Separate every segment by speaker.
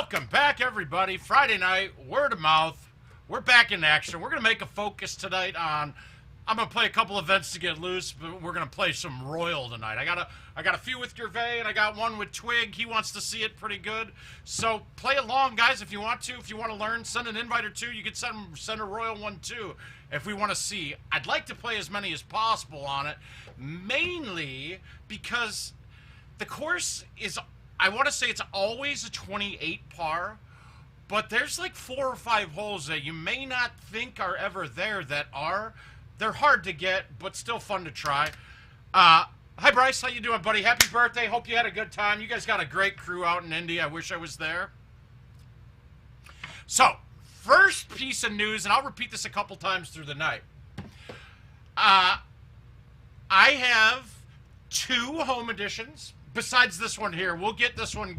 Speaker 1: Welcome back, everybody. Friday night, word of mouth. We're back in action. We're going to make a focus tonight on... I'm going to play a couple events to get loose, but we're going to play some Royal tonight. I got a few with Gervais, and I got one with Twig. He wants to see it pretty good. So play along, guys, if you want to. If you want to learn, send an invite or two. You can send a Royal one, too, if we want to see. I'd like to play as many as possible on it, mainly because the course is... I want to say it's always a 28 par, but there's like 4 or 5 holes that you may not think are ever there that are. They're hard to get, but still fun to try. Hi, Bryce. How you doing, buddy? Happy birthday. Hope you had a good time. You guys got a great crew out in Indy. I wish I was there. So, first piece of news, and I'll repeat this a couple times through the night. I have 2 home editions. Besides this one here, we'll get this one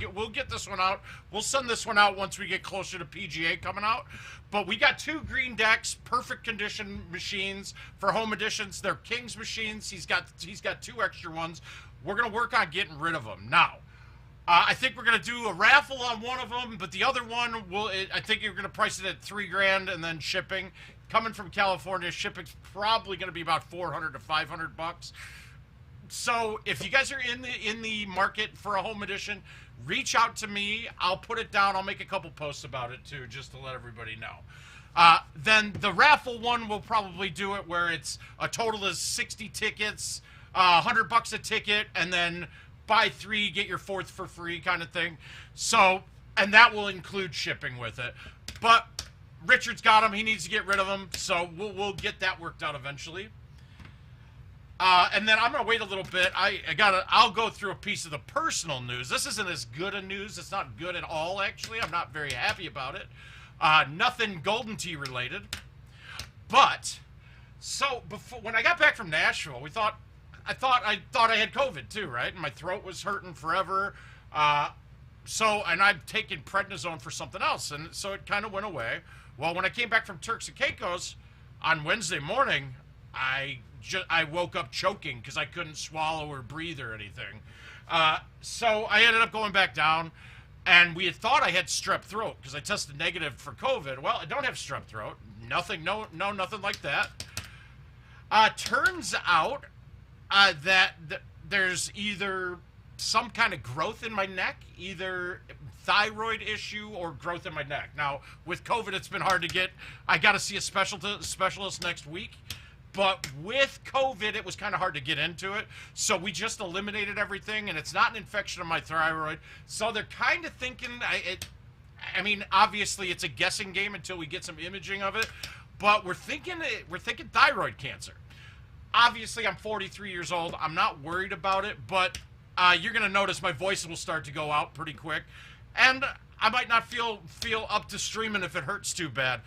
Speaker 1: out. We'll send this one out once we get closer to PGA coming out. But we got 2 green decks, perfect condition machines for home editions. They're King's machines. He's got 2 extra ones. We're gonna work on getting rid of them now. I think we're gonna do a raffle on one of them, but the other one I think you're gonna price it at $3 grand and then shipping. Coming from California, shipping's probably gonna be about $400 to $500. So if you guys are in the market for a home edition, reach out to me. I'll put it down. I'll make a couple posts about it too, just to let everybody know. Then the raffle one, we'll probably do it where it's a total of 60 tickets, $100 a ticket, and then buy 3, get your 4th for free kind of thing. So, and that will include shipping with it. But Richard's got them. He needs to get rid of them. So we'll get that worked out eventually. And then I'm gonna wait a little bit. I'll go through a piece of the personal news. This isn't as good a news. It's not good at all, actually. I'm not very happy about it. Nothing Golden Tee related. But so when I got back from Nashville, I thought I had COVID too, right? And my throat was hurting forever. And I've taken prednisone for something else, and so it kind of went away. Well, when I came back from Turks and Caicos on Wednesday morning, I woke up choking because I couldn't swallow or breathe or anything. So I ended up going back down, and we had thought I had strep throat because I tested negative for COVID. Well, I don't have strep throat. Nothing, nothing like that. Turns out that there's either some kind of growth in my neck, either thyroid issue or growth in my neck. Now, with COVID, it's been hard to get. I got to see a specialist next week. But with COVID, it was kind of hard to get into it. So we just eliminated everything, and it's not an infection of my thyroid. So they're kind of thinking, I mean, obviously it's a guessing game until we get some imaging of it. But we're thinking thyroid cancer. Obviously, I'm 43 years old. I'm not worried about it, but you're going to notice my voice will start to go out pretty quick. And I might not feel up to streaming if it hurts too bad.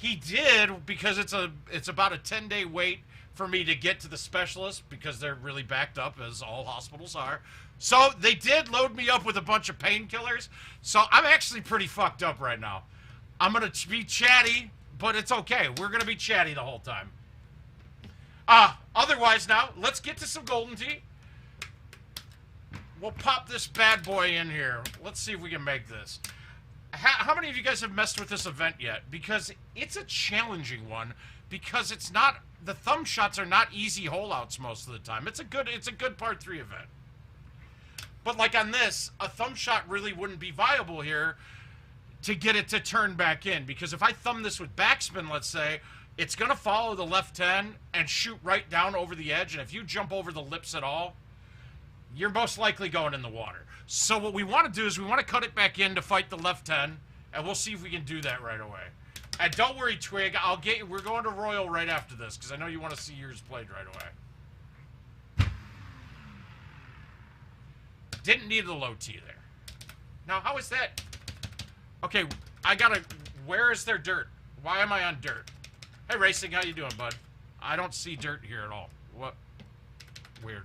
Speaker 1: He did, because it's about a 10-day wait for me to get to the specialist because they're really backed up, as all hospitals are. So they did load me up with a bunch of painkillers. So I'm actually pretty fucked up right now. I'm going to be chatty, but it's okay. We're going to be chatty the whole time. Otherwise now, let's get to some Golden Tee. We'll pop this bad boy in here. Let's see if we can make this. How many of you guys have messed with this event yet? Because it's a challenging one. Because it's not, the thumb shots are not easy holeouts most of the time. It's a good part 3 event. But like on this, a thumb shot really wouldn't be viable here to get it to turn back in. Because if I thumb this with backspin, let's say, it's gonna follow the left 10 and shoot right down over the edge. And if you jump over the lips at all, you're most likely going in the water. So what we want to do is we want to cut it back in to fight the left 10, and we'll see if we can do that right away. And don't worry, Twig, we're going to Royal right after this, because I know you want to see yours played right away. Didn't need a low T there. Now, how is that? Okay, where is there dirt? Why am I on dirt? Hey, Racing, how you doing, bud? I don't see dirt here at all. What? Weird.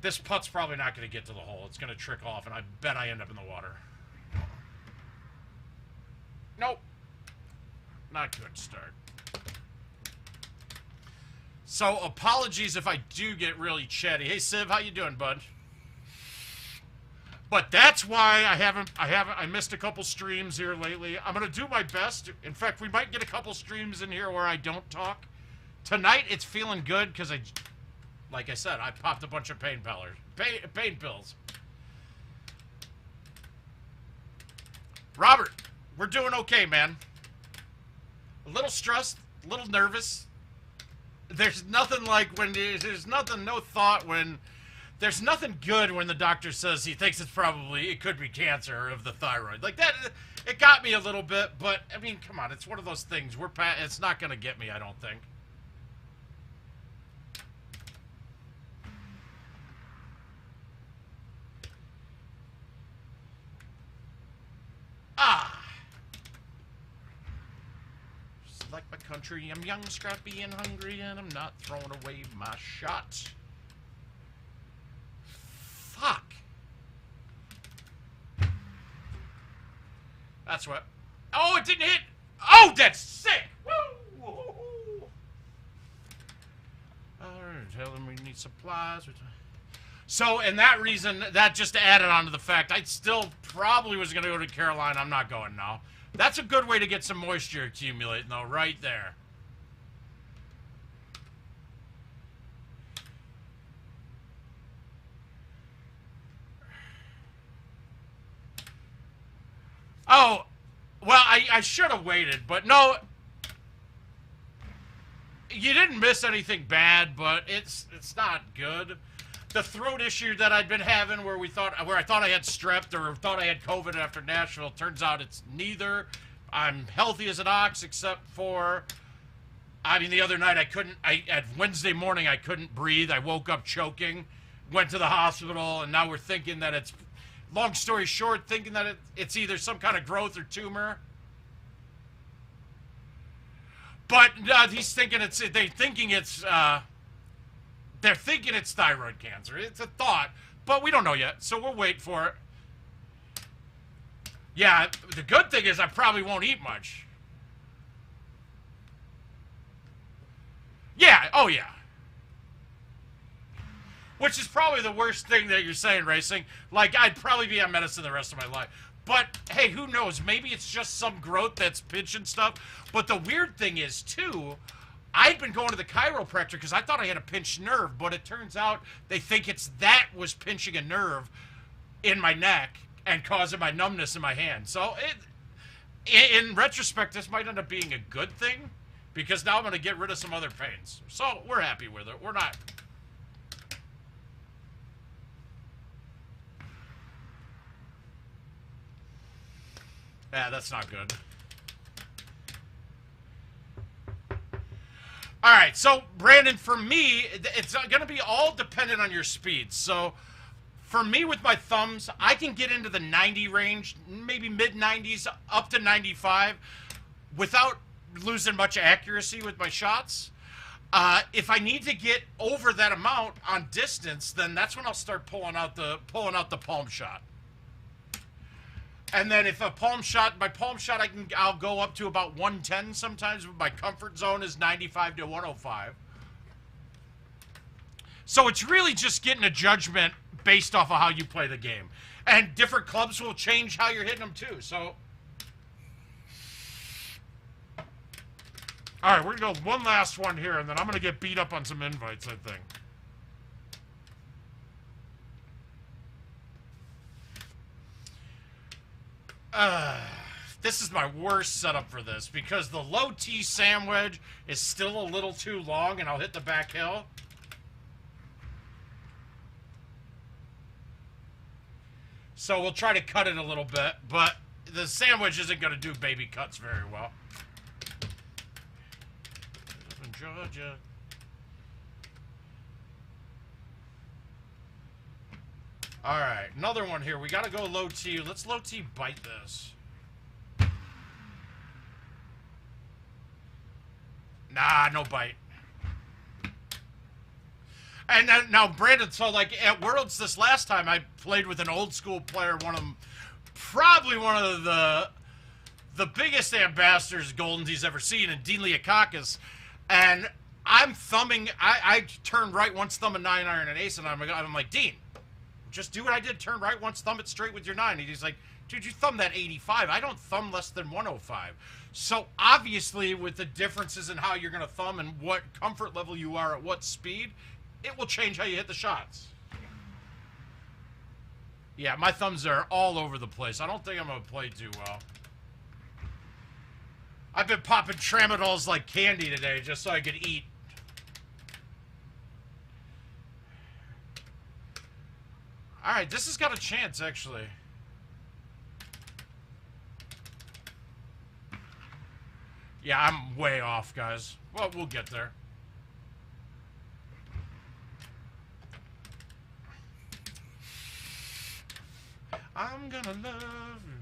Speaker 1: This putt's probably not going to get to the hole. It's going to trick off, and I bet I end up in the water. Nope. Not good start. So, apologies if I do get really chatty. Hey, Civ, how you doing, bud? But that's why I missed a couple streams here lately. I'm going to do my best. In fact, we might get a couple streams in here where I don't talk. Tonight, it's feeling good because like I said, I popped a bunch of pain pills. Robert, we're doing okay, man. A little stressed, a little nervous. There's nothing like when there's nothing, no thought when there's nothing good when the doctor says he thinks it could be cancer of the thyroid. Like that, it got me a little bit, but I mean, come on, it's one of those things. It's not going to get me, I don't think. Like my country, I'm young, scrappy, and hungry, and I'm not throwing away my shot. Fuck. That's what. Oh, it didn't hit. Oh, that's sick. Woo! Alright, tell them we need supplies. So, and that reason, that just added on to the fact I still probably was going to go to Carolina. I'm not going now. That's a good way to get some moisture accumulating, though, right there. Oh, well, I should have waited, but no. You didn't miss anything bad, but it's not good. The throat issue that I'd been having where I thought I had strep or thought I had COVID after Nashville, turns out it's neither. I'm healthy as an ox except for, I mean, the other night at Wednesday morning I couldn't breathe. I woke up choking, went to the hospital, and now we're thinking that it's, long story short, thinking that it's either some kind of growth or tumor. But he's thinking they're thinking it's thyroid cancer. It's a thought, but we don't know yet, so we'll wait for it. Yeah, the good thing is I probably won't eat much. Yeah, oh yeah. Which is probably the worst thing that you're saying, Racing. Like, I'd probably be on medicine the rest of my life. But, hey, who knows? Maybe it's just some growth that's pinching stuff. But the weird thing is, too, I'd been going to the chiropractor because I thought I had a pinched nerve, but it turns out they think that was pinching a nerve in my neck and causing my numbness in my hand. So, in retrospect, this might end up being a good thing because now I'm going to get rid of some other pains. So, we're happy with it. We're not. Yeah, that's not good. All right, so Brandon, for me, it's going to be all dependent on your speed. So for me with my thumbs, I can get into the 90 range, maybe mid-90s, up to 95, without losing much accuracy with my shots. If I need to get over that amount on distance, then that's when I'll start pulling out the palm shot. And then if my palm shot, I'll go up to about 110 sometimes, but my comfort zone is 95 to 105. So it's really just getting a judgment based off of how you play the game. And different clubs will change how you're hitting them too, so. All right, we're going to go one last one here, and then I'm going to get beat up on some invites, I think. This is my worst setup for this because the low T sandwich is still a little too long and I'll hit the back hill. So we'll try to cut it a little bit, but the sandwich isn't going to do baby cuts very well. In Georgia. All right, another one here. We got to go low T. Let's low T bite this. Nah, no bite. And now, Brandon, so like at Worlds this last time, I played with an old school player, probably one of the biggest ambassadors GoldenTee's ever seen, and Dean Leakakis. And I'm thumbing, I turned right once, thumb a 9-iron and ace, and I'm like, Dean, just do what I did. Turn right once, thumb it straight with your 9. And he's like, dude, you thumb that 85. I don't thumb less than 105. So obviously, with the differences in how you're going to thumb and what comfort level you are at what speed, it will change how you hit the shots. Yeah, my thumbs are all over the place. I don't think I'm going to play too well. I've been popping tramadols like candy today just so I could eat. Alright, this has got a chance, actually. Yeah, I'm way off, guys. Well, we'll get there. I'm gonna love you.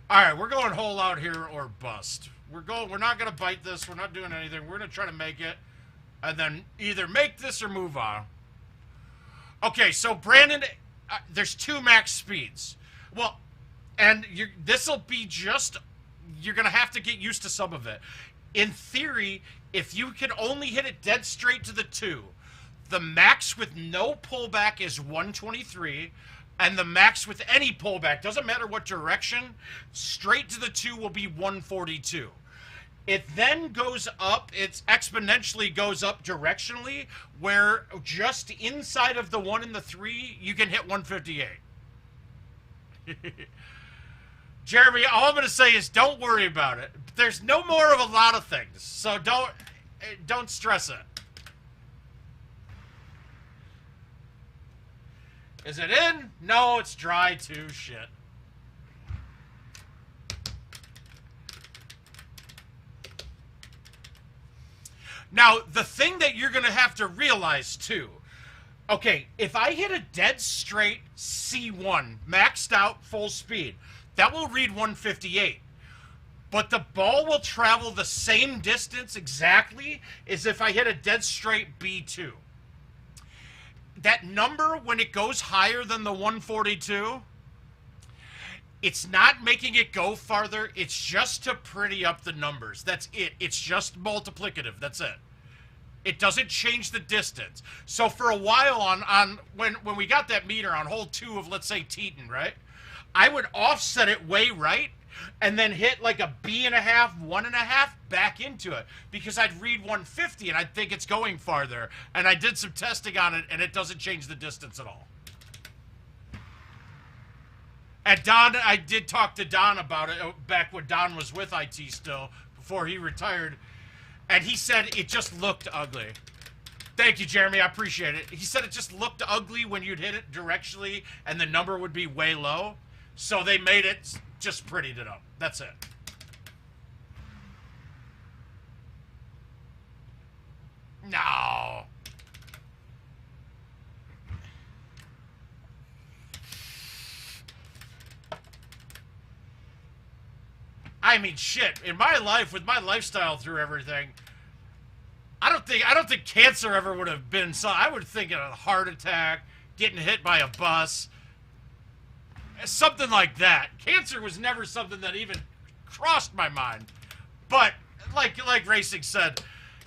Speaker 1: Alright, we're going whole out here or bust. We're not gonna bite this. We're not doing anything. We're gonna try to make it. And then either make this or move on. Okay, so Brandon, there's 2 max speeds. Well, and this'll be just, you're gonna have to get used to some of it. In theory, if you can only hit it dead straight to the 2, the max with no pullback is 123, and the max with any pullback, doesn't matter what direction, straight to the 2 will be 142. It then goes up, it exponentially goes up directionally, where just inside of the 1 and the 3, you can hit 158. Jeremy, all I'm going to say is don't worry about it. There's no more of a lot of things, so don't stress it. Is it in? No, it's dry too. Shit. Now, the thing that you're going to have to realize, too, okay, if I hit a dead straight C1, maxed out, full speed, that will read 158. But the ball will travel the same distance exactly as if I hit a dead straight B2. That number, when it goes higher than the 142, it's not making it go farther. It's just to pretty up the numbers. That's it. It's just multiplicative. That's it. It doesn't change the distance. So for a while when we got that meter on hole 2 of, let's say, Teton, right? I would offset it way right and then hit like a B.5, 1.5 back into it because I'd read 150 and I'd think it's going farther. And I did some testing on it and it doesn't change the distance at all. And Don, I did talk to Don about it back when Don was with IT still, before he retired. And he said it just looked ugly. Thank you, Jeremy. I appreciate it. He said it just looked ugly when you'd hit it directionally and the number would be way low. So they made it, just prettied it up. That's it. No. I mean, shit. In my life, with my lifestyle through everything, I don't think cancer ever would have been. So I would think of a heart attack, getting hit by a bus, something like that. Cancer was never something that even crossed my mind. But like Racing said,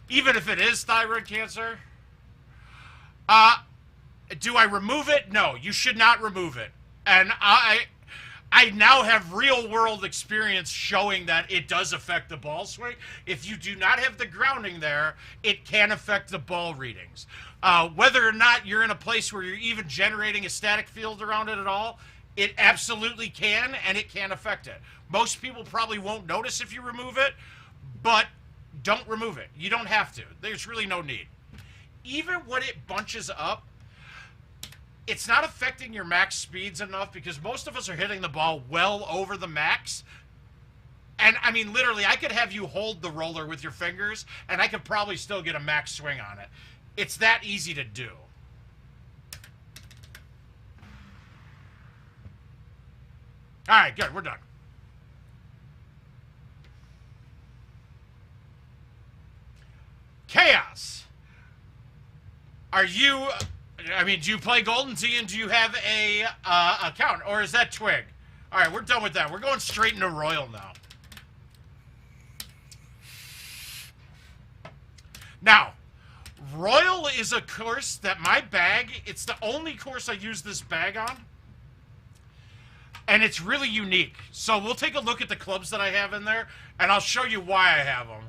Speaker 1: even if it is thyroid cancer, do I remove it? No, you should not remove it. And I now have real-world experience showing that it does affect the ball swing. If you do not have the grounding there, it can affect the ball readings. Whether or not you're in a place where you're even generating a static field around it at all, it absolutely can, and it can affect it. Most people probably won't notice if you remove it, but don't remove it. You don't have to. There's really no need. Even when it bunches up, it's not affecting your max speeds enough because most of us are hitting the ball well over the max. And, I mean, literally, I could have you hold the roller with your fingers, and I could probably still get a max swing on it. It's that easy to do. All right, good. We're done. Chaos. Are you... I mean, do you play Golden Tee and do you have a account? Or is that Twig? All right, we're done with that. We're going straight into Royal now. Now, Royal is a course that my bag, it's the only course I use this bag on. And it's really unique. So we'll take a look at the clubs that I have in there, and I'll show you why I have them.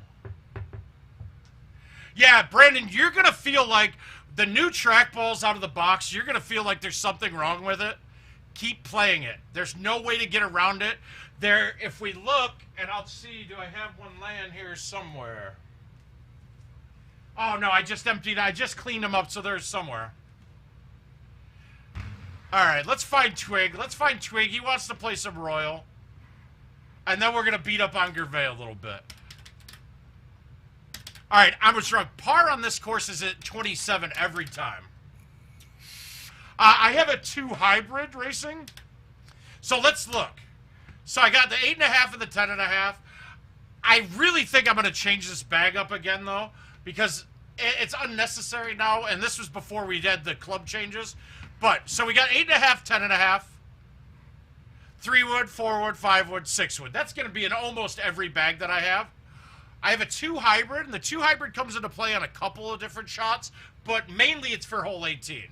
Speaker 1: Yeah, Brandon, you're going to feel like the new trackballs out of the box, you're going to feel like there's something wrong with it. Keep playing it. There's no way to get around it. There, if we look, and I'll see, do I have one laying here somewhere? Oh, no, I just cleaned them up, so there's somewhere. All right, let's find Twig. Let's find Twig. He wants to play some Royal. And then we're going to beat up on Gervais a little bit. All right, I was wrong. Par on this course is at 27 every time. I have a 2 hybrid racing. So let's look. So I got the 8.5 and the 10.5. I really think I'm going to change this bag up again, though, because it's unnecessary now, and this was before we did the club changes. But, so we got 8.5, 10.5, 3 wood, 4 wood, 5 wood, 6 wood. That's going to be in almost every bag that I have. I have a 2 hybrid, and the 2 hybrid comes into play on a couple of different shots, but mainly it's for hole 18.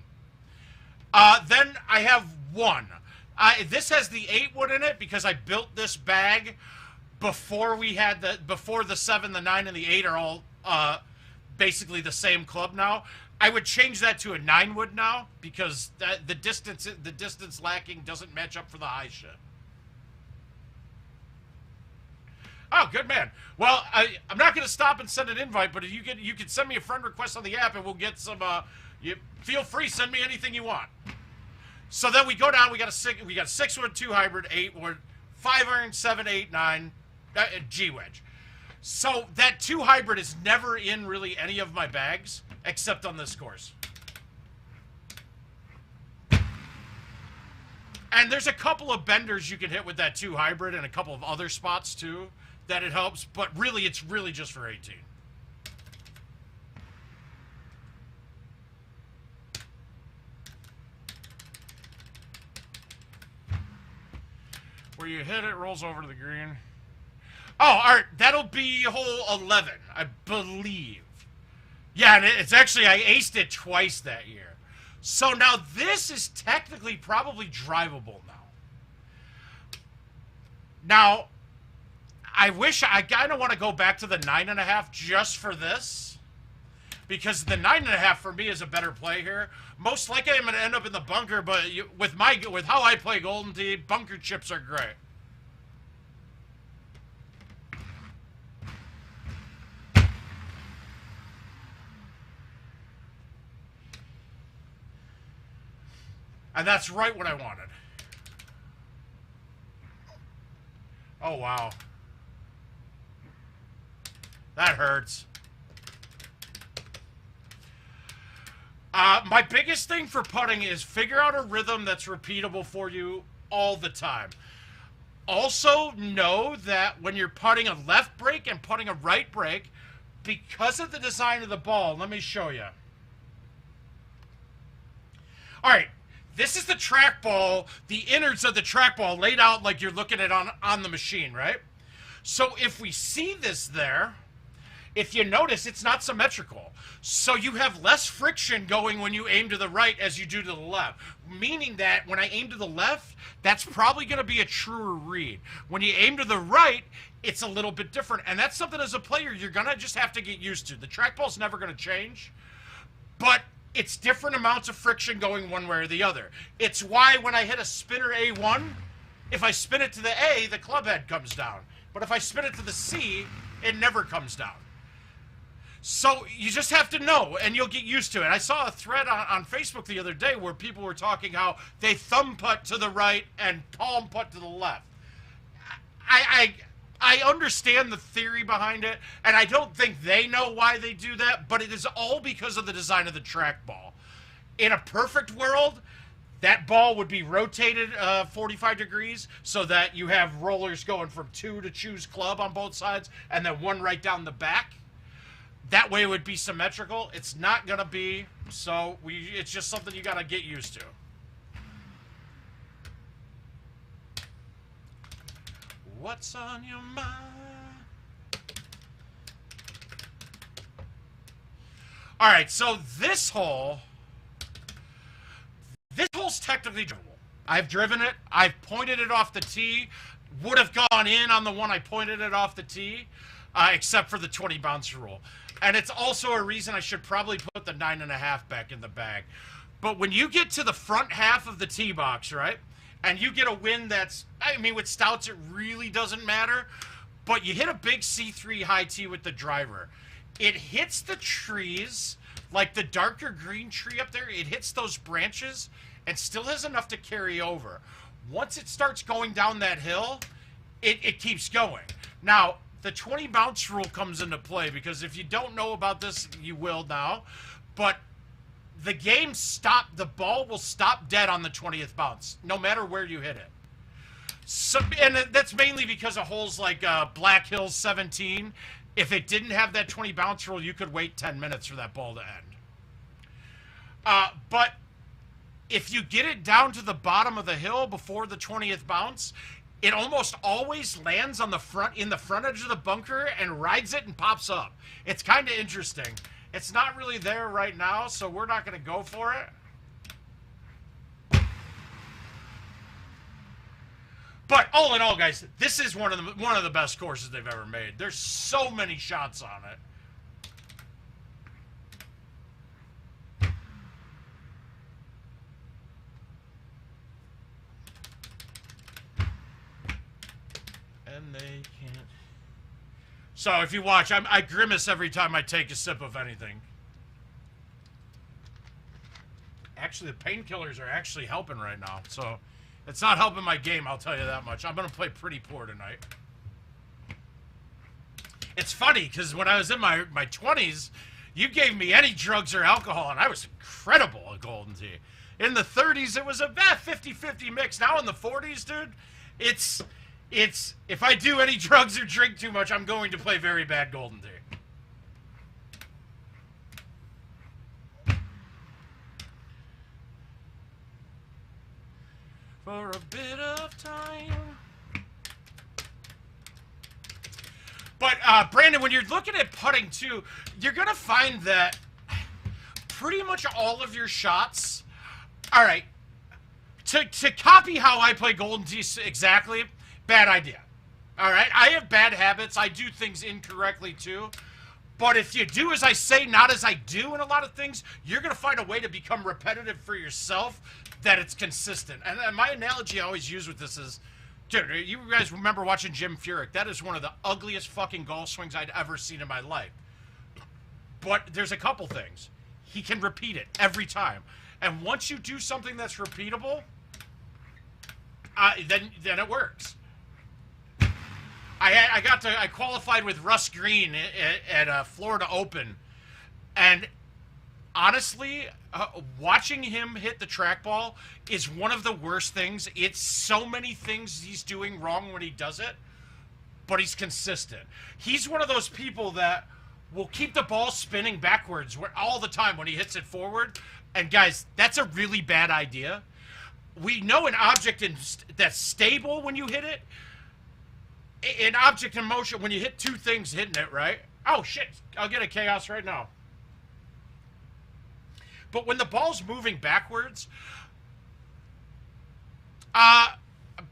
Speaker 1: Then I have 1. This has the 8 wood in it because I built this bag before the 7, the 9, and the 8 are all basically the same club now. I would change that to a 9 wood now because the distance lacking doesn't match up for the high shit. Oh, good man. Well, I'm not going to stop and send an invite, but if you can send me a friend request on the app, and we'll get some. Feel free, send me anything you want. So then we go down. We got a 6 wood, 2 hybrid, 8 wood, 5 iron, 7, 8, 9, G wedge. So that 2 hybrid is never in really any of my bags except on this course. And there's a couple of benders you can hit with that 2 hybrid and a couple of other spots too that it helps, but really it's really just for 18. Where you hit it, rolls over to the green. Oh, all right, that'll be hole 11, I believe. Yeah, and it's actually, I aced it twice that year. So now this is technically probably drivable now. Now, I wish, I kind of want to go back to the 9.5 just for this. Because the 9.5 for me is a better play here. Most likely I'm going to end up in the bunker, but with how I play Golden Tee, bunker chips are great. And that's right what I wanted. Oh, wow. That hurts. My biggest thing for putting is figure out a rhythm that's repeatable for you all the time. Also know that when you're putting a left break and putting a right break, because of the design of the ball, let me show you. All right. This is the trackball, the innards of the trackball laid out like you're looking at on the machine, right? So if we see this there, if you notice, it's not symmetrical. So you have less friction going when you aim to the right as you do to the left. Meaning that when I aim to the left, that's probably going to be a truer read. When you aim to the right, it's a little bit different. And that's something as a player you're going to just have to get used to. The trackball's never going to change. But it's different amounts of friction going one way or the other. It's why when I hit a spinner A1, if I spin it to the A, the club head comes down. But if I spin it to the C, it never comes down. So you just have to know, and you'll get used to it. I saw a thread on Facebook the other day where people were talking how they thumb putt to the right and palm putt to the left. I understand the theory behind it, and I don't think they know why they do that, but it is all because of the design of the trackball. In a perfect world, that ball would be rotated 45 degrees so that you have rollers going from 2 to choose club on both sides, and then 1 right down the back. That way it would be symmetrical. It's not going to be, so it's just something you got to get used to. What's on your mind? All right, so this hole's technically drivable. I've driven it. I've pointed it off the tee. Would have gone in on the one I pointed it off the tee, except for the 20 bounce rule. And it's also a reason I should probably put the 9.5 back in the bag. But when you get to the front half of the tee box, right, and you get a wind that's, I mean, with stouts, it really doesn't matter, but you hit a big C3 high tee with the driver. It hits the trees, like the darker green tree up there, it hits those branches and still has enough to carry over. Once it starts going down that hill, it keeps going. Now, the 20 bounce rule comes into play because if you don't know about this, you will now. But the game the ball will stop dead on the 20th bounce, no matter where you hit it. So, and that's mainly because of holes like Black Hills 17. If it didn't have that 20 bounce rule, you could wait 10 minutes for that ball to end. But if you get it down to the bottom of the hill before the 20th bounce, it almost always lands on the front, in the front edge of the bunker and rides it and pops up. It's kind of interesting. It's not really there right now, so we're not going to go for it. But all in all, guys, this is one of the best courses they've ever made. There's so many shots on it. And they can't. So if you watch, I grimace every time I take a sip of anything. Actually, the painkillers are actually helping right now, so it's not helping my game, I'll tell you that much. I'm going to play pretty poor tonight. It's funny, because when I was in my 20s, you gave me any drugs or alcohol, and I was incredible at Golden Tee. In the 30s, it was a 50-50 mix. Now in the 40s, dude, it's if I do any drugs or drink too much, I'm going to play very bad Golden Tee. For a bit of time. But, Brandon, when you're looking at putting, too, you're going to find that pretty much all of your shots... All right, to copy how I play Golden Tee exactly, bad idea. All right, I have bad habits. I do things incorrectly, too. But if you do as I say, not as I do in a lot of things, you're going to find a way to become repetitive for yourself that it's consistent. And my analogy I always use with this is, dude, you guys remember watching Jim Furyk? That is one of the ugliest fucking golf swings I'd ever seen in my life. But there's a couple things. He can repeat it every time. And once you do something that's repeatable, then it works. I qualified with Russ Green at Florida Open, and honestly, watching him hit the trackball is one of the worst things. It's so many things he's doing wrong when he does it, but he's consistent. He's one of those people that will keep the ball spinning backwards all the time when he hits it forward. And guys, that's a really bad idea. We know an object that's stable when you hit it. An object in motion, when you hit two things hitting it, right? Oh, shit. I'll get a chaos right now. But when the ball's moving backwards,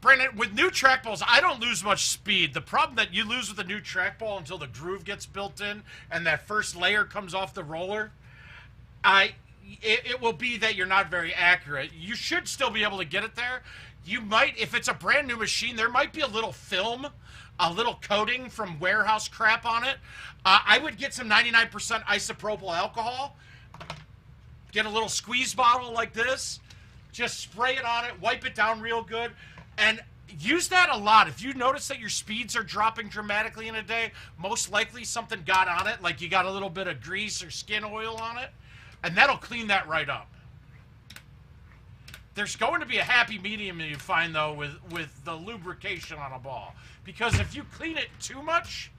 Speaker 1: Brandon, with new trackballs, I don't lose much speed. The problem that you lose with a new trackball until the groove gets built in and that first layer comes off the roller, it will be that you're not very accurate. You should still be able to get it there. You might, if it's a brand new machine, there might be a little film, a little coating from warehouse crap on it. I would get some 99% isopropyl alcohol, get a little squeeze bottle like this, just spray it on it, wipe it down real good, and use that a lot. If you notice that your speeds are dropping dramatically in a day, most likely something got on it, like you got a little bit of grease or skin oil on it, and that'll clean that right up. There's going to be a happy medium you find, though, with the lubrication on a ball. Because if you clean it too much,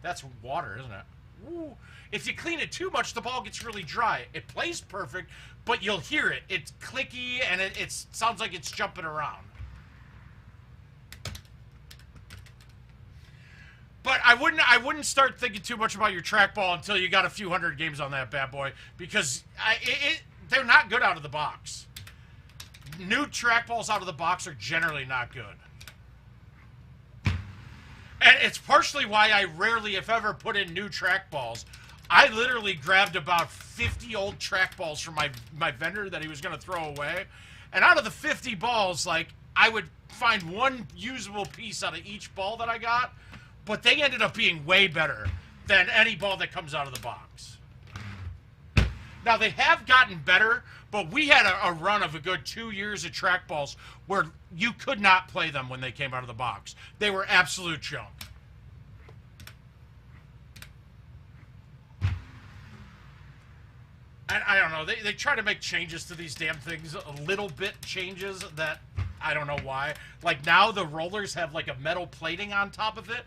Speaker 1: that's water, isn't it? Woo. If you clean it too much, the ball gets really dry. It plays perfect, but you'll hear it. It's clicky, and it sounds like it's jumping around. But I wouldn't start thinking too much about your trackball until you got a few hundred games on that bad boy, because they're not good out of the box. New trackballs out of the box are generally not good. And it's partially why I rarely, if ever, put in new trackballs. I literally grabbed about 50 old trackballs from my vendor that he was going to throw away. And out of the 50 balls, like, I would find one usable piece out of each ball that I got. But they ended up being way better than any ball that comes out of the box. Now, they have gotten better, but we had a run of a good 2 years of trackballs where you could not play them when they came out of the box. They were absolute junk. And I don't know, they try to make changes to these damn things, a little bit changes that I don't know why. Like now the rollers have like a metal plating on top of it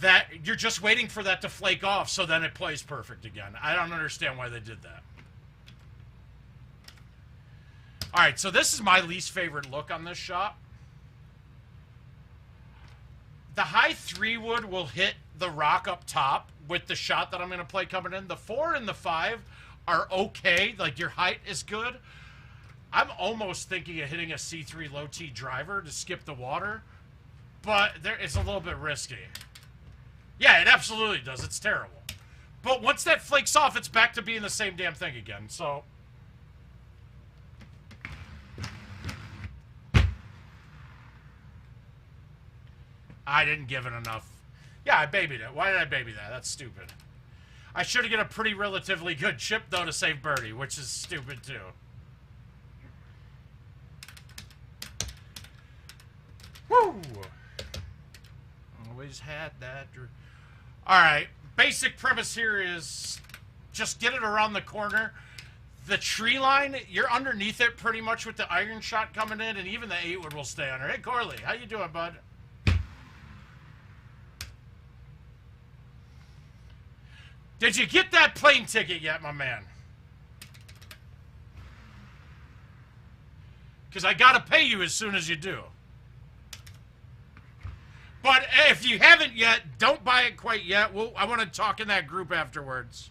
Speaker 1: that you're just waiting for that to flake off so then it plays perfect again. I don't understand why they did that. All right, so this is my least favorite look on this shot. The high 3-wood will hit the rock up top with the shot that I'm going to play coming in. The 4 and the 5 are okay. Like, your height is good. I'm almost thinking of hitting a C3 low T driver to skip the water, but it's a little bit risky. Yeah, it absolutely does. It's terrible. But once that flakes off, it's back to being the same damn thing again, so... I didn't give it enough. Yeah, I babied it. Why did I baby that? That's stupid. I should have get a pretty relatively good chip, though, to save birdie, which is stupid, too. Woo! Always had that. Alright, basic premise here is just get it around the corner. The tree line, you're underneath it pretty much with the iron shot coming in, and even the 8-wood will stay under. Hey, Corley, how you doing, bud? Did you get that plane ticket yet, my man? Because I got to pay you as soon as you do. But if you haven't yet, don't buy it quite yet. I want to talk in that group afterwards.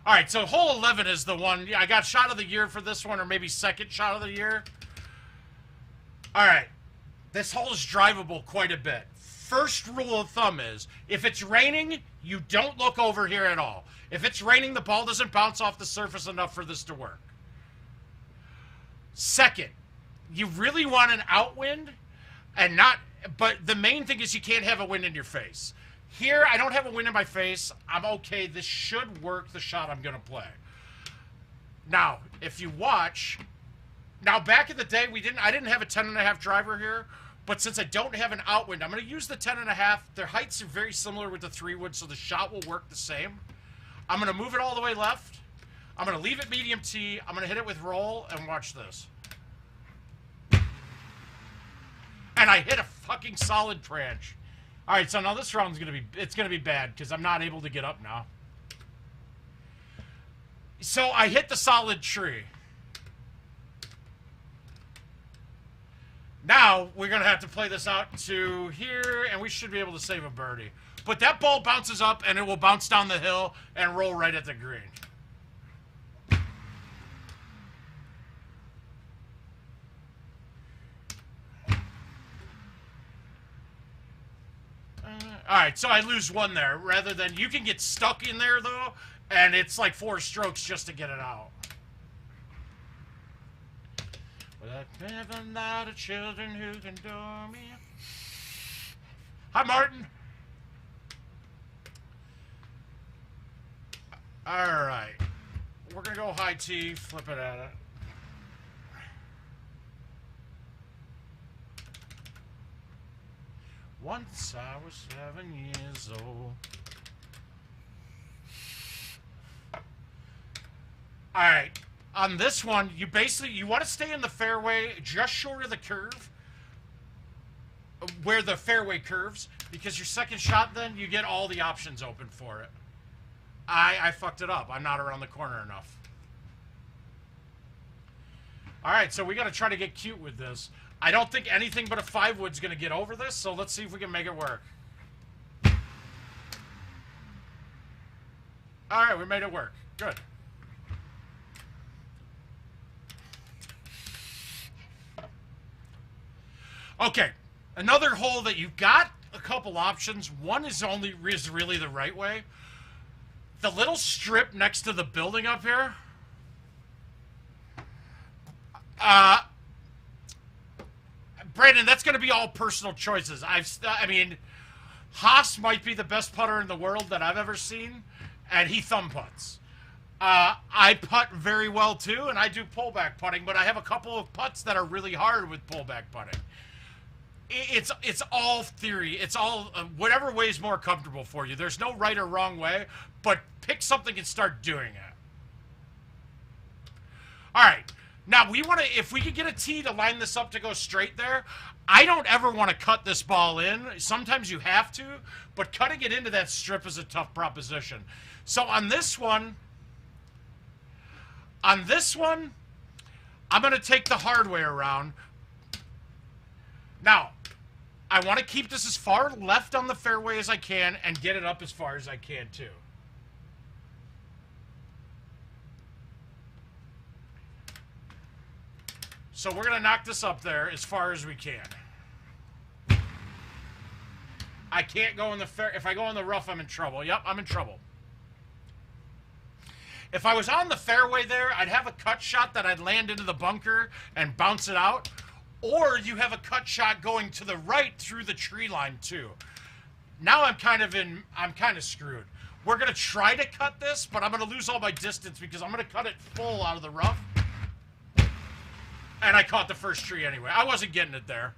Speaker 1: All right, so hole 11 is the one. Yeah, I got shot of the year for this one, or maybe second shot of the year. All right, this hole is drivable quite a bit. First rule of thumb is, if it's raining, you don't look over here at all. If it's raining, the ball doesn't bounce off the surface enough for this to work. Second, you really want an outwind, and not, but the main thing is you can't have a wind in your face. Here, I don't have a wind in my face. I'm okay. This should work the shot I'm going to play. Now, if you watch, now back in the day, I didn't have a 10.5 driver here. But since I don't have an outwind, I'm going to use the 10.5. Their heights are very similar with the 3-wood, so the shot will work the same. I'm going to move it all the way left. I'm going to leave it medium T. I'm going to hit it with roll, and watch this. And I hit a fucking solid branch. All right, so now this round's going to be bad because I'm not able to get up now. So I hit the solid tree. Now, we're going to have to play this out to here, and we should be able to save a birdie. But that ball bounces up, and it will bounce down the hill and roll right at the green. Alright, so I lose one there, rather than you can get stuck in there, though, and it's like 4 strokes just to get it out. But I've never lot of children who can do me. Hi, Martin. All right. We're going to go high T, flip it at it. Once I was 7 years old. All right. On this one, you want to stay in the fairway just short of the curve, where the fairway curves, because your second shot, then you get all the options open for it. I fucked it up. I'm not around the corner enough. All right, so we got to try to get cute with this. I don't think anything but a 5-wood's going to get over this, so let's see if we can make it work. All right, we made it work. Good. Okay, another hole that you've got a couple options. One is really the right way. The little strip next to the building up here. Brandon, that's going to be all personal choices. I mean, Haas might be the best putter in the world that I've ever seen, and he thumb putts. I putt very well too, and I do pullback putting, but I have a couple of putts that are really hard with pullback putting. It's all theory. It's all whatever way is more comfortable for you. There's no right or wrong way, but pick something and start doing it. All right. Now, we want to, if we could get a tee to line this up to go straight there, I don't ever want to cut this ball in. Sometimes you have to, but cutting it into that strip is a tough proposition. So on this one, I'm going to take the hard way around. Now, I want to keep this as far left on the fairway as I can and get it up as far as I can, too. So we're going to knock this up there as far as we can. I can't go in the fair. If I go in the rough, I'm in trouble. Yep, I'm in trouble. If I was on the fairway there, I'd have a cut shot that I'd land into the bunker and bounce it out. Or you have a cut shot going to the right through the tree line too. Now I'm kind of screwed. We're going to try to cut this, but I'm going to lose all my distance because I'm going to cut it full out of the rough. And I caught the first tree anyway. I wasn't getting it there.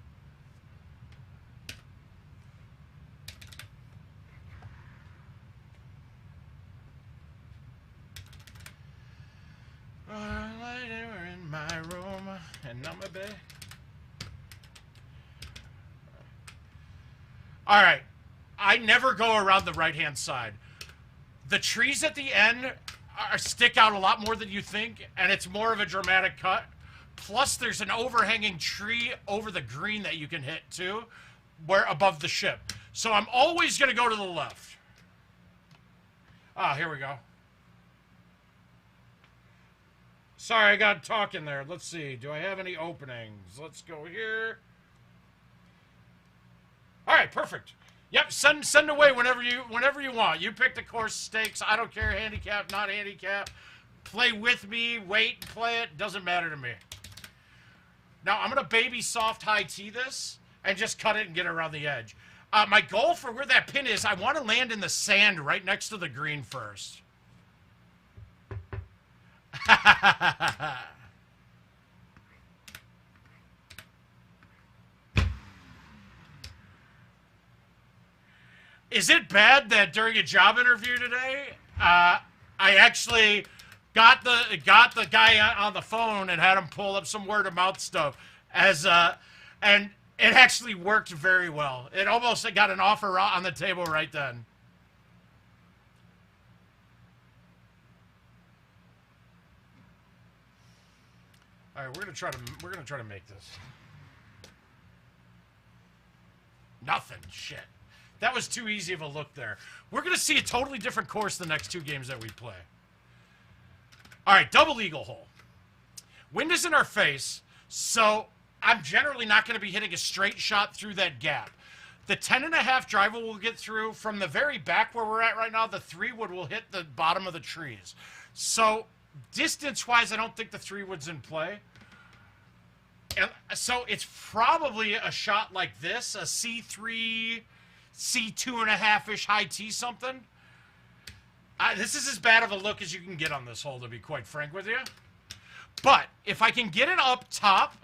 Speaker 1: We're in my room and not my bed. All right. I never go around the right-hand side. The trees at the end stick out a lot more than you think, and it's more of a dramatic cut. Plus, there's an overhanging tree over the green that you can hit, too, where above the ship. So I'm always going to go to the left. Ah, here we go. Sorry, I got talking there. Let's see. Do I have any openings? Let's go here. All right, perfect. Yep, send away whenever you want. You pick the course stakes. I don't care, handicap, not handicap. Play with me, wait, play it. Doesn't matter to me. Now, I'm going to baby soft high tee this and just cut it and get around the edge. My goal for where that pin is, I want to land in the sand right next to the green first. Is it bad that during a job interview today, I actually got the guy on the phone and had him pull up some word of mouth stuff and it actually worked very well. It almost got an offer on the table right then. All right, we're gonna try to make this. Nothing. Shit. That was too easy of a look there. We're gonna see a totally different course the next two games that we play. All right, double eagle hole. Wind is in our face, so I'm generally not going to be hitting a straight shot through that gap. The 10.5 driver will get through from the very back where we're at right now. The 3-wood will hit the bottom of the trees. So distance-wise, I don't think the 3-wood's in play. And so it's probably a shot like this, a C3, C2.5-ish high tee something. This is as bad of a look as you can get on this hole, to be quite frank with you. But if I can get it up top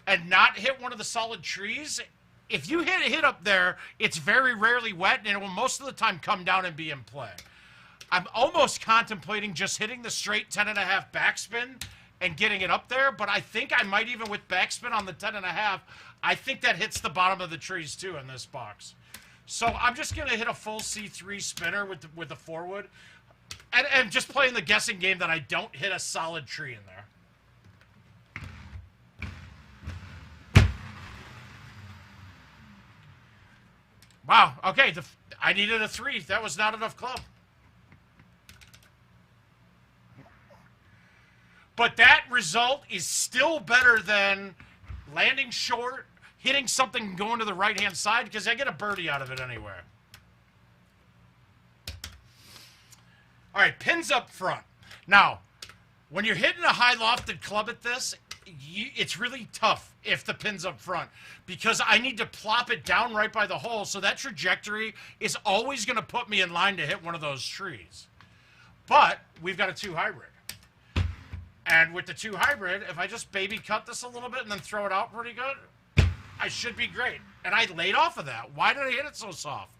Speaker 1: and not hit one of the solid trees, if you hit up there, it's very rarely wet, and it will most of the time come down and be in play. I'm almost contemplating just hitting the straight 10.5 backspin and getting it up there, but I think I might even with backspin on the 10.5, I think that hits the bottom of the trees too in this box. So I'm just going to hit a full C3 spinner with the 4-wood. And just playing the guessing game that I don't hit a solid tree in there. Wow. Okay. I needed a 3. That was not enough club. But that result is still better than landing short, hitting something and going to the right-hand side, because I get a birdie out of it anyway. All right, pins up front. Now, when you're hitting a high lofted club at this, it's really tough if the pin's up front, because I need to plop it down right by the hole, so that trajectory is always going to put me in line to hit one of those trees. But we've got a 2 hybrid. And with the 2 hybrid, if I just baby cut this a little bit and then throw it out pretty good, I should be great. And I laid off of that. Why did I hit it so soft?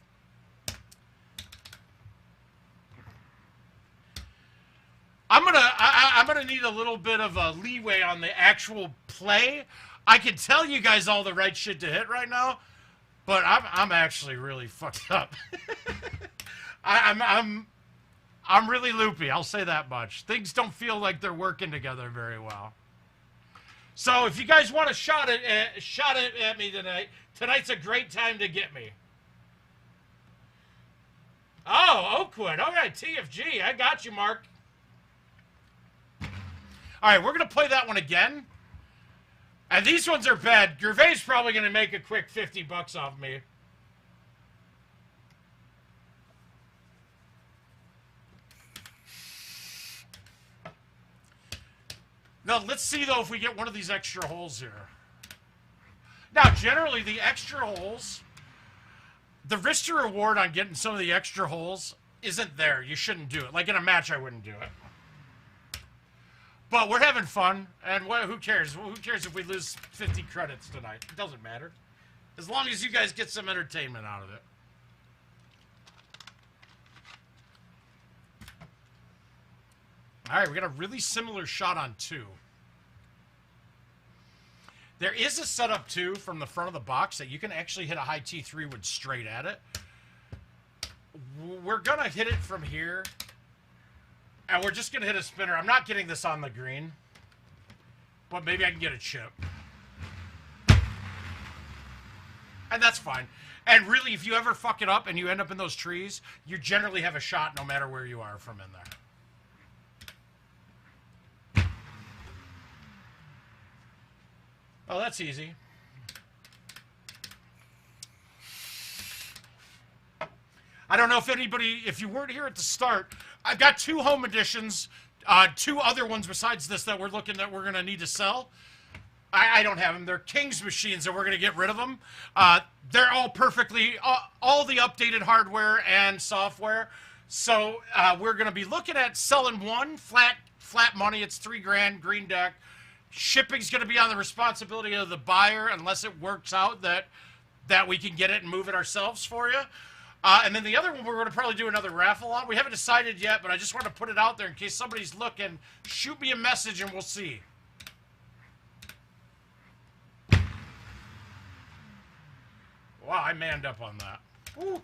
Speaker 1: I'm gonna need a little bit of a leeway on the actual play. I can tell you guys all the right shit to hit right now, but I'm actually really fucked up. I'm really loopy. I'll say that much. Things don't feel like they're working together very well. So if you guys want a shot at me tonight, tonight's a great time to get me. Oh, Oakwood. All right, TFG. I got you, Mark. All right, we're going to play that one again. And these ones are bad. Gervais probably going to make a quick 50 bucks off me. Now, let's see, though, if we get one of these extra holes here. Now, generally, the extra holes, the risk to reward on getting some of the extra holes isn't there. You shouldn't do it. Like in a match, I wouldn't do it. But we're having fun, and who cares? Who cares if we lose 50 credits tonight? It doesn't matter. As long as you guys get some entertainment out of it. All right, we got a really similar shot on 2. There is a setup, too, from the front of the box that you can actually hit a high T3 wood straight at it. We're going to hit it from here. And we're just going to hit a spinner. I'm not getting this on the green. But maybe I can get a chip. And that's fine. And really, if you ever fuck it up and you end up in those trees, you generally have a shot no matter where you are from in there. Oh, that's easy. I don't know if anybody, if you weren't here at the start, I've got 2 home editions, 2 other ones besides this that we're going to need to sell. I don't have them. They're King's machines, and we're going to get rid of them. They're all perfectly, all the updated hardware and software. So we're going to be looking at selling one flat money. It's $3,000, green deck. Shipping's going to be on the responsibility of the buyer unless it works out that we can get it and move it ourselves for you. And then the other one we're going to probably do another raffle on. We haven't decided yet, but I just want to put it out there in case somebody's looking. Shoot me a message and we'll see. Wow, I manned up on that. Woo.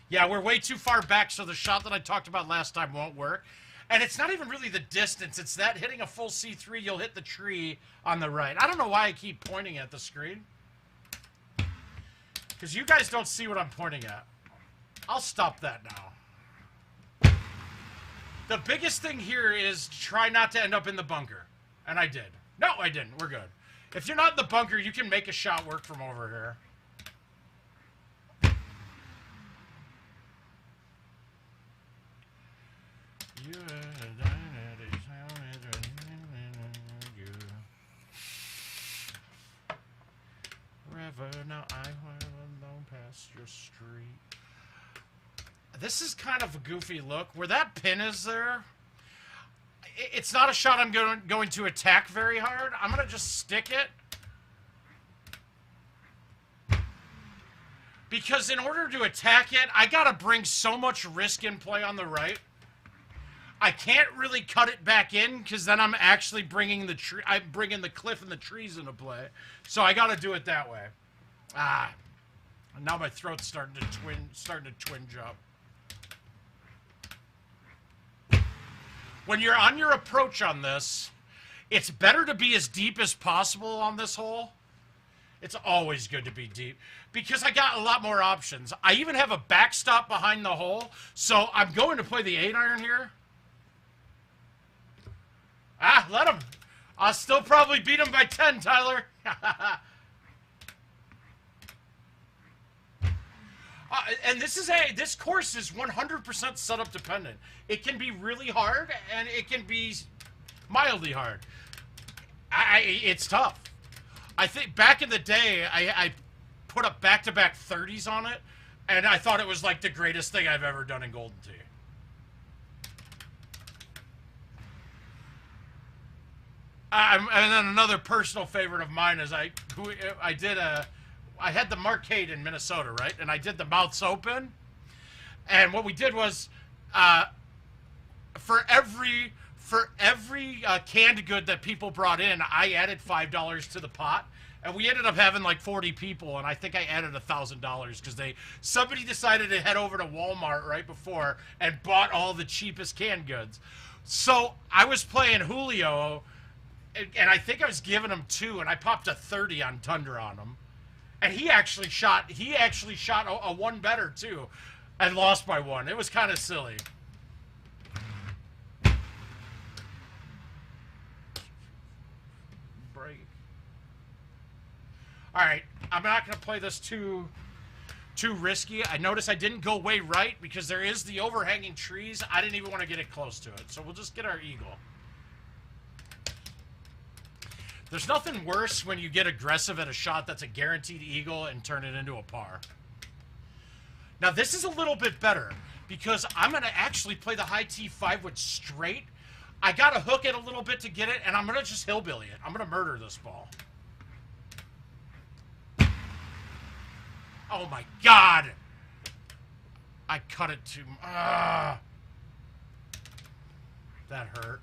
Speaker 1: Yeah, we're way too far back, so the shot that I talked about last time won't work. And it's not even really the distance. It's that hitting a full C3, you'll hit the tree on the right. I don't know why I keep pointing at the screen. Because you guys don't see what I'm pointing at. I'll stop that now. The biggest thing here is try not to end up in the bunker. And I did. No, I didn't. We're good. If you're not in the bunker, you can make a shot work from over here. Now I went alone past your street. This is kind of a goofy look. Where that pin is there, it's not a shot I'm going to attack very hard. I'm going to just stick it. Because in order to attack it, I got to bring so much risk in play on the right. I can't really cut it back in because then I'm actually bringing the tree. I'm bringing the cliff and the trees into play. So I got to do it that way. Ah, and now my throat's starting to twinge up. When you're on your approach on this, It's better to be as deep as possible on this hole. It's always good to be deep because I got a lot more options. I even have a backstop behind the hole, so I'm going to play the 8-iron here. Ah, let him. I'll still probably beat him by 10, Tyler. And this course is 100% setup dependent. It can be really hard, and it can be mildly hard. It's tough. I think back in the day, I put up back-to-back 30s on it, and I thought it was like the greatest thing I've ever done in Golden Tee. And then another personal favorite of mine is I had the Marcade in Minnesota, right? And I did the Mouths Open, and what we did was, for every canned good that people brought in, I added $5 to the pot, and we ended up having like 40 people, and I think I added $1,000 because somebody decided to head over to Walmart right before and bought all the cheapest canned goods. So I was playing Julio, and I think I was giving him 2, and I popped a 30 on Tundra on him, and he actually shot a 1 better too, and lost by 1. It was kind of silly. All right, I'm not going to play this too risky. I noticed I didn't go way right because there is the overhanging trees. I didn't even want to get it close to it, so we'll just get our eagle. There's nothing worse when you get aggressive at a shot that's a guaranteed eagle and turn it into a par. Now, this is a little bit better because I'm going to actually play the high tee 5-wood straight. I got to hook it a little bit to get it, and I'm going to just hillbilly it. I'm going to murder this ball. Oh my God! I cut it too. That hurt.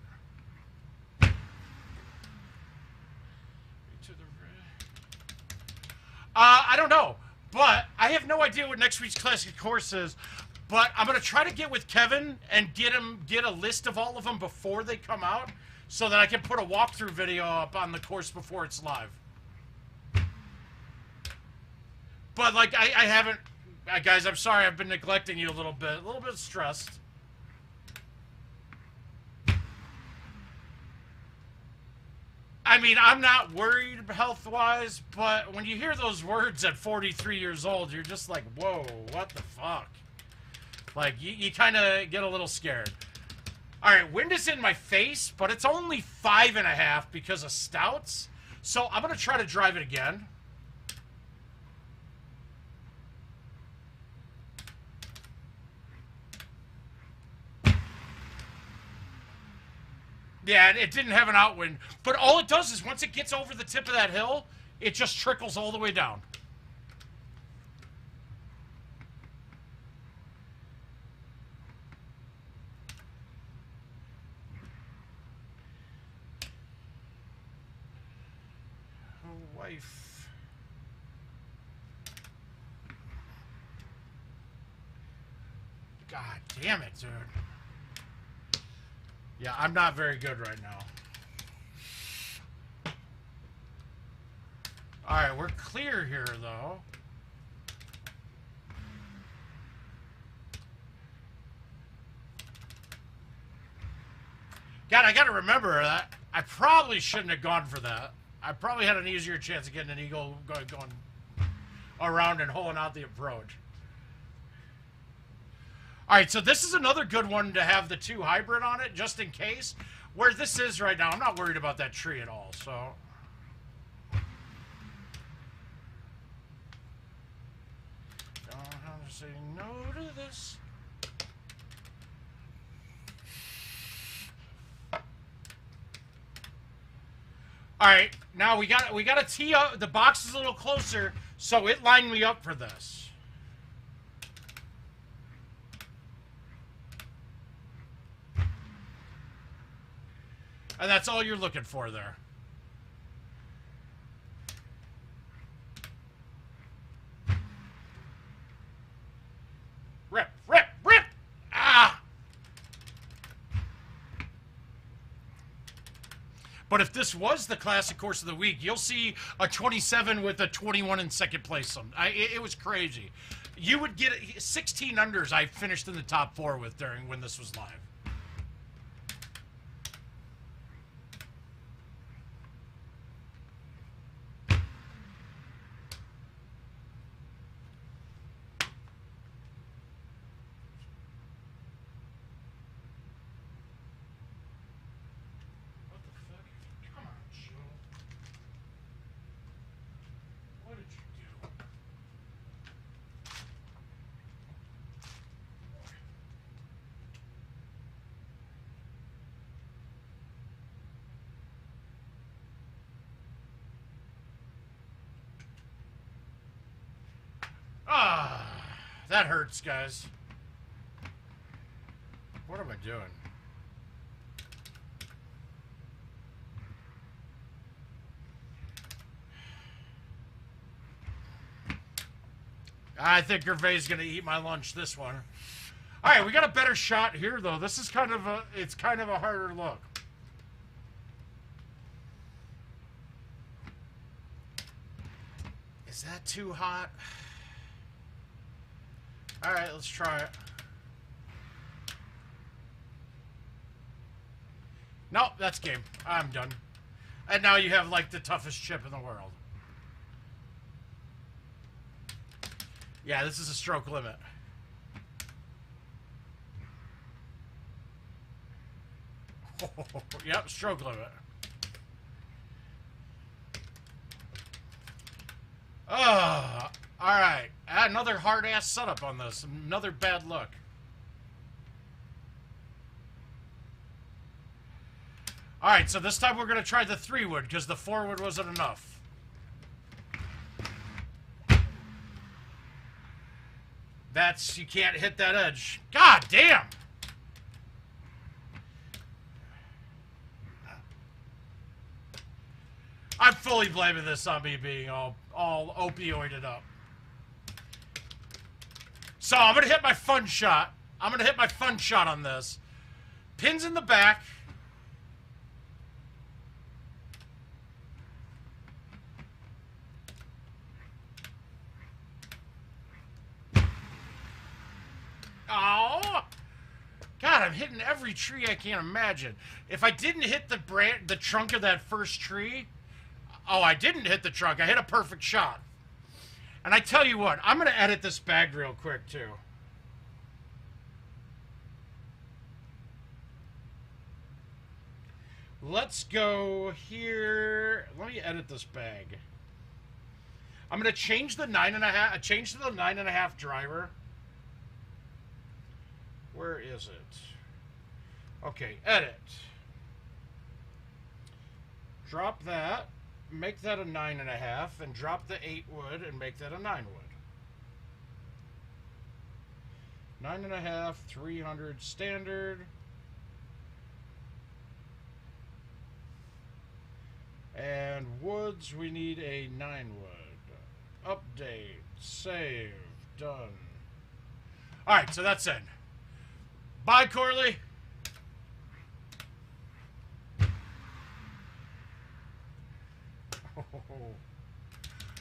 Speaker 1: I don't know, but I have no idea what next week's classic course is. But I'm gonna try to get with Kevin and get a list of all of them before they come out, so that I can put a walkthrough video up on the course before it's live. But, like, I haven't... guys, I'm sorry I've been neglecting you a little bit stressed. I mean, I'm not worried health-wise, but when you hear those words at 43 years old, you're just like, whoa, what the fuck? Like, you kind of get a little scared. All right, wind is in my face, but it's only 5.5 because of stouts. So I'm going to try to drive it again. Yeah, it didn't have an outwind. But all it does is once it gets over the tip of that hill, it just trickles all the way down. Oh, wife. God damn it, dude. Yeah, I'm not very good right now. Alright, we're clear here, though. God, I gotta remember that. I probably shouldn't have gone for that. I probably had an easier chance of getting an eagle going around and holing out the approach. All right, so this is another good one to have the 2 hybrid on it, just in case. Where this is right now, I'm not worried about that tree at all, so. Don't have to say no to this. All right, now we got to tee up. The box is a little closer, so it lined me up for this. And that's all you're looking for there. Rip, rip, rip! Ah! But if this was the classic course of the week, you'll see a 27 with a 21 in second place. It was crazy. You would get 16 unders I finished in the top 4 with during when this was live. Ah, that hurts, guys. What am I doing? I think Gervais is going to eat my lunch this one. All right, we got a better shot here, though. This is kind of it's kind of a harder look. Is that too hot? All right, let's try it. Nope, that's game. I'm done. And now you have, like, the toughest chip in the world. Yeah, this is a stroke limit. Yep, stroke limit. Oh, all right. Another hard-ass setup on this. Another bad look. All right, so this time we're going to try the 3-wood because the 4-wood wasn't enough. That's, you can't hit that edge. God damn! I'm fully blaming this on me being all opioided up. So I'm going to hit my fun shot. I'm going to hit my fun shot on this. Pins in the back. Oh! God, I'm hitting every tree I can imagine. If I didn't hit the trunk of that first tree... Oh, I didn't hit the trunk. I hit a perfect shot. And I tell you what, I'm going to edit this bag real quick, too. Let's go here. Let me edit this bag. I'm going to change the 9.5. Change to the 9.5 driver. Where is it? Okay, edit. Drop that. Make that a 9.5 and drop the 8-wood and make that a 9-wood. 9.5, 300 standard. And woods, we need a 9-wood. Update, save, done. Alright, so that's in. Bye, Corley.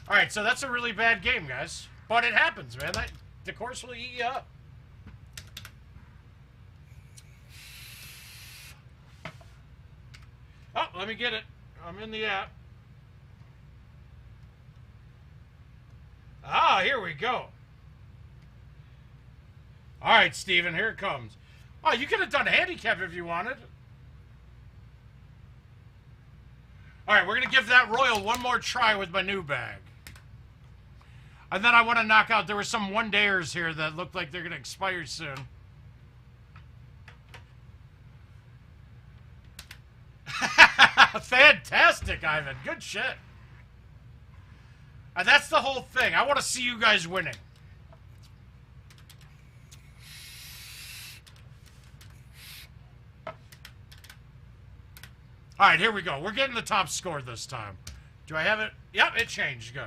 Speaker 1: Alright, so that's a really bad game, guys. But it happens, man. The course will eat you up. Oh, let me get it. I'm in the app. Ah, here we go. Alright, Steven, here it comes. Oh, you could have done handicap if you wanted. Alright, we're going to give that Royal one more try with my new bag. And then I want to knock out, there were some one-dayers here that looked like they're going to expire soon. Fantastic, Ivan. Good shit. And that's the whole thing. I want to see you guys winning. All right, here we go. We're getting the top score this time. Do I have it? Yep, it changed. Good.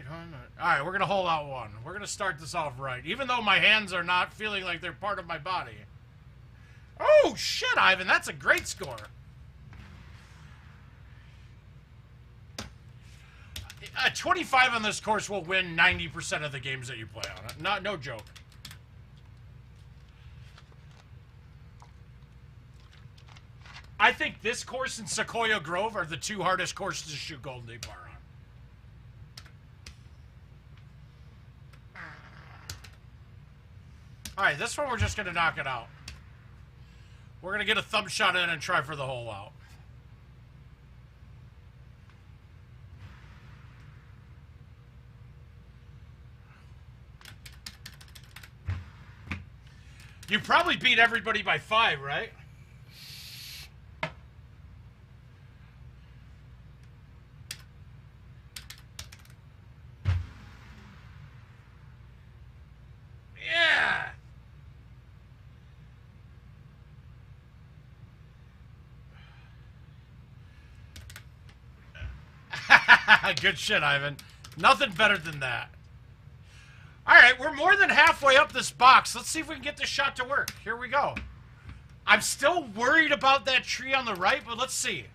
Speaker 1: All right, we're going to hold out one. We're going to start this off right, even though my hands are not feeling like they're part of my body. Oh, shit, Ivan, that's a great score. A 25 on this course will win 90% of the games that you play on it. No joke. I think this course and Sequoia Grove are the two hardest courses to shoot Golden Tee par on. All right, this one we're just going to knock it out. We're going to get a thumb shot in and try for the hole out. You probably beat everybody by 5, right? Yeah. Good shit, Ivan. Nothing better than that. All right, we're more than halfway up this box. Let's see if we can get this shot to work. Here we go. I'm still worried about that tree on the right, but let's see.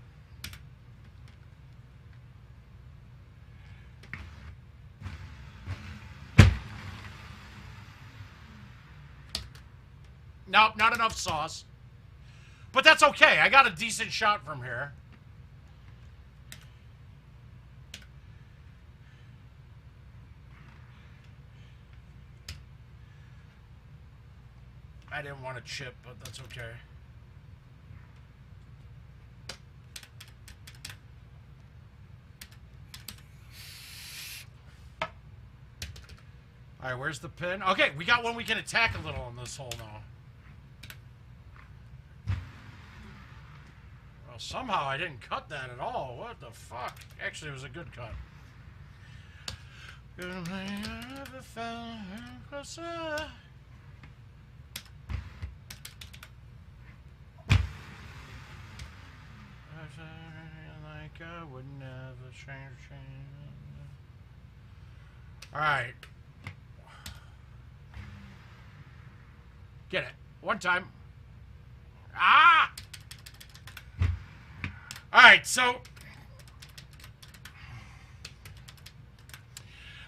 Speaker 1: Nope, not enough sauce. But that's okay. I got a decent shot from here. I didn't want to chip, but that's okay. All right, where's the pin? Okay, we got one we can attack a little on this hole now. Well, somehow I didn't cut that at all. What the fuck? Actually, it was a good cut. Like I would never change. All right. Get it. One time. Ah! All right, so...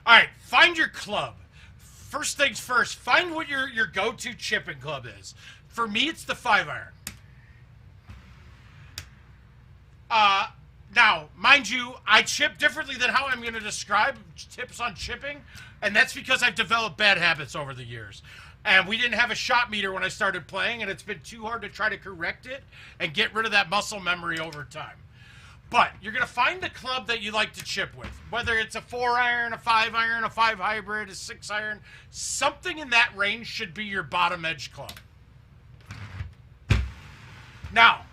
Speaker 1: All right, find your club. First things first, find what your go-to chipping club is. For me, it's the 5-iron. Now, mind you, I chip differently than how I'm going to describe tips on chipping, and that's because I've developed bad habits over the years. And we didn't have a shot meter when I started playing, and it's been too hard to try to correct it and get rid of that muscle memory over time. But you're going to find the club that you like to chip with, whether it's a 4-iron, a 5-iron, a 5 hybrid, a 6-iron. Something in that range should be your bottom edge club. Now,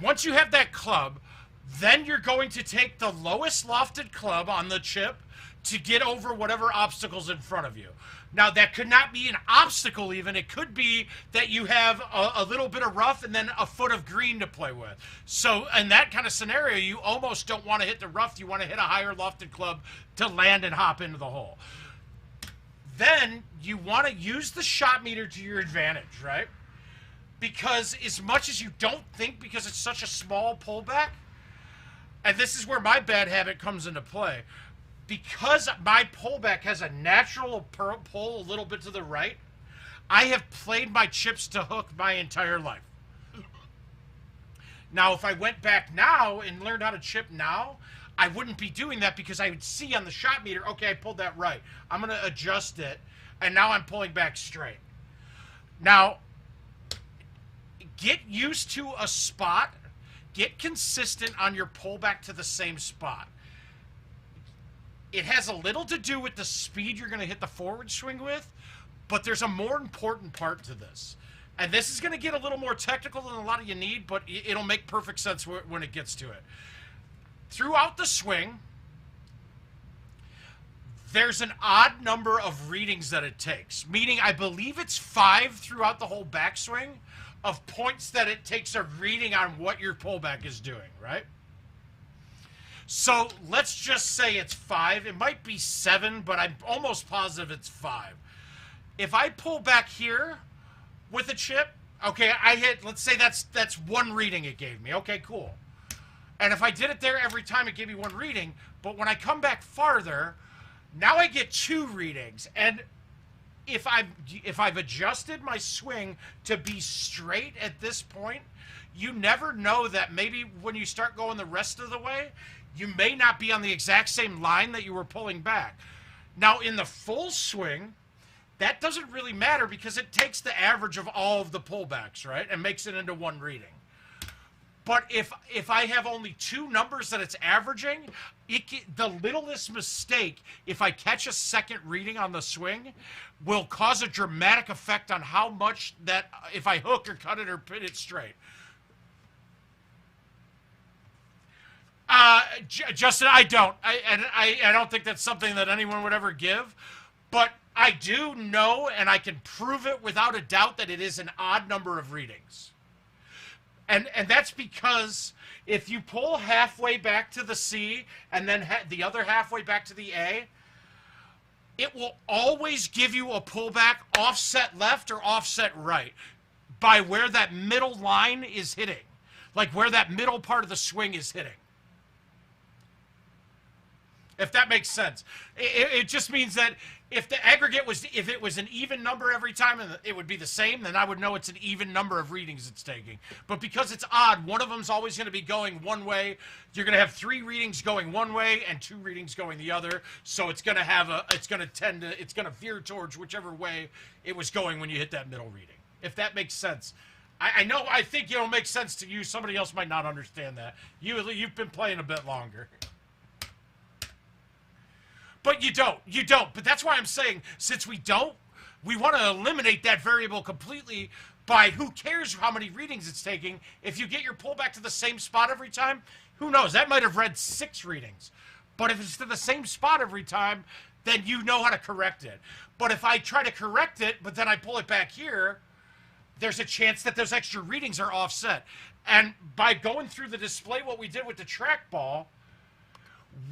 Speaker 1: once you have that club, then you're going to take the lowest lofted club on the chip to get over whatever obstacle's in front of you. Now, that could not be an obstacle even. It could be that you have a little bit of rough and then a foot of green to play with. So in that kind of scenario, you almost don't want to hit the rough. You want to hit a higher lofted club to land and hop into the hole. Then you want to use the shot meter to your advantage, right? Because as much as you don't think, because it's such a small pullback, and this is where my bad habit comes into play, because my pullback has a natural pull a little bit to the right, I have played my chips to hook my entire life. Now, if I went back now and learned how to chip now, I wouldn't be doing that because I would see on the shot meter, okay, I pulled that right. I'm going to adjust it, and now I'm pulling back straight. Now, get used to a spot. Get consistent on your pullback to the same spot. It has a little to do with the speed you're going to hit the forward swing with, but there's a more important part to this. And this is going to get a little more technical than a lot of you need, but it'll make perfect sense when it gets to it. Throughout the swing, there's an odd number of readings that it takes, meaning I believe it's 5 throughout the whole backswing of points that it takes a reading on what your pullback is doing, right? So let's just say it's 5. It might be 7, but I'm almost positive it's 5. If I pull back here with a chip, okay, I hit, let's say that's 1 reading it gave me. Okay, cool. And if I did it there every time, it gave me 1 reading. But when I come back farther, now I get 2 readings. And if I've adjusted my swing to be straight at this point, you never know that maybe when you start going the rest of the way, you may not be on the exact same line that you were pulling back. Now, in the full swing, that doesn't really matter because it takes the average of all of the pullbacks, right, and makes it into 1 reading. But if I have only 2 numbers that it's averaging, the littlest mistake, if I catch a second reading on the swing, will cause a dramatic effect on how much that, if I hook or cut it or pin it straight. Justin, I don't. I don't think that's something that anyone would ever give. But I do know, and I can prove it without a doubt, that it is an odd number of readings. And that's because if you pull halfway back to the C and then the other halfway back to the A, it will always give you a pullback offset left or offset right by where that middle line is hitting, like where that middle part of the swing is hitting. If that makes sense. It just means that if the aggregate was, if it was an even number every time and it would be the same, then I would know it's an even number of readings it's taking. But because it's odd, one of them's always going to be going one way. You're going to have 3 readings going one way and 2 readings going the other. So it's going to have it's going to veer towards whichever way it was going when you hit that middle reading. If that makes sense. I know, I think it'll make sense to you. Somebody else might not understand that. You've been playing a bit longer. But you don't. But that's why I'm saying, since we don't, we want to eliminate that variable completely by who cares how many readings it's taking. If you get your pullback to the same spot every time, who knows? That might have read 6 readings. But if it's to the same spot every time, then you know how to correct it. But if I try to correct it, but then I pull it back here, there's a chance that those extra readings are offset. And by going through the display, what we did with the trackball,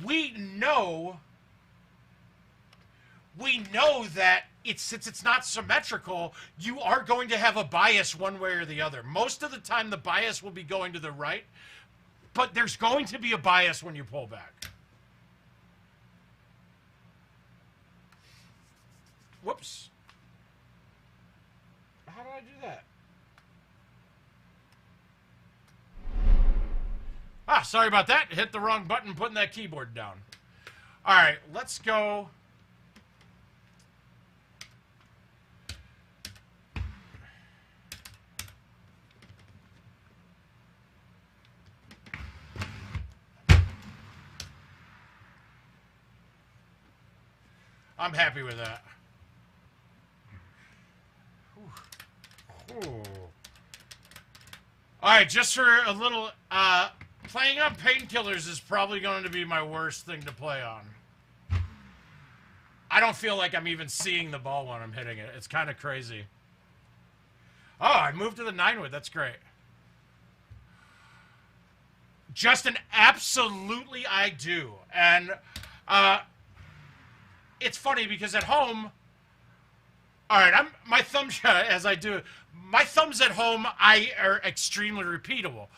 Speaker 1: we know that since it's not symmetrical, you are going to have a bias one way or the other. Most of the time, the bias will be going to the right, but there's going to be a bias when you pull back. Whoops. How do I do that? Ah, sorry about that. Hit the wrong button putting that keyboard down. All right, let's go. I'm happy with that. Ooh. All right, just for a little, playing on painkillers is probably going to be my worst thing to play on. I don't feel like I'm even seeing the ball when I'm hitting it. It's kind of crazy. Oh, I moved to the 9-wood. That's great. Justin, absolutely I do. And, it's funny because at home, all right, my thumbs, as I do, my thumbs at home, are extremely repeatable.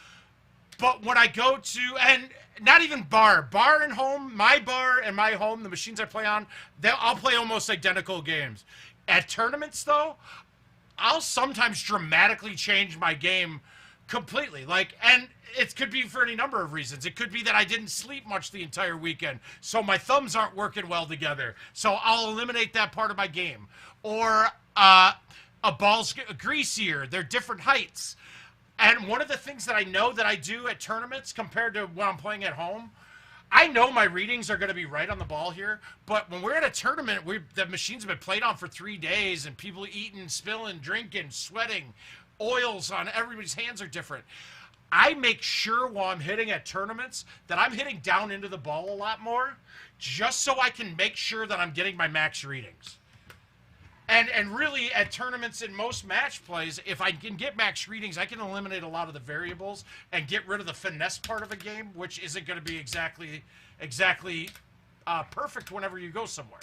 Speaker 1: But when I go to, and not even bar and home, my bar and my home, the machines I play on, I'll play almost identical games. At tournaments, though, I'll sometimes dramatically change my game completely. And it could be for any number of reasons. It could be that I didn't sleep much the entire weekend, so my thumbs aren't working well together. So I'll eliminate that part of my game. Or a ball's greasier. They're different heights. And one of the things that I know that I do at tournaments compared to when I'm playing at home, I know my readings are going to be right on the ball here, but when we're at a tournament, the machines have been played on for 3 days, and people eating, spilling, drinking, sweating, oils on everybody's hands are different. I make sure while I'm hitting at tournaments that I'm hitting down into the ball a lot more, just so I can make sure that I'm getting my max readings. And really, at tournaments in most match plays, if I can get max readings, I can eliminate a lot of the variables and get rid of the finesse part of a game, which isn't going to be exactly perfect whenever you go somewhere.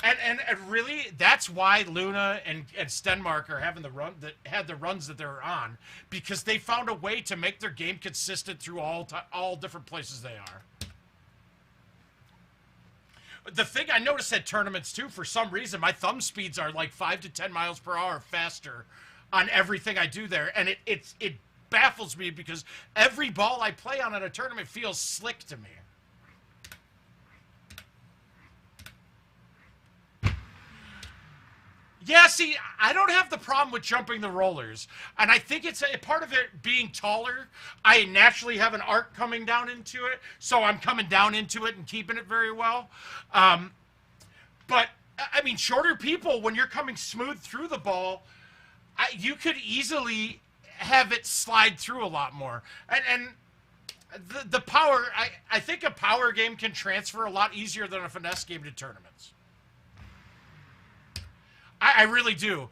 Speaker 1: And really, that's why Luna and Stenmark are having the runs that they're on, because they found a way to make their game consistent through all different places they are. The thing I noticed at tournaments, too, for some reason, my thumb speeds are like 5 to 10 miles per hour faster on everything I do there. And it baffles me because every ball I play on at a tournament feels slick to me. Yeah, see, I don't have the problem with jumping the rollers. And I think it's a part of it being taller. I naturally have an arc coming down into it, so I'm coming down into it and keeping it very well. But, I mean, shorter people, when you're coming smooth through the ball, you could easily have it slide through a lot more. And the power, I think a power game can transfer a lot easier than a finesse game to tournaments. I really do.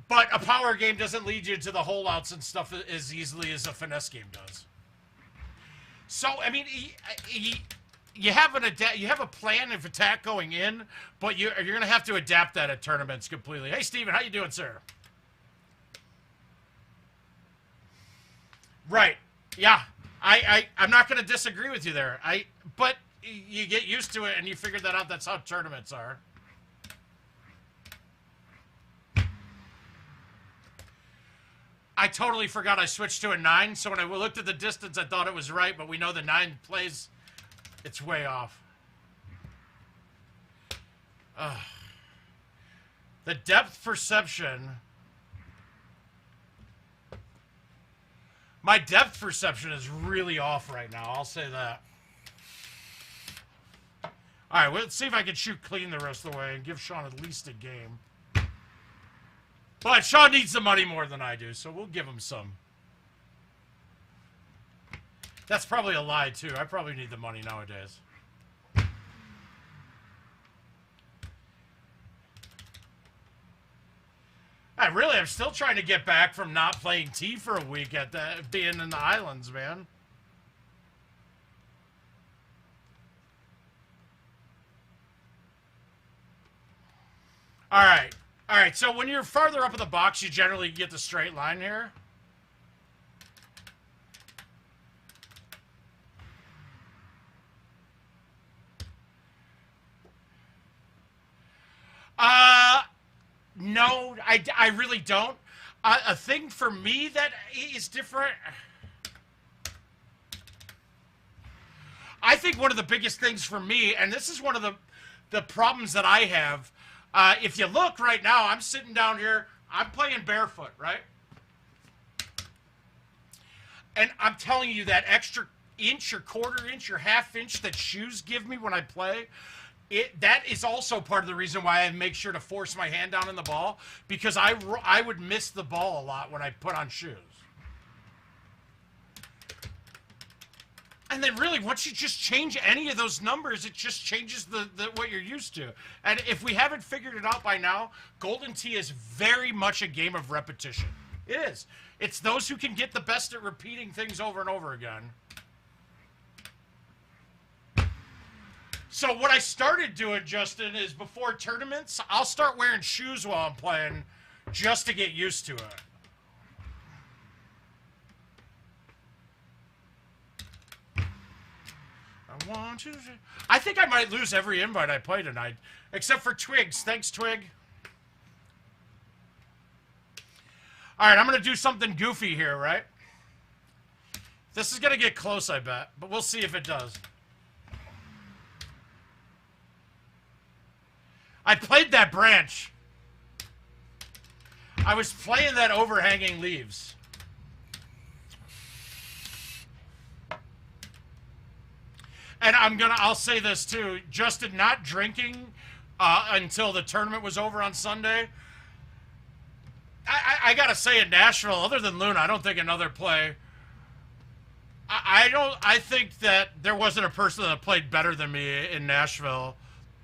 Speaker 1: But a power game doesn't lead you to the holdouts and stuff as easily as a finesse game does. So, I mean, you have a plan of attack going in, but you're going to have to adapt that at tournaments completely. Hey, Steven, how you doing, sir? Right. Yeah. I'm not going to disagree with you there. But you get used to it and you figure that out. That's how tournaments are. I totally forgot I switched to a 9, so when I looked at the distance, I thought it was right, but we know the 9 plays, it's way off. The depth perception. My depth perception is really off right now, I'll say that. Alright, well, let's see if I can shoot clean the rest of the way and give Sean at least a game. But Sean needs the money more than I do, so we'll give him some. That's probably a lie, too. I probably need the money nowadays. I'm still trying to get back from not playing T for a week at being in the islands, man. All right, so when you're farther up in the box, you generally get the straight line here. No, I really don't. A thing for me that is different. I think one of the biggest things for me, and this is one of the problems that I have, if you look right now, I'm sitting down here, I'm playing barefoot, right? And I'm telling you, that extra inch or quarter inch or half inch that shoes give me when I play, that is also part of the reason why I make sure to force my hand down in the ball, because I would miss the ball a lot when I put on shoes. And then really, once you just change any of those numbers, it just changes what you're used to. And if we haven't figured it out by now, Golden Tee is very much a game of repetition. It is. It's those who can get the best at repeating things over and over again. So what I started doing, Justin, is before tournaments, I'll start wearing shoes while I'm playing just to get used to it. I think I might lose every invite I play tonight, except for Twigs. Thanks, Twig. All right, I'm going to do something goofy here, right? This is going to get close, I bet, but we'll see if it does. I played that branch. I was playing that overhanging leaves. And I'll say this too, Justin, not drinking until the tournament was over on Sunday. I gotta say, in Nashville, other than Luna, I don't think another play. I think that there wasn't a person that played better than me in Nashville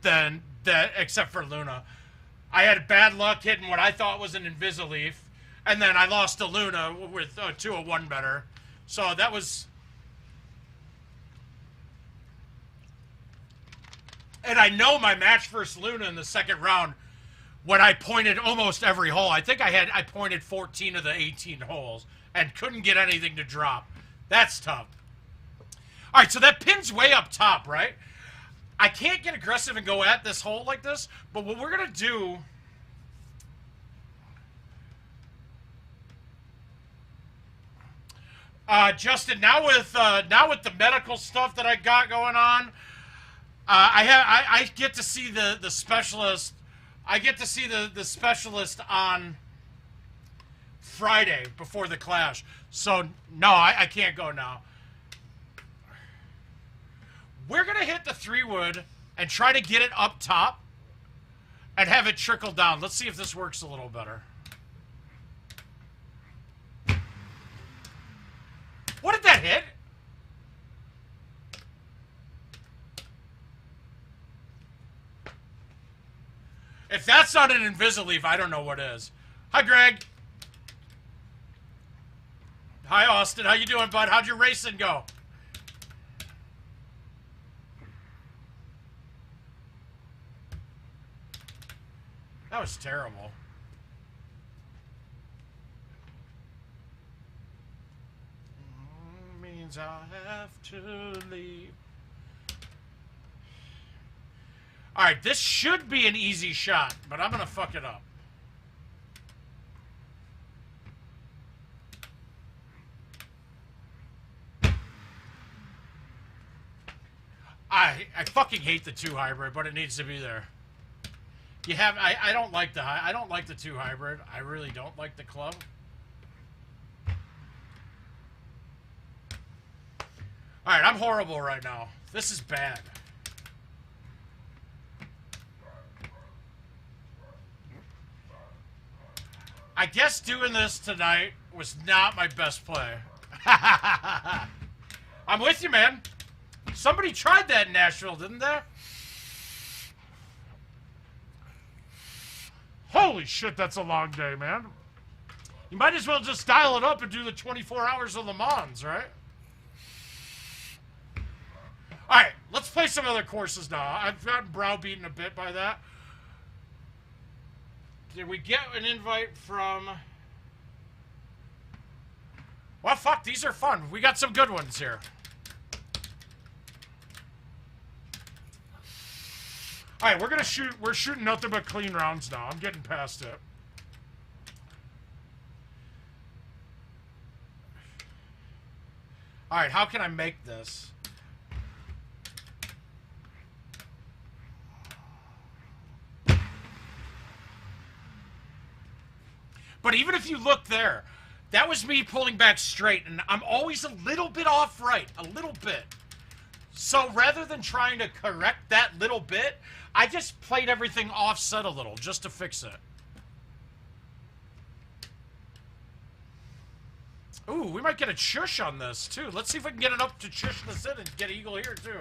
Speaker 1: than that, except for Luna. I had bad luck hitting what I thought was an Invisaleaf, and then I lost to Luna with 201 better. So that was... And I know my match versus Luna in the second round, when I pointed almost every hole. I think I pointed 14 of the 18 holes and couldn't get anything to drop. That's tough. All right, so that pin's way up top, right? I can't get aggressive and go at this hole like this, but what we're going to do... Justin, now with the medical stuff that I got going on, I get to see the specialist. I get to see the specialist on Friday before the clash. So no, I can't go now. We're gonna hit the 3-wood and try to get it up top and have it trickle down. Let's see if this works a little better. What did that hit? If that's not an Invisaleaf, I don't know what is. Hi, Greg. Hi, Austin. How you doing, bud? How'd your racing go? That was terrible. Means I have to leave. Alright, this should be an easy shot, but I'm going to fuck it up. I fucking hate the 2 hybrid, but it needs to be there. I don't like the 2 hybrid. I really don't like the club. Alright, I'm horrible right now. This is bad. I guess doing this tonight was not my best play. I'm with you, man. Somebody tried that in Nashville, didn't they? Holy shit, that's a long day, man. You might as well just dial it up and do the 24 hours of Le Mans, right? Alright, let's play some other courses now. I've gotten browbeaten a bit by that. Did we get an invite from... Well, fuck, these are fun. We got some good ones here. Alright, we're shooting nothing but clean rounds now. I'm getting past it. Alright, how can I make this? But even if you look there, that was me pulling back straight, and I'm always a little bit off right, a little bit. So rather than trying to correct that little bit, I just played everything offset a little just to fix it. Ooh, we might get a chush on this, too. Let's see if we can get it up to chush this in and get eagle here, too.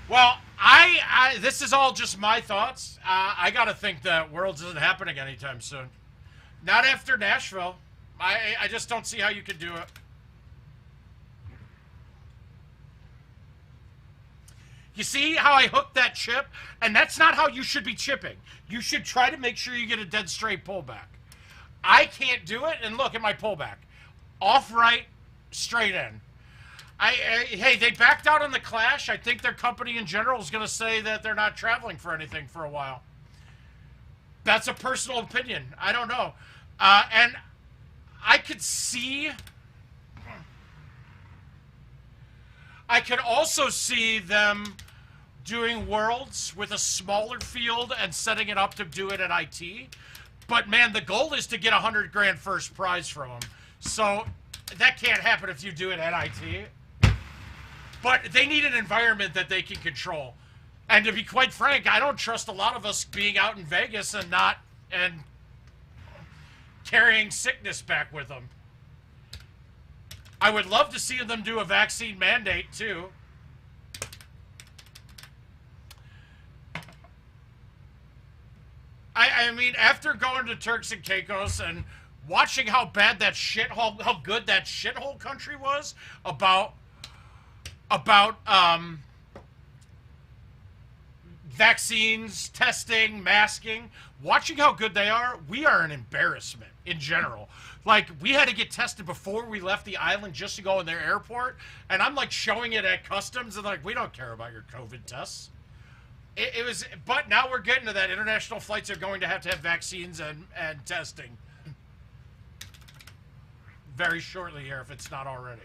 Speaker 1: Well, this is all just my thoughts. I got to think that Worlds isn't happening anytime soon. Not after Nashville. I just don't see how you could do it. You see how I hooked that chip? And that's not how you should be chipping. You should try to make sure you get a dead straight pullback. I can't do it, and look at my pullback. Off right, straight in. Hey, they backed out on the clash. I think their company in general is going to say that they're not traveling for anything for a while. That's a personal opinion. I don't know. And I could see... I could also see them doing Worlds with a smaller field and setting it up to do it at IT. But, man, the goal is to get $100 grand first prize from them. So that can't happen if you do it at IT. But they need an environment that they can control. And to be quite frank, I don't trust a lot of us being out in Vegas and carrying sickness back with them. I would love to see them do a vaccine mandate, too. I mean, after going to Turks and Caicos and watching how bad that shithole, how good that shithole country was about vaccines, testing, masking, watching how good they are, we are an embarrassment in general. Like, we had to get tested before we left the island just to go in their airport, and I'm like showing it at customs, and like, we don't care about your COVID tests. It was, but now we're getting to that. International flights are going to have vaccines and testing very shortly here, if it's not already.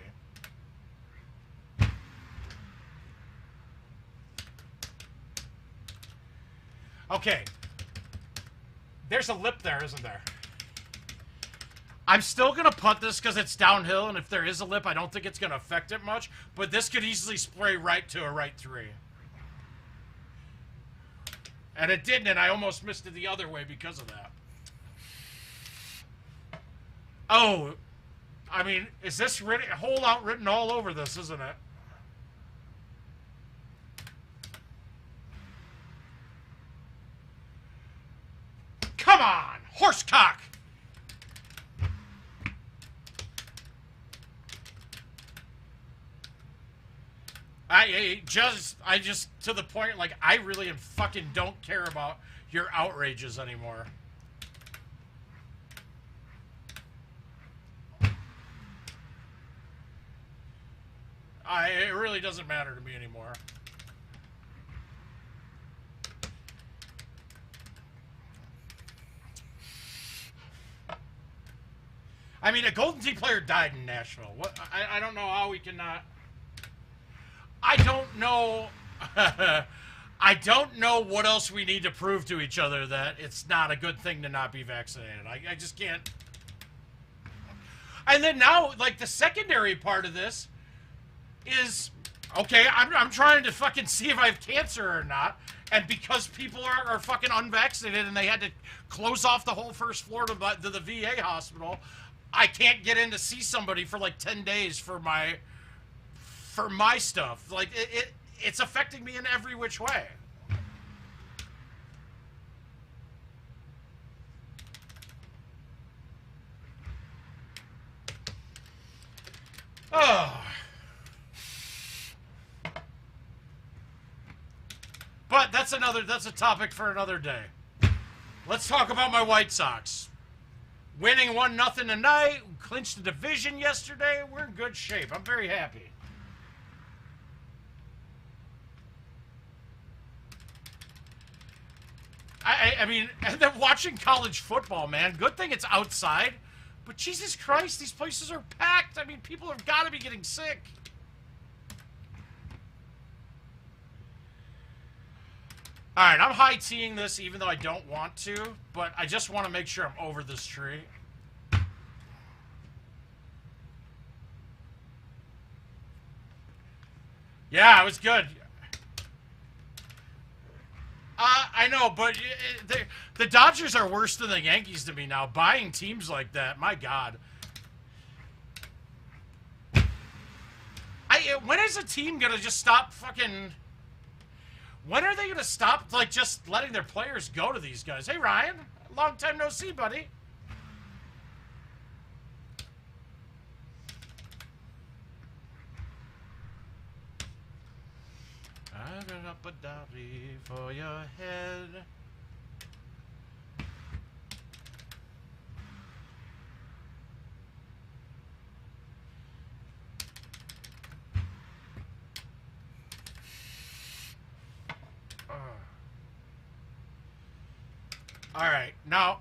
Speaker 1: Okay. There's a lip there, isn't there? I'm still going to punt this because it's downhill, and if there is a lip, I don't think it's going to affect it much, but this could easily spray right to a right 3. And it didn't, and I almost missed it the other way because of that. Oh, I mean, is this written, holdout written all over this, isn't it? Come on, horsecock! I just, to the point, like, I really fucking don't care about your outrages anymore. It really doesn't matter to me anymore. I mean, a Golden Tee player died in Nashville. What? I don't know how we cannot... I don't know... I don't know what else we need to prove to each other that it's not a good thing to not be vaccinated. I just can't... And then now, like, the secondary part of this is... Okay, I'm trying to fucking see if I have cancer or not. And because people are fucking unvaccinated and they had to close off the whole first floor to the VA hospital... I can't get in to see somebody for like 10 days for my stuff. Like, it's affecting me in every which way. Oh. But that's a topic for another day. Let's talk about my White Sox. Winning 1-0 tonight, clinched the division yesterday. We're in good shape. I'm very happy. I mean, and then watching college football, man. Good thing it's outside. But Jesus Christ, these places are packed. I mean, people have got to be getting sick. Alright, I'm high-teeing this even though I don't want to, but I just want to make sure I'm over this tree. Yeah, it was good. I know, but the Dodgers are worse than the Yankees to me now. Buying teams like that, my God. When is a team going to just stop fucking... When are they going to stop, like, just letting their players go to these guys? Hey, Ryan. Long time no see, buddy. I got up a dolly for your head. All right, now,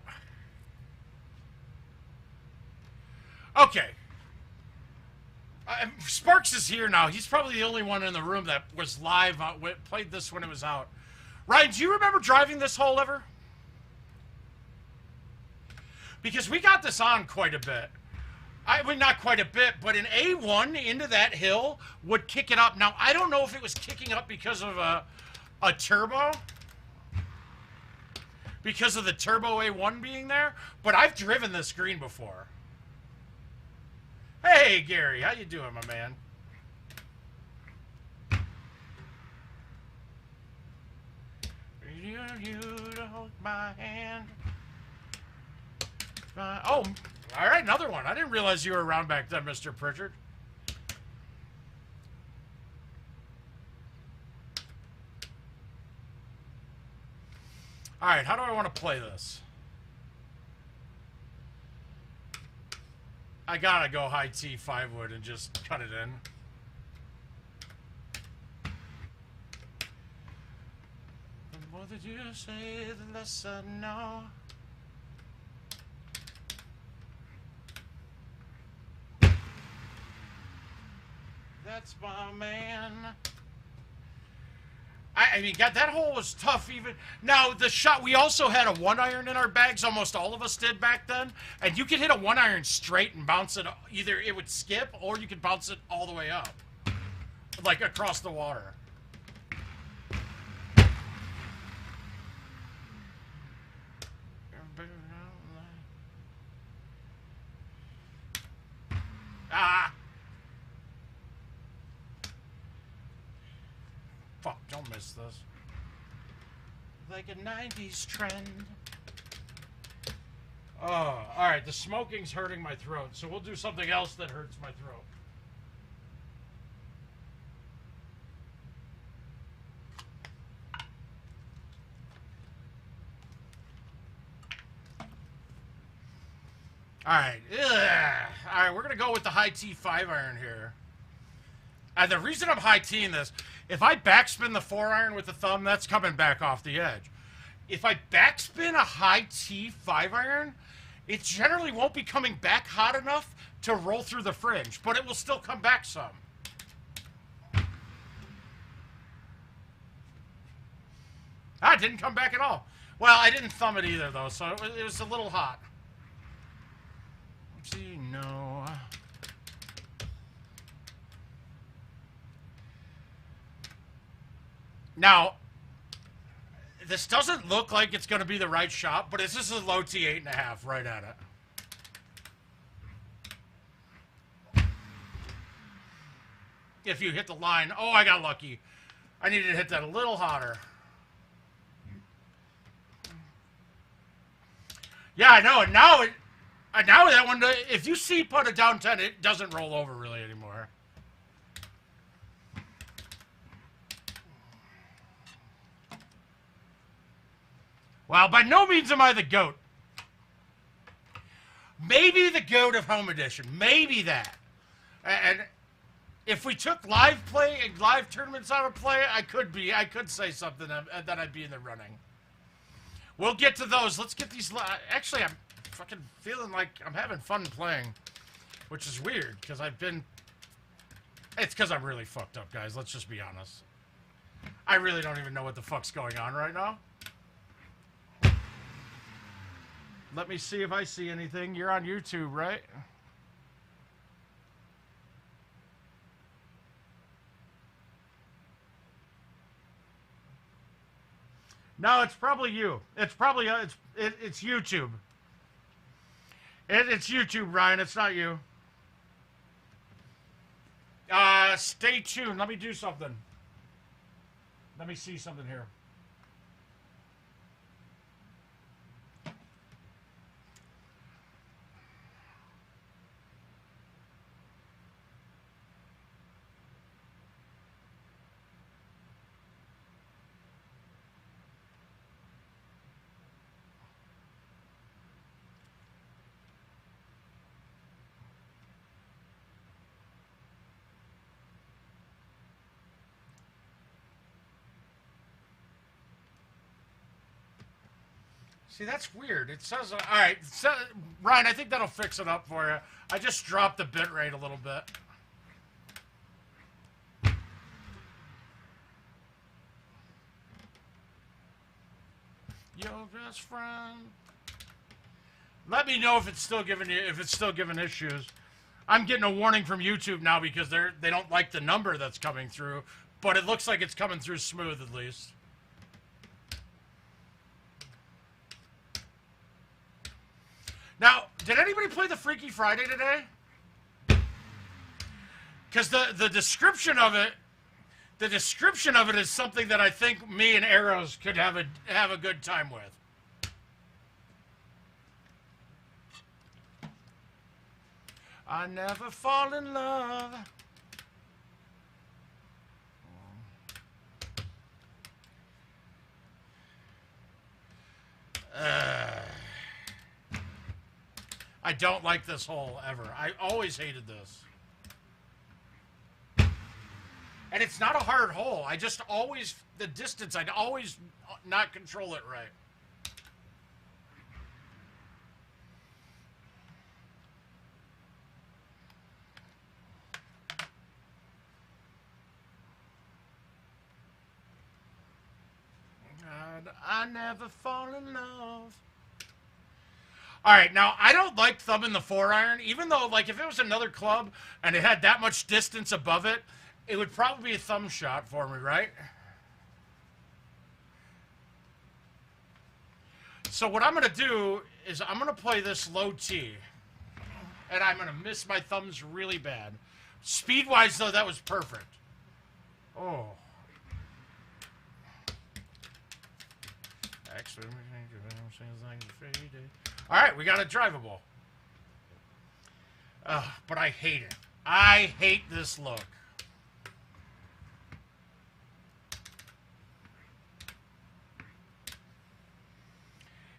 Speaker 1: okay. Sparks is here now. He's probably the only one in the room that was live, played this when it was out. Ryan, do you remember driving this hole ever? Because we got this on quite a bit. I mean, not quite a bit, but an A1 into that hill would kick it up. Now, I don't know if it was kicking up because of a turbo. Because of the turbo A1 being there, but I've driven this green before. Hey, Gary, how you doing, my man? You to hold my hand. Oh, all right, another one. I didn't realize you were around back then, Mr. Pritchard. All right, how do I want to play this? I gotta go high T 5-wood and just cut it in. The more that you say, the less I know. That's my man. I mean, God, that hole was tough even. Now, the shot, we also had a 1-iron in our bags. Almost all of us did back then. And you could hit a 1-iron straight and bounce it. Either it would skip or you could bounce it all the way up. Like across the water. Ah! Fuck, don't miss this. Like a 90s trend. Oh, alright, the smoking's hurting my throat, so we'll do something else that hurts my throat. Alright, alright, we're gonna go with the high T 5-iron here. And the reason I'm high T'ing this, if I backspin the 4-iron with the thumb, that's coming back off the edge. If I backspin a high T 5-iron, it generally won't be coming back hot enough to roll through the fringe, but it will still come back some. Ah, it didn't come back at all. Well, I didn't thumb it either, though, so it was a little hot. Let's see, no. Now, this doesn't look like it's going to be the right shot, but this is a low T 8.5 right at it. If you hit the line, oh, I got lucky. I needed to hit that a little hotter. Yeah, I know. And now that one, if you see put a down 10, it doesn't roll over really anymore. Well, by no means am I the GOAT. Maybe the GOAT of Home Edition. Maybe that. And if we took live play and live tournaments out of play, I could say something that I'd be in the running. We'll get to those. Let's get these. Actually, I'm fucking feeling like I'm having fun playing, which is weird because it's because I'm really fucked up, guys. Let's just be honest. I really don't even know what the fuck's going on right now. Let me see if I see anything. You're on YouTube, right? No, it's probably you. It's probably it's YouTube. It's YouTube, Ryan. It's not you. Stay tuned. Let me do something. Let me see something here. See, that's weird. It says, all right, Ryan, I think that'll fix it up for you. I just dropped the bit rate a little bit. Your best friend. Let me know if it's still giving issues. I'm getting a warning from YouTube now because they don't like the number that's coming through, but it looks like it's coming through smooth at least. Now, did anybody play the Freaky Friday today? Because the description of it, is something that I think me and Arrows could have a good time with. I never fall in love. I don't like this hole ever. I always hated this. And it's not a hard hole. I just always, the distance, I'd always not control it right. God, I never fall in love. All right, now, I don't like thumbing the 4-iron, even though, like, if it was another club and it had that much distance above it, it would probably be a thumb shot for me, right? So what I'm going to do is I'm going to play this low T, and I'm going to miss my thumbs really bad. Speed-wise, though, that was perfect. Oh. All right, we got a drivable. But I hate it. I hate this look.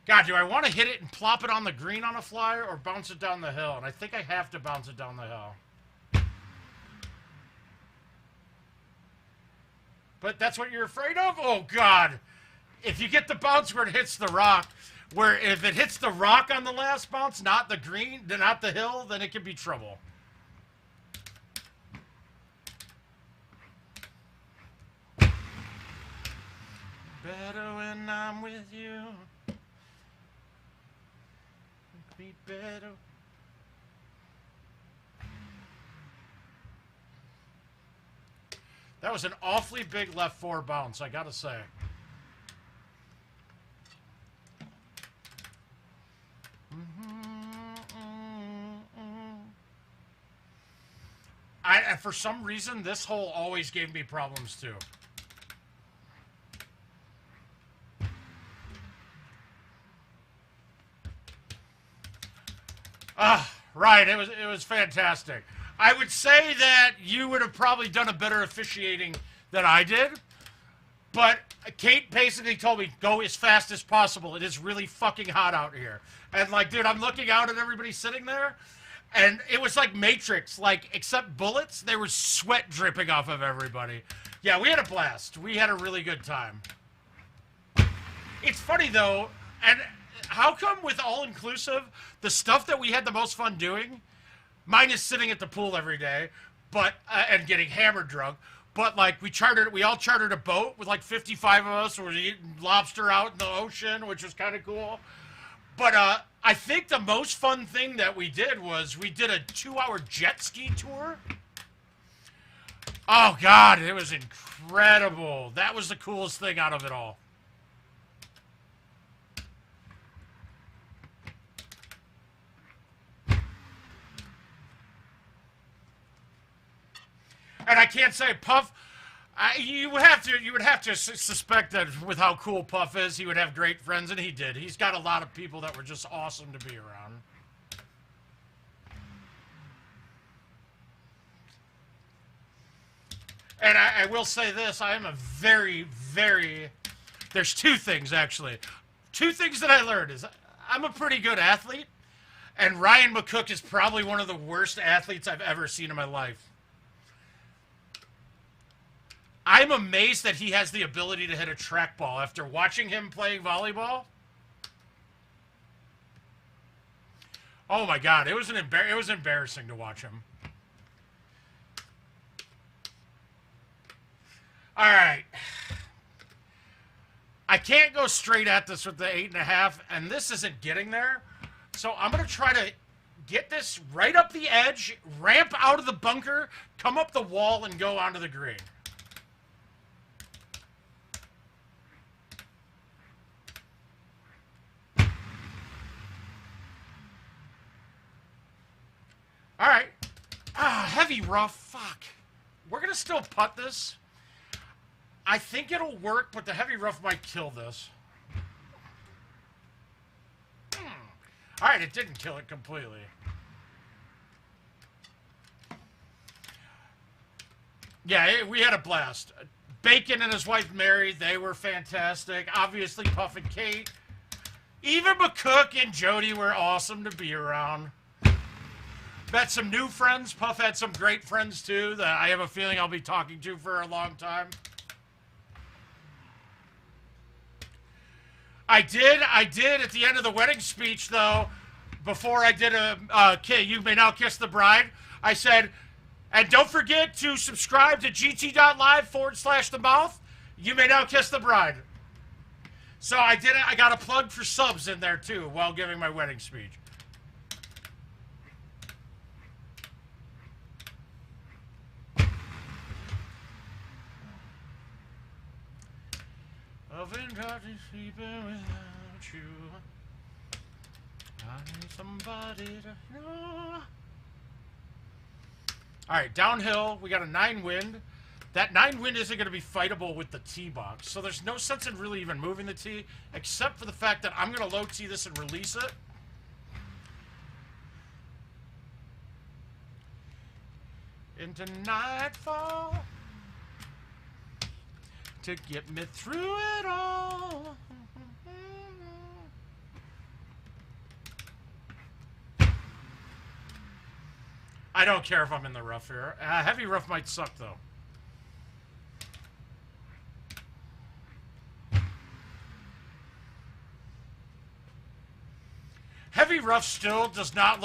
Speaker 1: God, do I want to hit it and plop it on the green on a flyer or bounce it down the hill? And I think I have to bounce it down the hill. But that's what you're afraid of? Oh, God. If you get the bounce where it hits the rock, where if it hits the rock on the last bounce, not the green, not the hill, then it could be trouble. Better when I'm with you. Be better. That was an awfully big left 4 bounce, I gotta say. For some reason, this hole always gave me problems too. Right, it was fantastic. I would say that you would have probably done a better officiating than I did, but Kate basically told me, go as fast as possible. It is really fucking hot out here. And like, dude, I'm looking out at everybody sitting there, and it was like Matrix, like, except bullets, there was sweat dripping off of everybody. Yeah, we had a blast. We had a really good time. It's funny, though, and how come with all-inclusive, the stuff that we had the most fun doing, minus sitting at the pool every day, but and getting hammered drunk, but like we all chartered a boat with like 55 of us. We were eating lobster out in the ocean, which was kind of cool. But I think the most fun thing that we did was we did a 2-hour jet ski tour. Oh God, it was incredible. That was the coolest thing out of it all. And I can't say Puff. You would have to suspect that with how cool Puff is, he would have great friends, and he did. He's got a lot of people that were just awesome to be around. And I will say this: I am a very, very. There's 2 things actually. 2 things that I learned is I'm a pretty good athlete, and Ryan McCook is probably one of the worst athletes I've ever seen in my life. I'm amazed that he has the ability to hit a trackball after watching him playing volleyball. Oh my God, it was embarrassing to watch him. All right. I can't go straight at this with the 8.5, and this isn't getting there. So I'm going to try to get this right up the edge, ramp out of the bunker, come up the wall, and go onto the green. All right. heavy rough, fuck. We're going to still putt this. I think it'll work, but the heavy rough might kill this. All right, it didn't kill it completely. Yeah, we had a blast. Bacon and his wife Mary, they were fantastic. Obviously, Puff and Kate. Even McCook and Jody were awesome to be around. Met some new friends. Puff had some great friends, too, that I have a feeling I'll be talking to for a long time. I did at the end of the wedding speech, though, before I did You May Now Kiss the Bride, I said, and don't forget to subscribe to gt.live/themouth. You may now kiss the bride. So I did it. I got a plug for subs in there, too, while giving my wedding speech. I've been trying to sleeping without you. I need somebody to know. All right, downhill. We got a 9 wind. That 9 wind isn't going to be fightable with the tee box, so there's no sense in really even moving the tee, except for the fact that I'm going to low tee this and release it. Into nightfall to get me through it all. I don't care if I'm in the rough here. Heavy rough might suck, though. Heavy rough still does not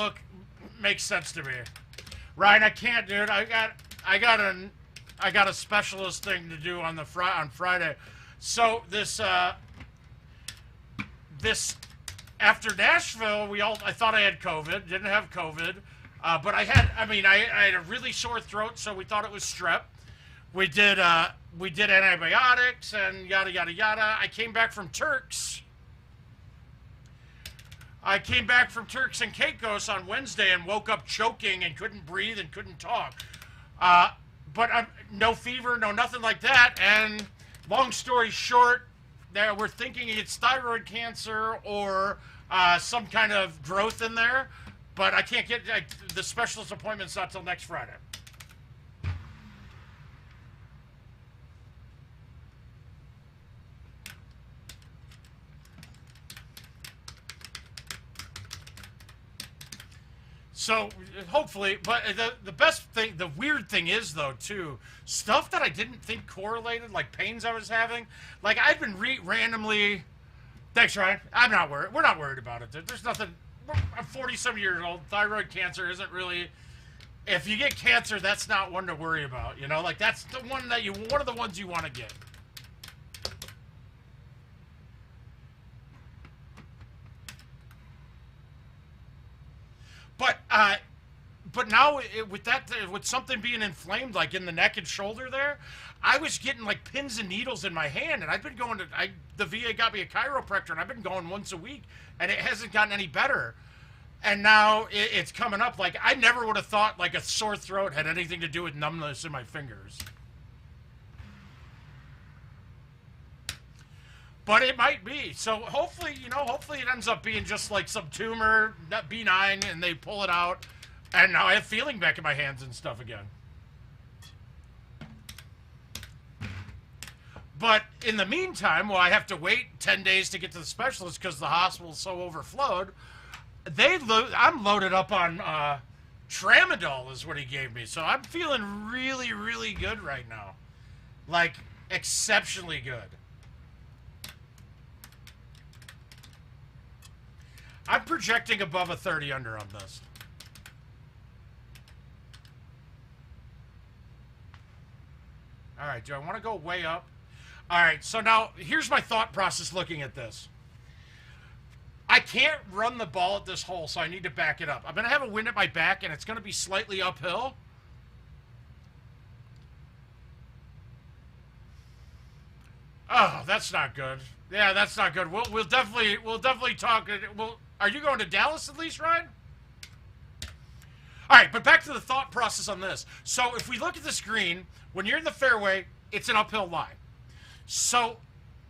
Speaker 1: make sense to me. Ryan, I can't, dude. I got a specialist thing to do on Friday. So this after Nashville, I thought I had COVID. Didn't have COVID. But I had a really sore throat, so we thought it was strep. We did antibiotics and yada, yada, yada. I came back from Turks and Caicos on Wednesday and woke up choking and couldn't breathe and couldn't talk. But no fever, no nothing like that. And long story short, we're thinking it's thyroid cancer or some kind of growth in there. But I can't get the specialist appointment's not till next Friday. So hopefully, but the best thing, the weird thing is though too, stuff that I didn't think correlated, like pains I was having, like I've been randomly. Thanks, Ryan. I'm not worried. We're not worried about it. There's nothing. I'm 47 years old. Thyroid cancer isn't really. If you get cancer, that's not one to worry about. You know, like that's the one that one of the ones you want to get. But now with something being inflamed, like in the neck and shoulder there, I was getting like pins and needles in my hand, and I've been going to the VA got me a chiropractor, and I've been going once a week, and it hasn't gotten any better. And now it's coming up. Like I never would have thought like a sore throat had anything to do with numbness in my fingers. But it might be. So hopefully it ends up being just like some tumor, benign, and they pull it out. And now I have feeling back in my hands and stuff again. But in the meantime, while I have to wait 10 days to get to the specialist because the hospital's so overflowed, I'm loaded up on tramadol is what he gave me. So I'm feeling really, really good right now. Like, exceptionally good. I'm projecting above a 30 under on this. All right, do I want to go way up? All right, so now here's my thought process looking at this. I can't run the ball at this hole, so I need to back it up. I'm going to have a wind at my back, and it's going to be slightly uphill. Oh, that's not good. Yeah, that's not good. We'll definitely talk. Are you going to Dallas at least, Ryan? All right, but back to the thought process on this. So if we look at this green, when you're in the fairway, it's an uphill lie. So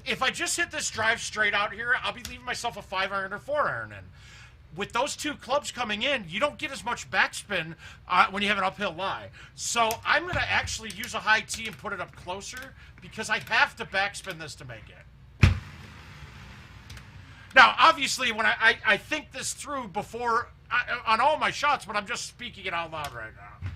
Speaker 1: if I just hit this drive straight out here, I'll be leaving myself a 5-iron or 4-iron in. With those two clubs coming in, you don't get as much backspin when you have an uphill lie. So I'm going to actually use a high tee and put it up closer because I have to backspin this to make it. Now, obviously, when I think this through before on all my shots, but I'm just speaking it out loud right now.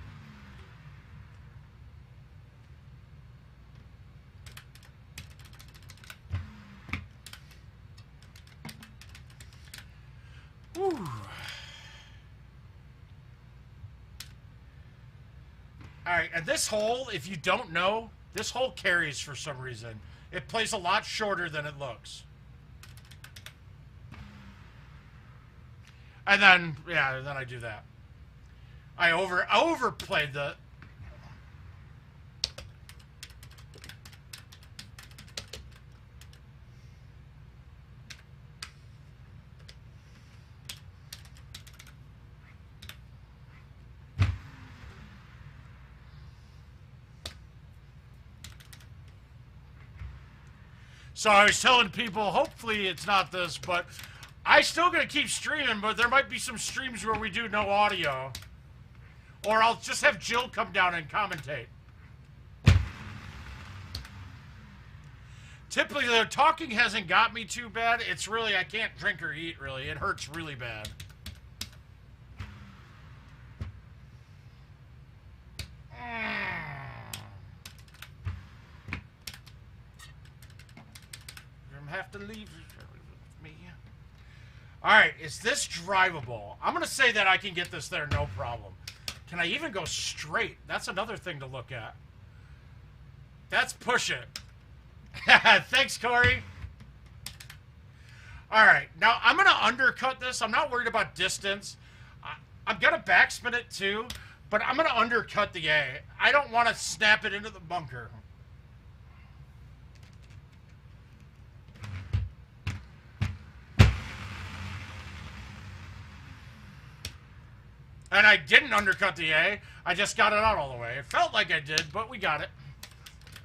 Speaker 1: Whew. All right, and this hole, if you don't know, this hole carries for some reason. It plays a lot shorter than it looks. And then, yeah, then I do that. I overplayed the... So I was telling people, hopefully it's not this, but I still gonna keep streaming, but there might be some streams where we do no audio. Or I'll just have Jill come down and commentate. Typically, the talking hasn't got me too bad. It's really, I can't drink or eat, really. It hurts really bad. Have to leave me. All right, is this drivable? I'm going to say that I can get this there, no problem. Can I even go straight? That's another thing to look at. That's push it. Thanks, Corey. All right, now I'm going to undercut this. I'm not worried about distance. I'm going to backspin it too, but I'm going to undercut the A. I don't want to snap it into the bunker. And I didn't undercut the A. I just got it out all the way. It felt like I did, but we got it.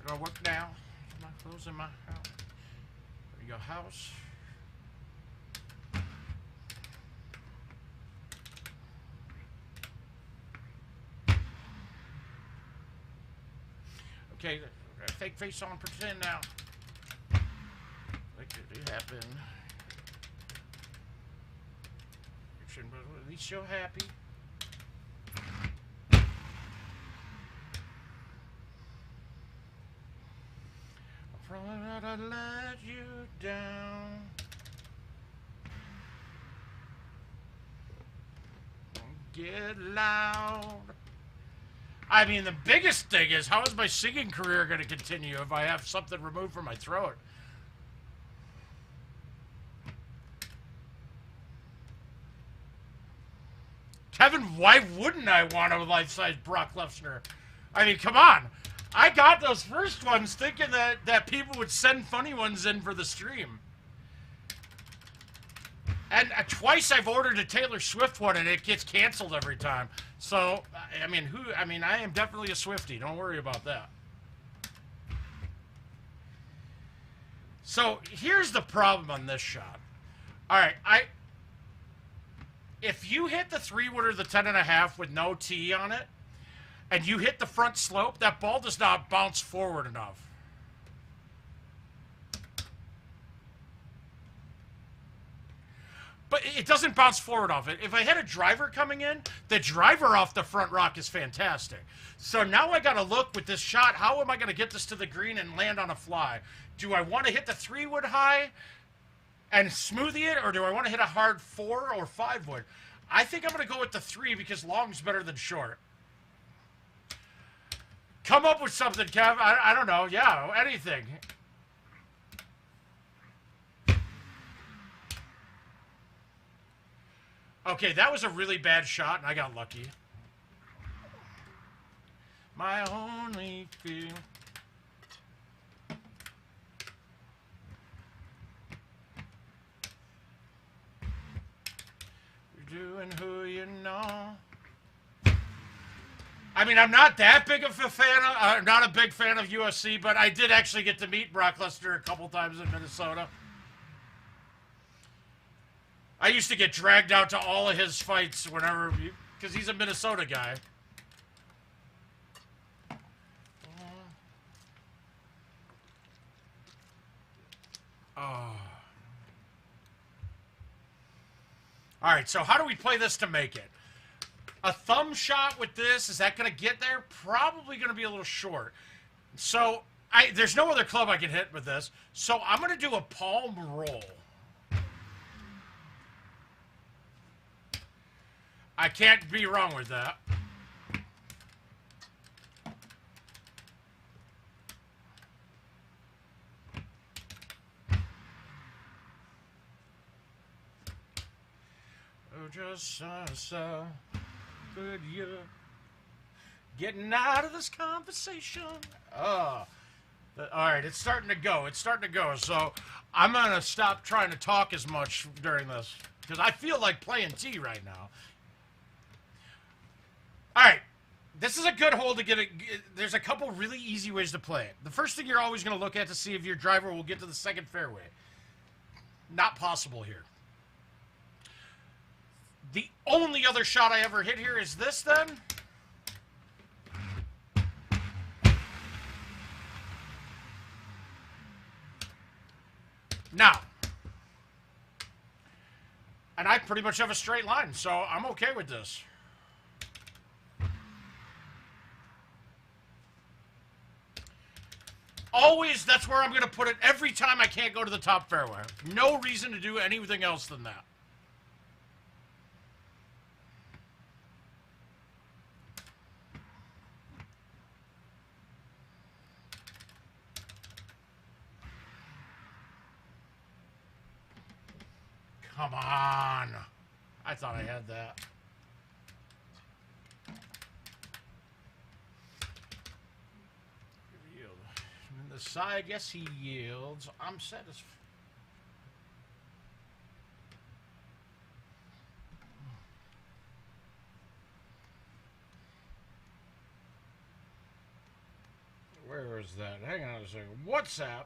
Speaker 1: We're going to work now. My clothes in my house. There you go, house. Okay, fake face on, pretend now. Like it happen. At least you're happy. I let you down. Get loud. I mean, the biggest thing is, how is my singing career going to continue if I have something removed from my throat? Kevin, why wouldn't I want a life-size Brock Lesnar? I mean, come on. I got those first ones thinking that people would send funny ones in for the stream. And twice I've ordered a Taylor Swift one and it gets canceled every time. So, I mean, I am definitely a Swiftie. Don't worry about that. So, here's the problem on this shot. All right, if you hit the 3-wood or the 10.5 with no tee on it, and you hit the front slope, that ball does not bounce forward enough. But it doesn't bounce forward off it. If I had a driver coming in, the driver off the front rock is fantastic. So now I got to look with this shot, how am I going to get this to the green and land on a fly? Do I want to hit the 3-wood high and smoothie it, or do I want to hit a hard 4 or 5-wood? I think I'm going to go with the 3 because long's better than short. Come up with something, Kev. I don't know. Yeah, anything. Okay, that was a really bad shot, and I got lucky. My only fear. You're doing who you know. I mean, I'm not that big of a fan of, I'm not a big fan of UFC, but I did actually get to meet Brock Lesnar a couple times in Minnesota. I used to get dragged out to all of his fights whenever, because he's a Minnesota guy. Oh. All right, so how do we play this to make it? A thumb shot with this, is that going to get there? Probably going to be a little short. So, there's no other club I can hit with this. So, I'm going to do a palm roll. I can't be wrong with that. Oh, just so good you getting out of this conversation. Oh, all right, it's starting to go. It's starting to go. So I'm gonna stop trying to talk as much during this because I feel like playing T right now. All right, this is a good hole to get it. There's a couple really easy ways to play it. The first thing you're always going to look at to see if your driver will get to the second fairway. Not possible here. The only other shot I ever hit here is this then. Now, and I pretty much have a straight line, so I'm okay with this. Always, that's where I'm going to put it every time I can't go to the top fairway. No reason to do anything else than that. Come on. I thought I had that. The side, yes, he yields. I'm satisfied. Where is that? Hang on a second. WhatsApp.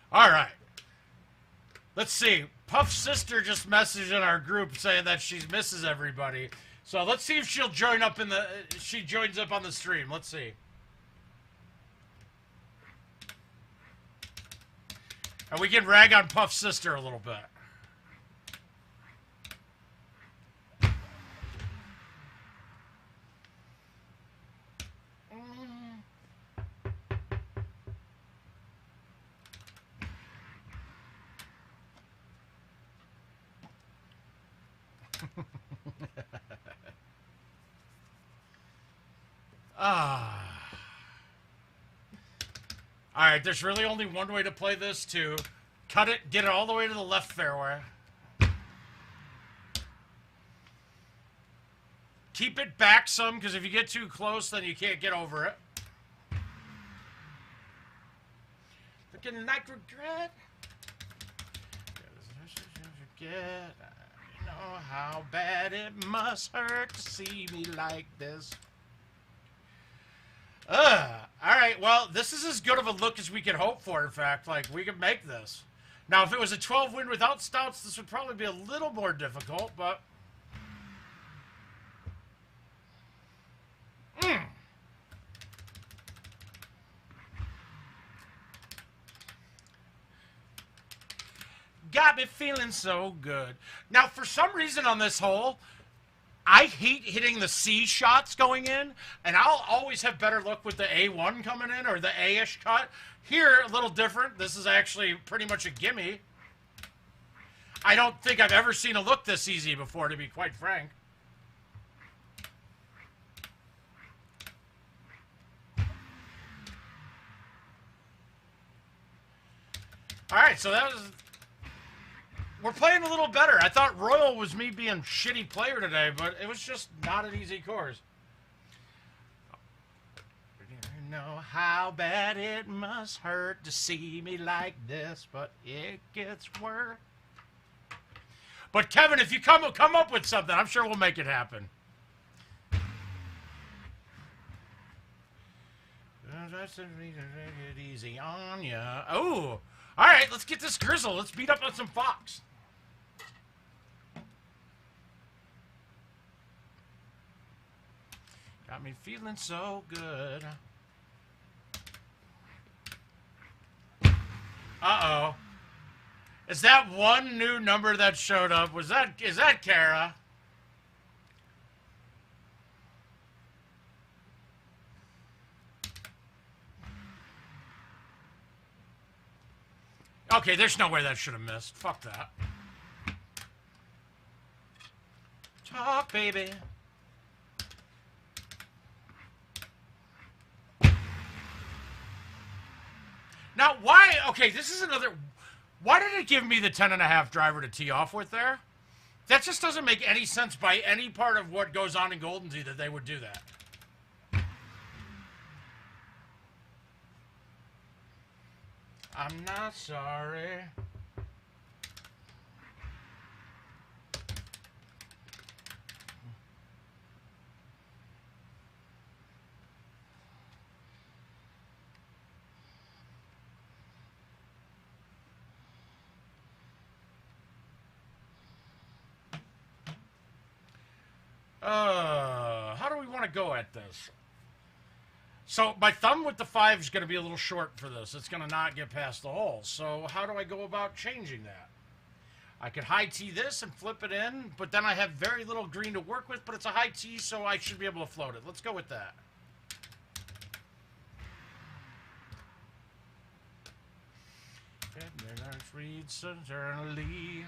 Speaker 1: All right. Let's see. Puff's sister just messaged in our group saying that she misses everybody. So let's see if she'll join up in the. She joins up on the stream. Let's see. And we can rag on Puff's sister a little bit. All right, there's really only one way to play this too. Cut it, get it all the way to the left fairway. Keep it back some, because if you get too close, then you can't get over it. Looking like regret. Forget. You know how bad it must hurt to see me like this. Alright, well, this is as good of a look as we could hope for, in fact. Like, we could make this. Now, if it was a 12 win without stouts, this would probably be a little more difficult, but... Got me feeling so good. Now, for some reason on this hole... I hate hitting the C shots going in, and I'll always have better luck with the A1 coming in, or the A-ish cut. Here, a little different. This is actually pretty much a gimme. I don't think I've ever seen a look this easy before, to be quite frank. All right, so that was... We're playing a little better. I thought Royal was me being a shitty player today, but it was just not an easy course. You know how bad it must hurt to see me like this, but it gets worse. But Kevin, if you come up with something, I'm sure we'll make it happen. Take it easy on ya. Oh, all right. Let's get this grizzle. Let's beat up on some fox. Got me feeling so good. Uh-oh. Is that one new number that showed up? Is that Kara? Okay, there's no way that should have missed. Fuck that. Talk, baby. Now, why... Okay, this is another... Why did it give me the 10.5 driver to tee off with there? That just doesn't make any sense by any part of what goes on in GoldenTee that they would do that. I'm not sorry. How do we want to go at this? So my thumb with the 5 is going to be a little short for this. It's going to not get past the hole. So how do I go about changing that? I could high tee this and flip it in, but then I have very little green to work with, but it's a high tee, so I should be able to float it. Let's go with that. Reads eternally.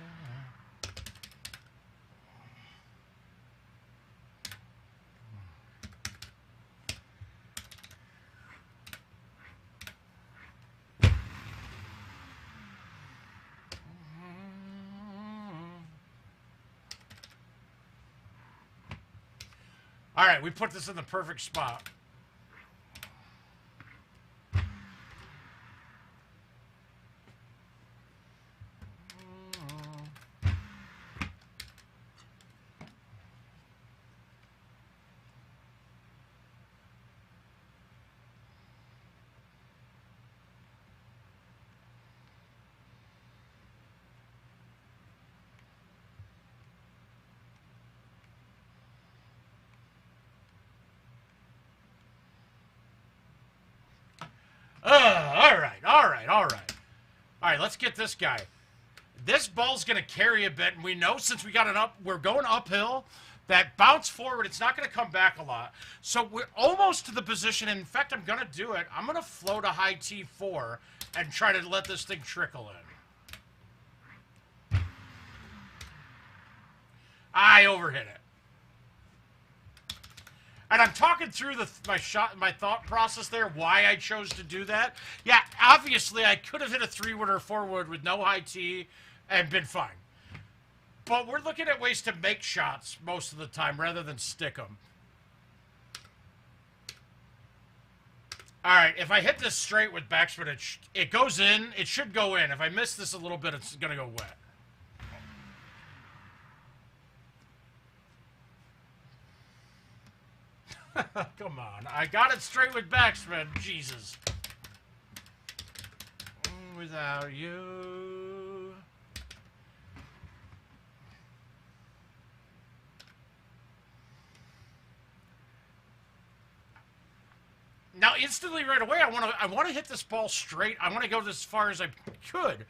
Speaker 1: All right, we put this in the perfect spot. All right, let's get this guy. This ball's going to carry a bit, and we know since we got it up, we're going uphill, that bounce forward, it's not going to come back a lot. So we're almost to the position. In fact, I'm going to do it. I'm going to float a high T4 and try to let this thing trickle in. I overhit it. And I'm talking through my thought process there, why I chose to do that. Yeah, obviously I could have hit a 3-wood or 4-wood with no high tee and been fine. But we're looking at ways to make shots most of the time rather than stick them. All right, if I hit this straight with backspin, it goes in. It should go in. If I miss this a little bit, it's going to go wet. Come on. I got it straight with backspin. Jesus. Without you. Now, instantly right away, I want to hit this ball straight. I want to go as far as I could.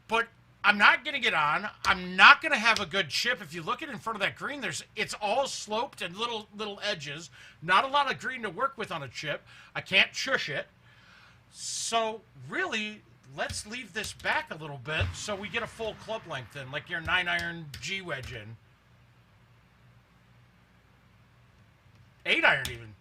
Speaker 1: But I'm not going to get on. I'm not going to have a good chip. If you look at in front of that green, it's all sloped and little edges. Not a lot of green to work with on a chip. I can't chush it. So really, let's leave this back a little bit so we get a full club length in, like your 9-iron G wedge in. 8-iron even.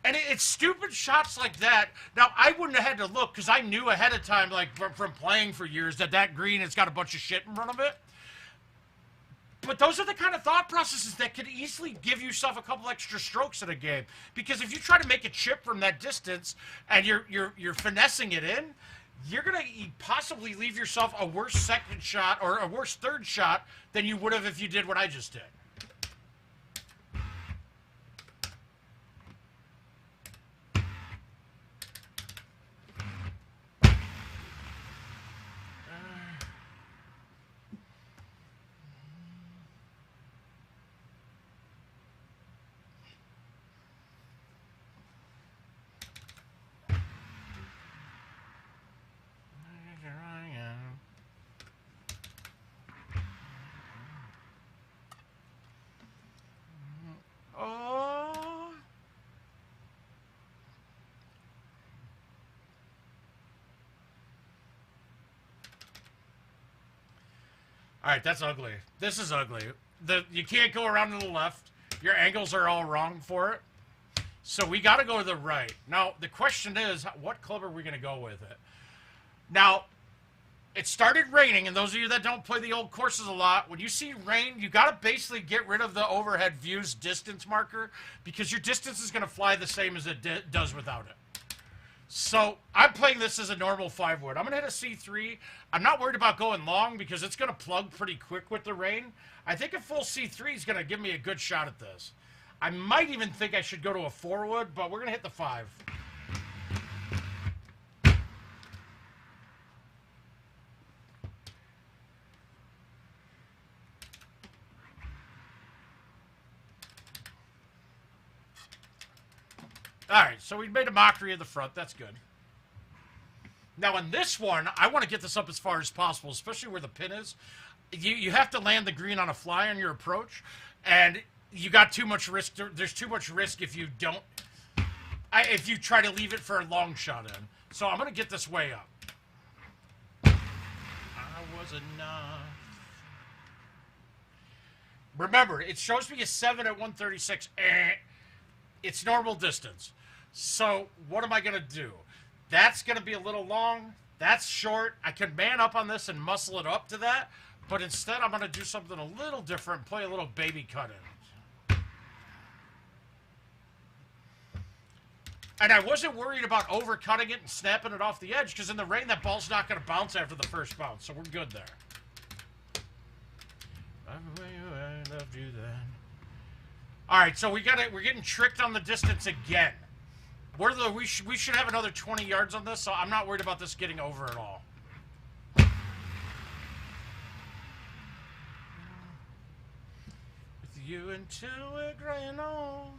Speaker 1: And it's stupid shots like that. Now, I wouldn't have had to look because I knew ahead of time, like from playing for years, that green has got a bunch of shit in front of it. But those are the kind of thought processes that could easily give yourself a couple extra strokes in a game. Because if you try to make a chip from that distance and you're finessing it in, you're going to possibly leave yourself a worse second shot or a worse third shot than you would have if you did what I just did. All right, that's ugly. This is ugly. You can't go around to the left. Your angles are all wrong for it. So we got to go to the right. Now, the question is, what club are we going to go with it? Now, it started raining, and those of you that don't play the old courses a lot, when you see rain, you got to basically get rid of the overhead view's distance marker because your distance is going to fly the same as it does without it. So I'm playing this as a normal 5-wood. I'm going to hit a C3. I'm not worried about going long because it's going to plug pretty quick with the rain. I think a full C3 is going to give me a good shot at this. I might even think I should go to a 4-wood, but we're going to hit the 5. All right, so we made a mockery of the front. That's good. Now, on this one, I want to get this up as far as possible, especially where the pin is. You have to land the green on a fly on your approach, and you got too much risk. There's too much risk if you don't... if you try to leave it for a long shot in. So I'm going to get this way up. I was enough. Remember, it shows me a 7 at 136. It's normal distance. So what am I going to do? That's going to be a little long. That's short. I can man up on this and muscle it up to that. But instead, I'm going to do something a little different, play a little baby cut in. And I wasn't worried about overcutting it and snapping it off the edge, because in the rain, that ball's not going to bounce after the first bounce. So we're good there. I loved you then. All right, so we're getting tricked on the distance again. We should have another 20 yards on this, so I'm not worried about this getting over at all. With you into a grand old.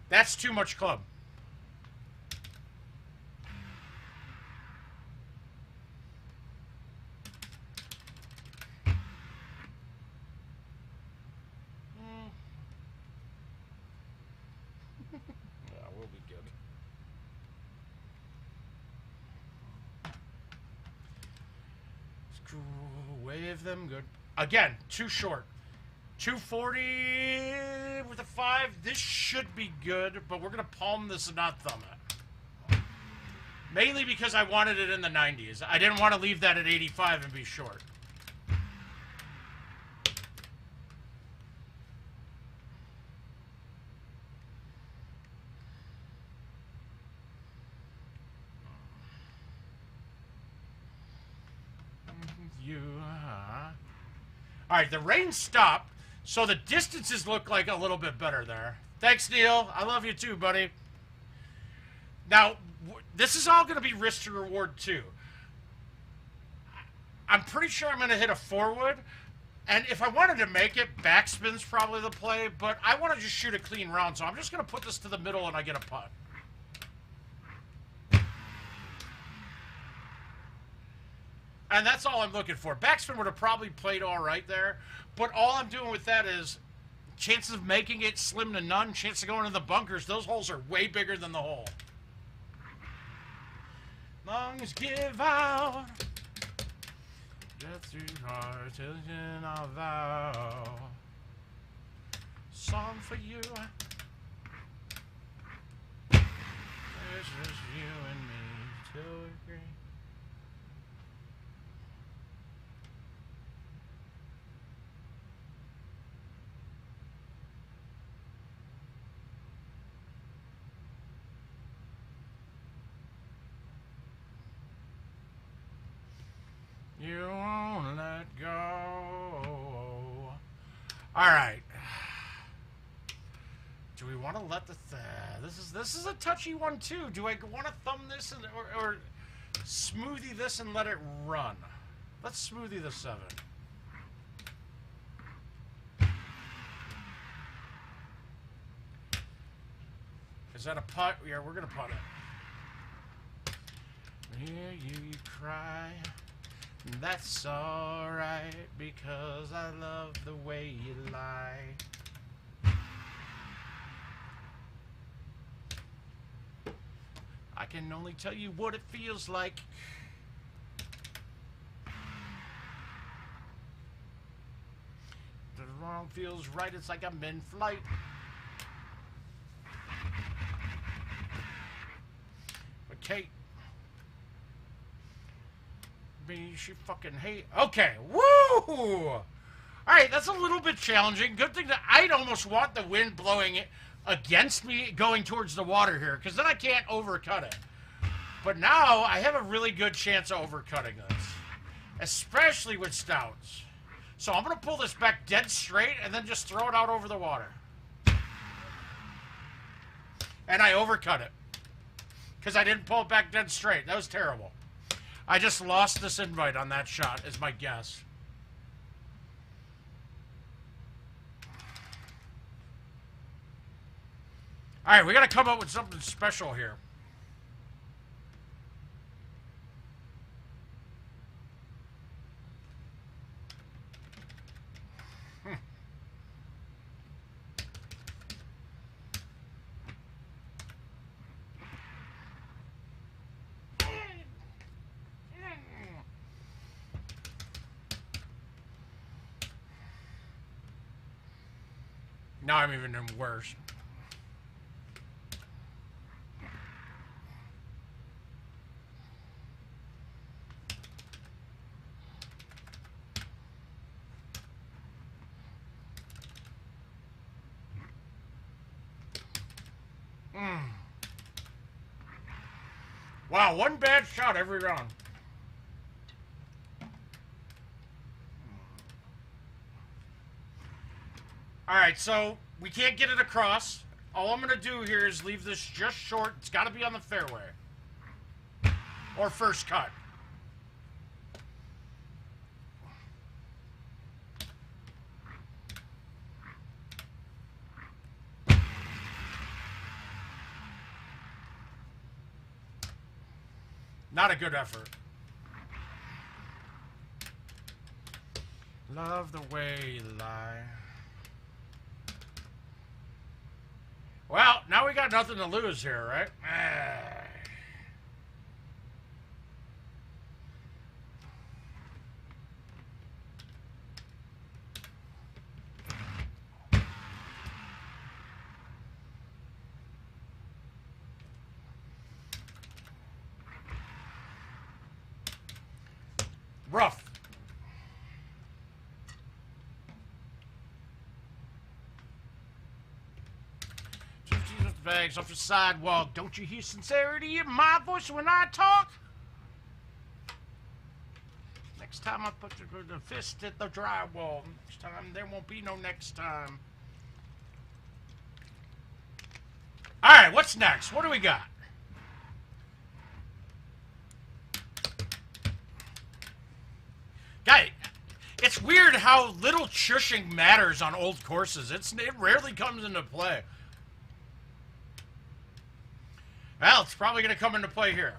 Speaker 1: That's too much club. Wave them good. Again, too short. 240 with a 5. This should be good, but we're going to palm this and not thumb it. Mainly because I wanted it in the 90s. I didn't want to leave that at 85 and be short. All right, the rain stopped, so the distances look like a little bit better there. Thanks, Neil. I love you too, buddy. Now, this is all going to be risk to reward too. I'm pretty sure I'm going to hit a 4-wood, and if I wanted to make it, backspin's probably the play, but I want to just shoot a clean round, so I'm just going to put this to the middle and I get a putt. And that's all I'm looking for. Backspin would have probably played all right there. But all I'm doing with that is chances of making it slim to none. Chance of going in the bunkers. Those holes are way bigger than the hole. Lungs give out. Death through heart till I vow. Song for you. want to let the this is a touchy one too. Do I want to thumb this and, or smoothie this and let it run? Let's smoothie the 7. Is that a putt? Yeah, we're gonna putt it. Hear you cry. That's alright, because I love the way you lie. I can only tell you what it feels like. The wrong feels right, it's like I'm in flight. But Kate, me, she fucking hate. Okay, woo! Alright, that's a little bit challenging. Good thing that I'd almost want the wind blowing it against me going towards the water here, because then I can't overcut it. But now I have a really good chance of overcutting this, especially with stouts. So I'm going to pull this back dead straight and then just throw it out over the water. And I overcut it because I didn't pull it back dead straight. That was terrible. I just lost this invite on that shot, is my guess. All right, we got to come up with something special here. Now I'm even worse. Wow, one bad shot every round. Alright, so we can't get it across. All I'm going to do here is leave this just short. It's got to be on the fairway. Or first cut. Not a good effort. Love the way you lie. Well, now we got nothing to lose here, right? Rough. Bags off the sidewalk. Don't you hear sincerity in my voice when I talk? Next time I put the fist at the drywall. Next time there won't be no next time. Alright, what's next? What do we got? Guy, it's weird how little chushing matters on old courses. It rarely comes into play. Well, it's probably going to come into play here.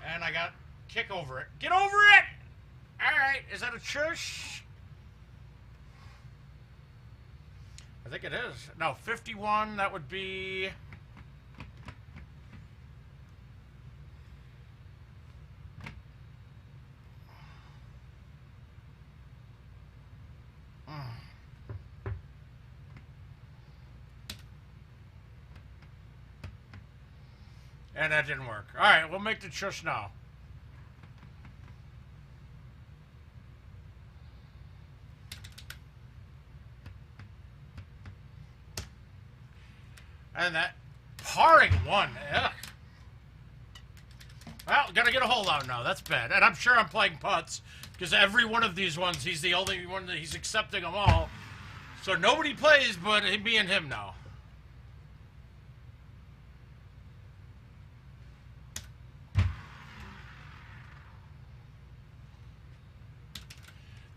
Speaker 1: And I got kick over it. Get over it! All right, is that a chush? I think it is. No, 51, that would be... And that didn't work. All right, we'll make the chush now. And that parring one. Ugh. Well, gotta get a hole out now. That's bad. And I'm sure I'm playing putts, because every one of these ones, he's the only one that he's accepting them all. So nobody plays but me and him now.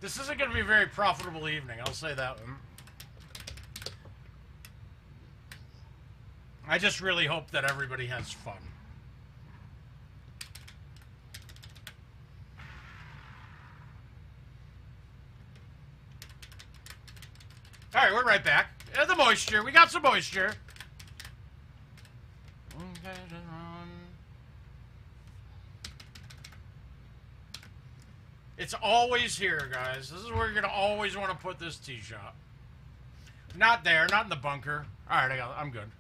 Speaker 1: This isn't going to be a very profitable evening, I'll say that one. I just really hope that everybody has fun. All right, we're right back. The moisture. We got some moisture. It's always here, guys. This is where you're going to always want to put this tee shot. Not there. Not in the bunker. All right, I'm good.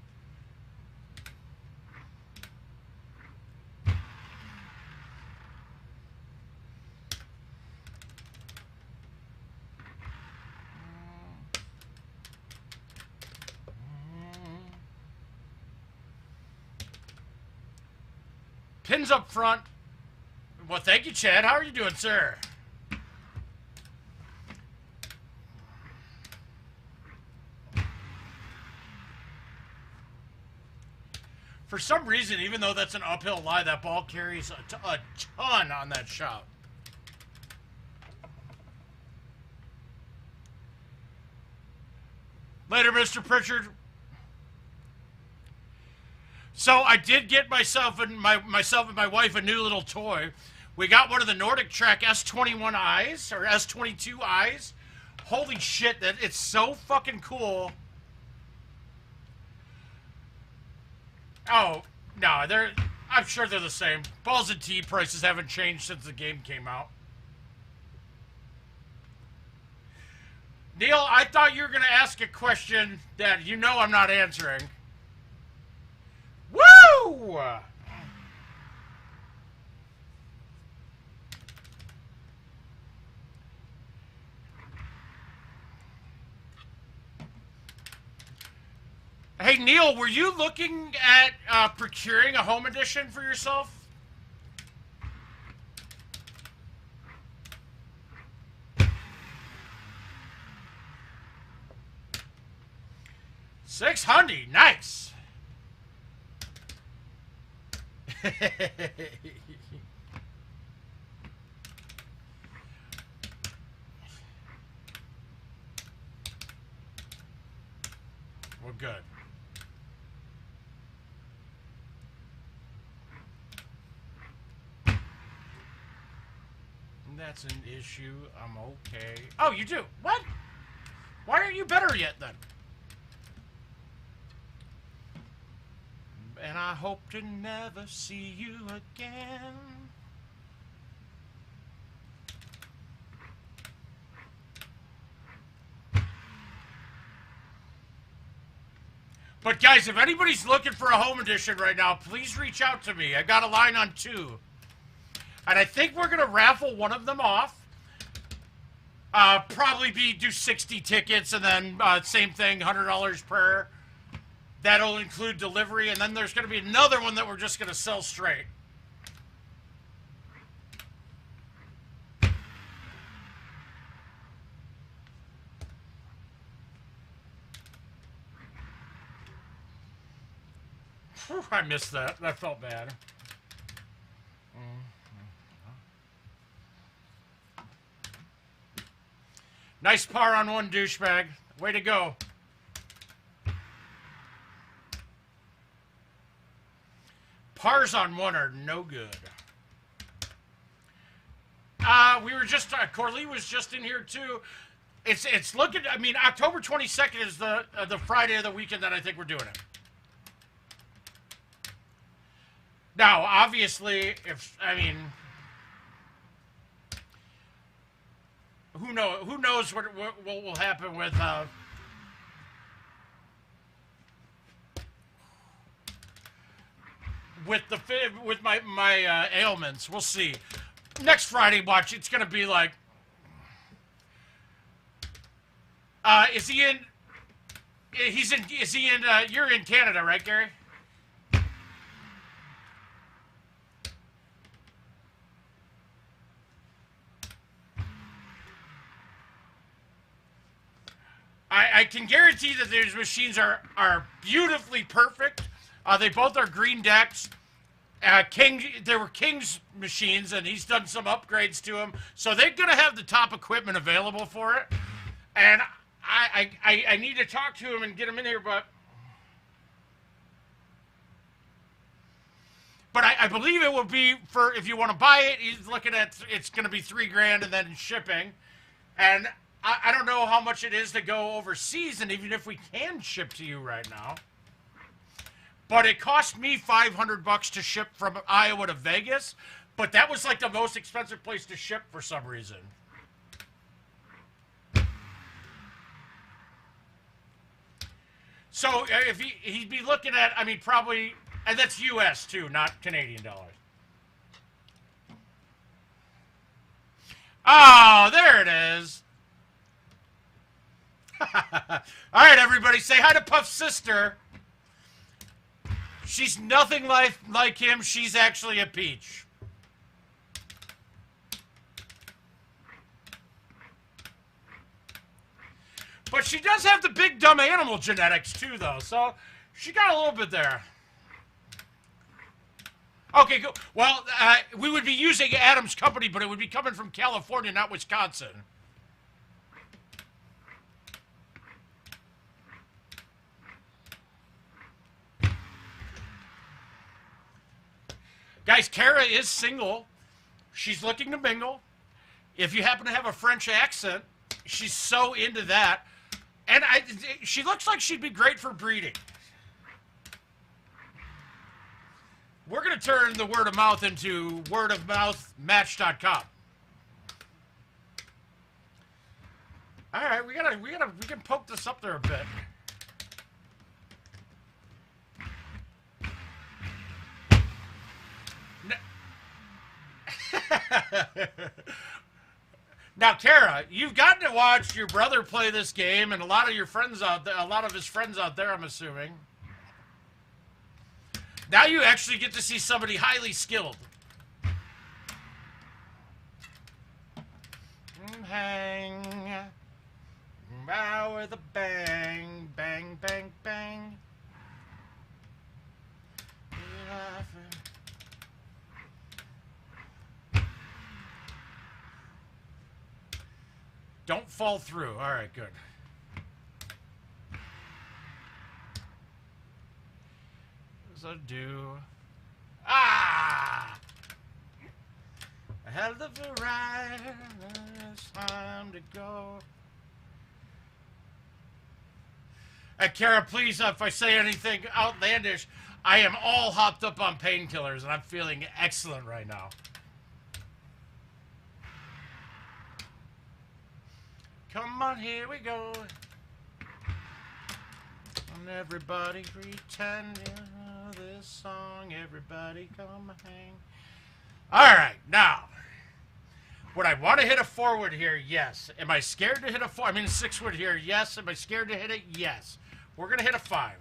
Speaker 1: Pins up front. Well, thank you, Chad. How are you doing, sir? For some reason, even though that's an uphill lie, that ball carries a ton on that shot. Later, Mr. Pritchard. So I did get myself and my wife a new little toy. We got one of the Nordic Track S21Is or S22Is. Holy shit, it's so fucking cool. Oh, no, I'm sure they're the same. Balls and tee prices haven't changed since the game came out. Neil, I thought you were going to ask a question that you know I'm not answering. Woo! Hey, Neil, were you looking at procuring a home edition for yourself? $600, nice. Well, good. That's an issue. I'm okay. Oh, you do? What? Why aren't you better yet, then? And I hope to never see you again. But guys, if anybody's looking for a home edition right now, please reach out to me. I got a line on 2. And I think we're going to raffle one of them off. Probably do 60 tickets and then same thing, $100 per. That'll include delivery. And then there's going to be another one that we're just going to sell straight. Whew, I missed that. That felt bad. Nice par on one, douchebag. Way to go. Pars on one are no good. We were just, Corley was just in here too. It's looking, I mean, October 22nd is the Friday of the weekend that I think we're doing it. Now, obviously, who knows what will happen with my ailments. We'll see. Next Friday, watch. It's gonna be like, is he in? Is he in? You're in Canada, right, Gary? I can guarantee that these machines are beautifully perfect. They both are green decks. They were King's machines, and he's done some upgrades to them, so they're gonna have the top equipment available for it. And I need to talk to him and get him in here, but I believe it will be for, if you want to buy it, he's looking at, it's gonna be $3,000 and then shipping. And I don't know how much it is to go overseas, and even if we can ship to you right now. But it cost me $500 to ship from Iowa to Vegas, but that was like the most expensive place to ship for some reason. So if he'd be looking at, I mean, probably, and that's U.S. too, not Canadian dollars. Oh, there it is. All right, everybody, say hi to Puff's sister. She's nothing like him. She's actually a peach. But she does have the big dumb animal genetics too, though. So she got a little bit there. Okay, cool. Well, we would be using Adam's company, but it would be coming from California, not Wisconsin. Guys, Kara is single. She's looking to mingle. If you happen to have a French accent, she's so into that. And she looks like she'd be great for breeding. We're going to turn the word of mouth into wordofmouthmatch.com. All right, we can poke this up there a bit. Now, Kara, you've gotten to watch your brother play this game, and a lot of your friends out there, a lot of his friends out there, I'm assuming. Now you actually get to see somebody highly skilled. Hang out with a bang, bang, bang, bang. Don't fall through. All right, good. So do. Ah! I had the variety. It's time to go. Kara, please, if I say anything outlandish, I am all hopped up on painkillers, and I'm feeling excellent right now. Come on, here we go. And everybody pretend you know this song. Everybody come hang. All right, now. Would I want to hit a forward here? Yes. Am I scared to hit a I mean, a 6-wood here? Yes. Am I scared to hit it? Yes. We're going to hit a 5.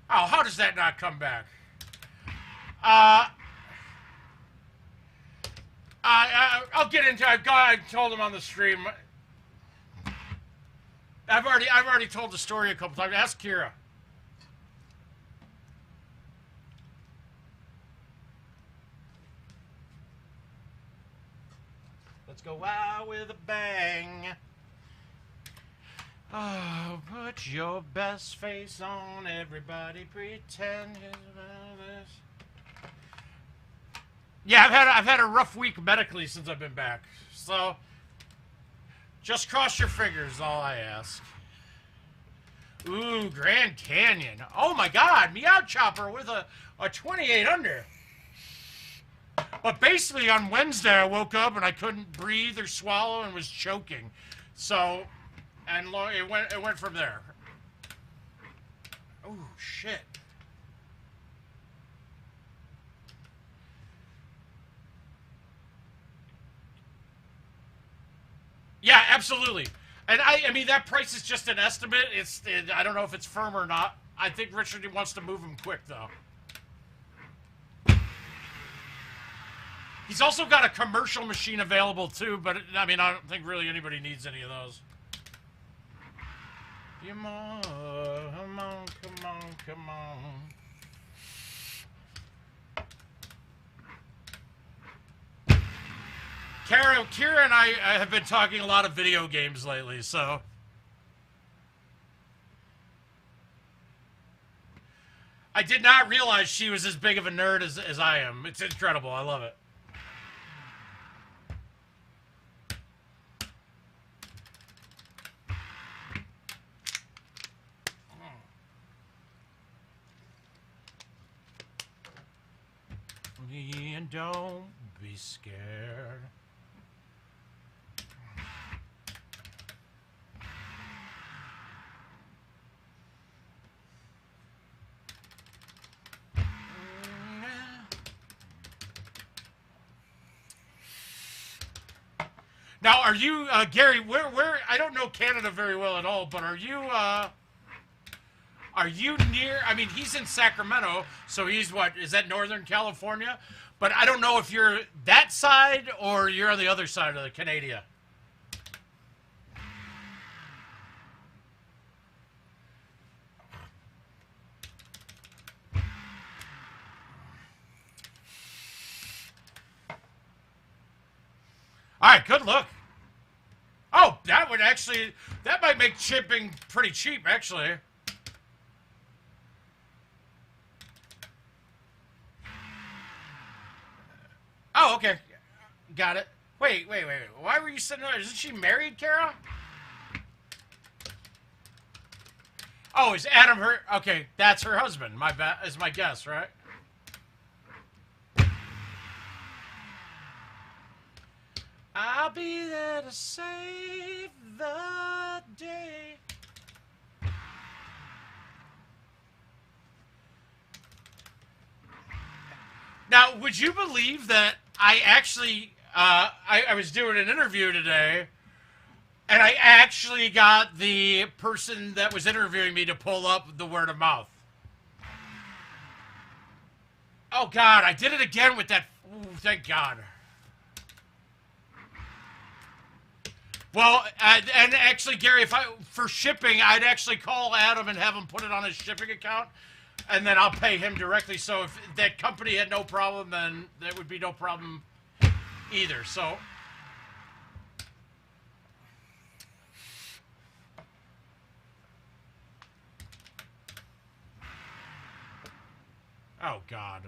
Speaker 1: Oh, how does that not come back? I'll get into it. I told him on the stream. I've already told the story a couple times. Ask Kira. Let's go out with a bang. Oh, put your best face on, everybody pretend. Yeah, I've had a rough week medically since I've been back. So just cross your fingers, all I ask. Ooh, Grand Canyon. Oh my God, Meow Chopper with a 28 under. But basically on Wednesday I woke up and I couldn't breathe or swallow and was choking. So, and it went from there. Oh shit. Yeah, absolutely. And I mean, that price is just an estimate. I don't know if it's firm or not. I think Richard wants to move him quick, though. He's also got a commercial machine available too, but I mean, I don't think really anybody needs any of those. Come on, come on, come on, come on. Kira and I have been talking a lot of video games lately, so. I did not realize she was as big of a nerd as I am. It's incredible. I love it. And don't be scared. Now, are you, Gary, where, I don't know Canada very well at all, but are you near, I mean, he's in Sacramento, so he's what, is that Northern California? But I don't know if you're that side or you're on the other side of the Canada. All right, good look. Oh, that would actually, that might make shipping pretty cheap, actually. Oh, okay. Got it. Wait. Why were you sitting there? Isn't she married, Kara? Oh, is Adam her? Okay, that's her husband. Is my guess, right? I'll be there to save the day. Now, would you believe that I actually, I was doing an interview today, and I actually got the person that was interviewing me to pull up the word of mouth. Oh, God, I did it again with that. Ooh, thank God. Well, and actually, Gary, for shipping, I'd actually call Adam and have him put it on his shipping account, and then I'll pay him directly. So if that company had no problem, then there would be no problem either. So, oh God,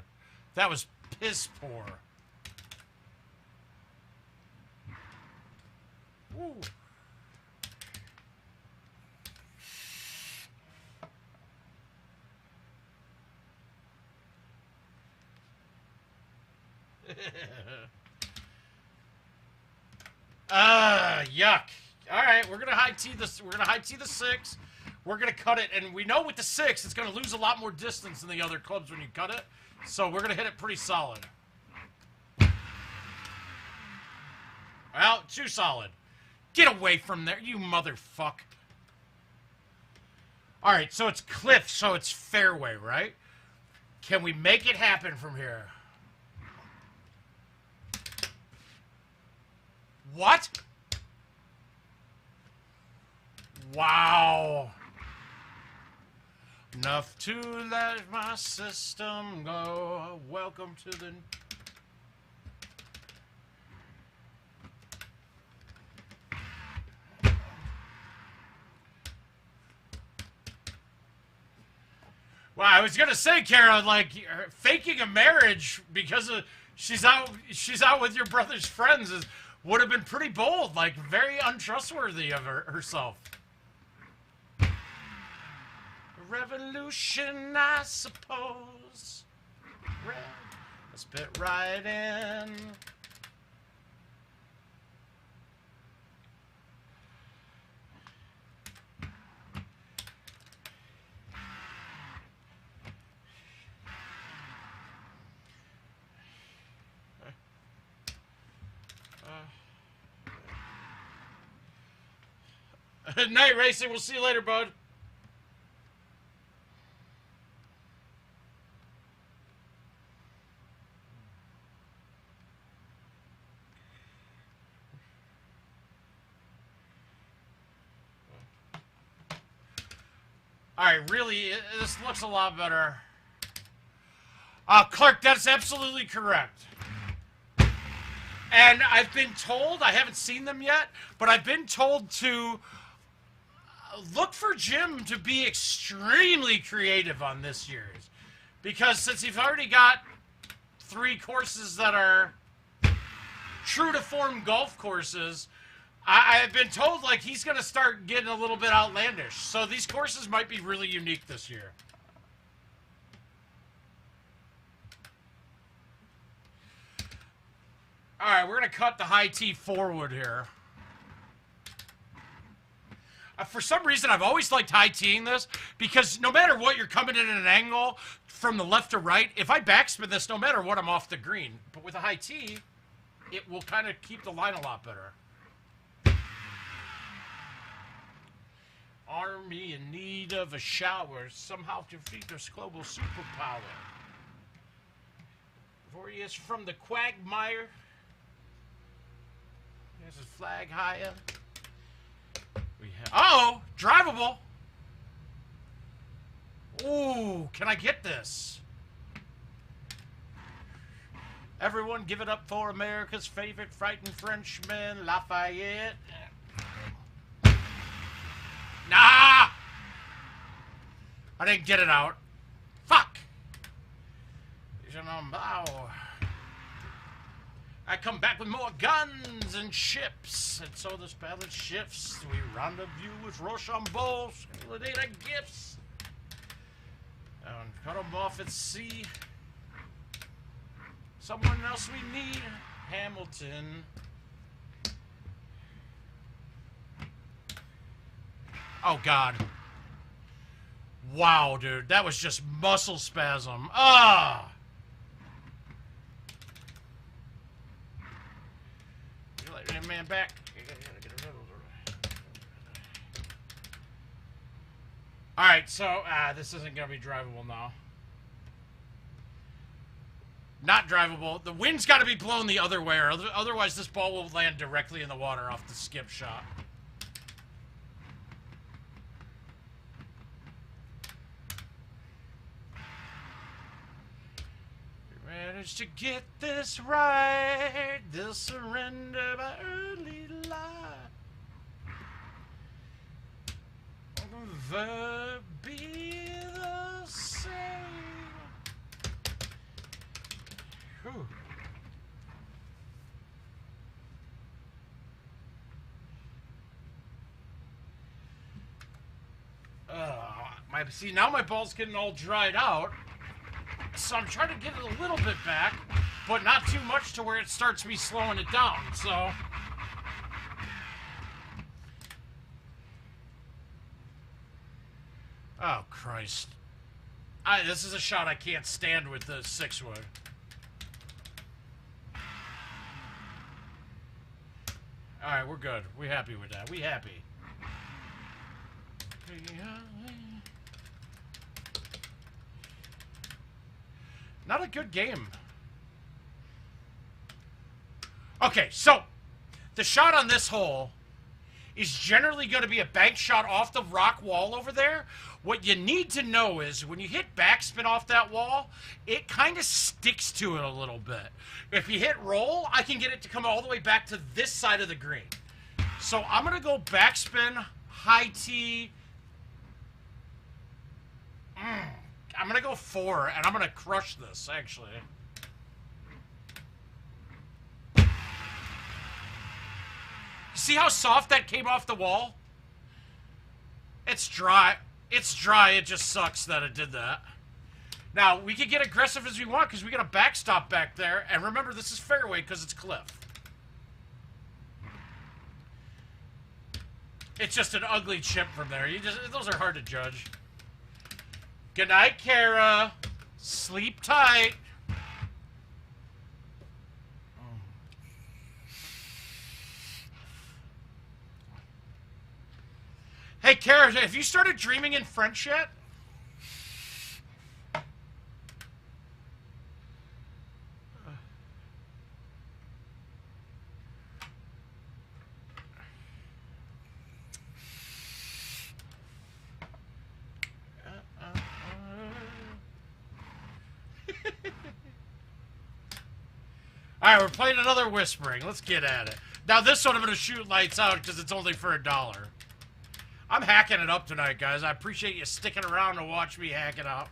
Speaker 1: that was piss poor. Ooh. Yuck. All right, we're gonna high tea this. We're gonna high tea the 6. We're gonna cut it, and we know with the 6, it's gonna lose a lot more distance than the other clubs when you cut it. So we're gonna hit it pretty solid. Well, too solid. Get away from there, you motherfuck. All right, so it's cliff, so it's fairway, right? Can we make it happen from here? What? Wow. Enough to let my system go. Welcome to the... Well, I was gonna say, Kara, like faking a marriage because of she's out with your brother's friends would have been pretty bold, like very untrustworthy of herself. Revolution, I suppose. Let's spit right in. Night racing. We'll see you later, bud. All right, really, this looks a lot better. Clark, that's absolutely correct. And I've been told, I haven't seen them yet, but I've been told to look for Jim to be extremely creative on this year's. Because since he's already got 3 courses that are true to form golf courses, I've been told like he's going to start getting a little bit outlandish. So these courses might be really unique this year. All right, we're going to cut the high tee forward here. For some reason, I've always liked high teeing this because no matter what, you're coming in at an angle from the left to right. If I backspin this, no matter what, I'm off the green. But with a high tee, it will kind of keep the line a lot better. Army in need of a shower. Somehow defeat this global superpower. Warriors from the quagmire. There's a flag higher. We have, oh, drivable. Ooh, can I get this? Everyone give it up for America's favorite frightened Frenchman, Lafayette. Nah! I didn't get it out. Fuck! I come back with more guns and ships, and so this balance shifts. We rendezvous with Rochambeau, Sculadata gifts, and cut them off at sea. Someone else we need, Hamilton. Oh, God. Wow, dude. That was just muscle spasm. Ah! You let that man back. Alright, so, this isn't going to be drivable now. Not drivable. The wind's got to be blown the other way, or otherwise this ball will land directly in the water off the skip shot. Managed to get this right. They'll surrender by early light. Never be the same. Whew. See, now my ball's getting all dried out. So I'm trying to get it a little bit back, but not too much to where it starts me slowing it down, so. Oh, Christ. This is a shot I can't stand with the 6-wood. Alright, we're good. We're happy with that. We happy. Not a good game. Okay, so the shot on this hole is generally going to be a bank shot off the rock wall over there. What you need to know is when you hit backspin off that wall, it kind of sticks to it a little bit. If you hit roll, I can get it to come all the way back to this side of the green. So I'm going to go backspin, high tee. I'm going to go 4, and I'm going to crush this, actually. See how soft that came off the wall? It's dry. It's dry. It just sucks that it did that. Now, we can get aggressive as we want because we got a backstop back there. And remember, this is fairway because it's cliff. It's just an ugly chip from there. Those are hard to judge. Good night, Kara. Sleep tight. Hey, Kara, have you started dreaming in French yet? Alright, we're playing another whispering. Let's get at it. Now, this one I'm going to shoot lights out because it's only for $1. I'm hacking it up tonight, guys. I appreciate you sticking around to watch me hack it up.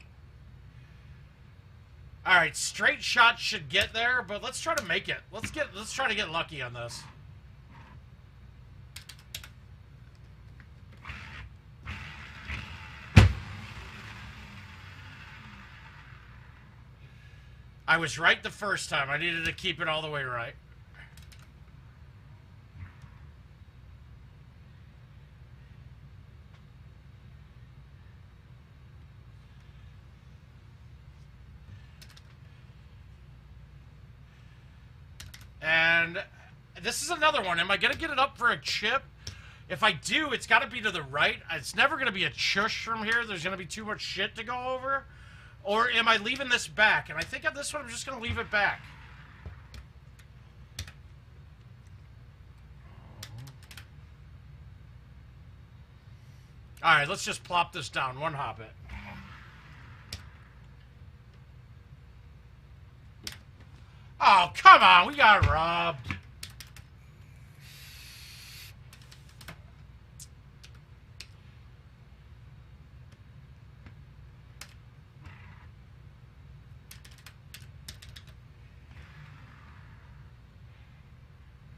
Speaker 1: Alright, straight shot should get there, but let's try to make it. Let's try to get lucky on this. I was right the first time. I needed to keep it all the way right. And this is another one. Am I going to get it up for a chip? If I do, it's got to be to the right. It's never going to be a chush from here. There's going to be too much shit to go over. Or am I leaving this back? And I think on this one, I'm just going to leave it back. All right, let's just plop this down. One hobbit. Oh, come on. We got robbed.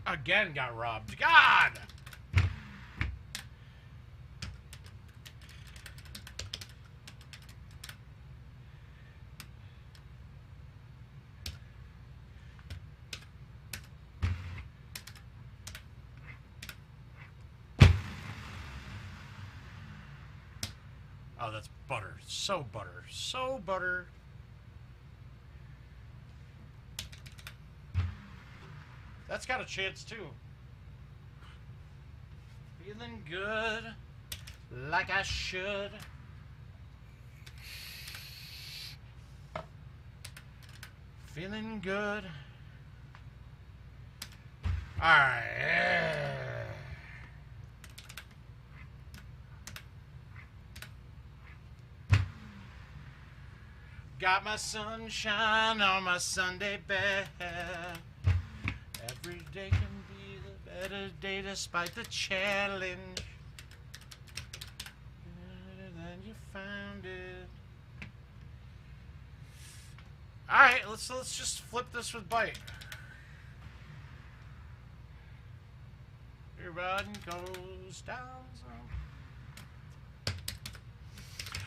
Speaker 1: Again got robbed. God! Oh, that's butter. So butter. So butter. That's got a chance, too. Feeling good, like I should. Feeling good. Alright. Got my sunshine on my Sunday bed. Every day can be the better day despite the challenge. Better than you found it. Alright, let's just flip this with bite. Your riding goes down some.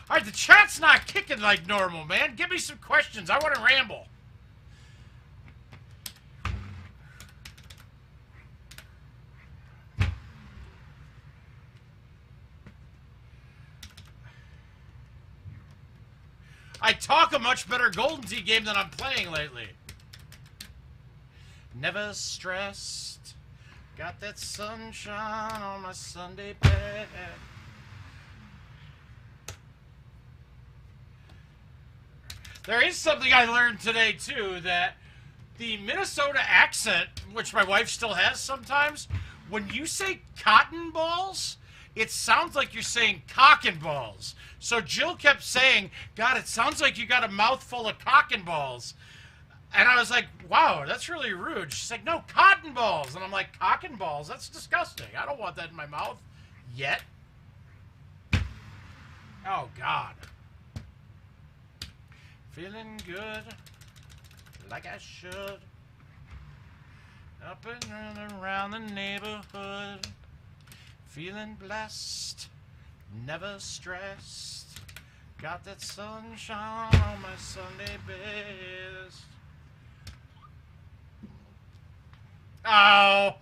Speaker 1: Alright, the chat's not kicking like normal, man. Give me some questions. I want to ramble. I talk a much better Golden Tee game than I'm playing lately. Never stressed. Got that sunshine on my Sunday bed. There is something I learned today, too, that the Minnesota accent, which my wife still has sometimes, when you say cotton balls, it sounds like you're saying cock and balls. So Jill kept saying, God, it sounds like you got a mouthful of cock and balls. And I was like, wow, that's really rude. She's like, no, cotton balls. And I'm like, cock and balls? That's disgusting. I don't want that in my mouth yet. Oh, God. Feeling good, like I should. Up and around the neighborhood. Feeling blessed, never stressed. Got that sunshine on my Sunday best. Oh.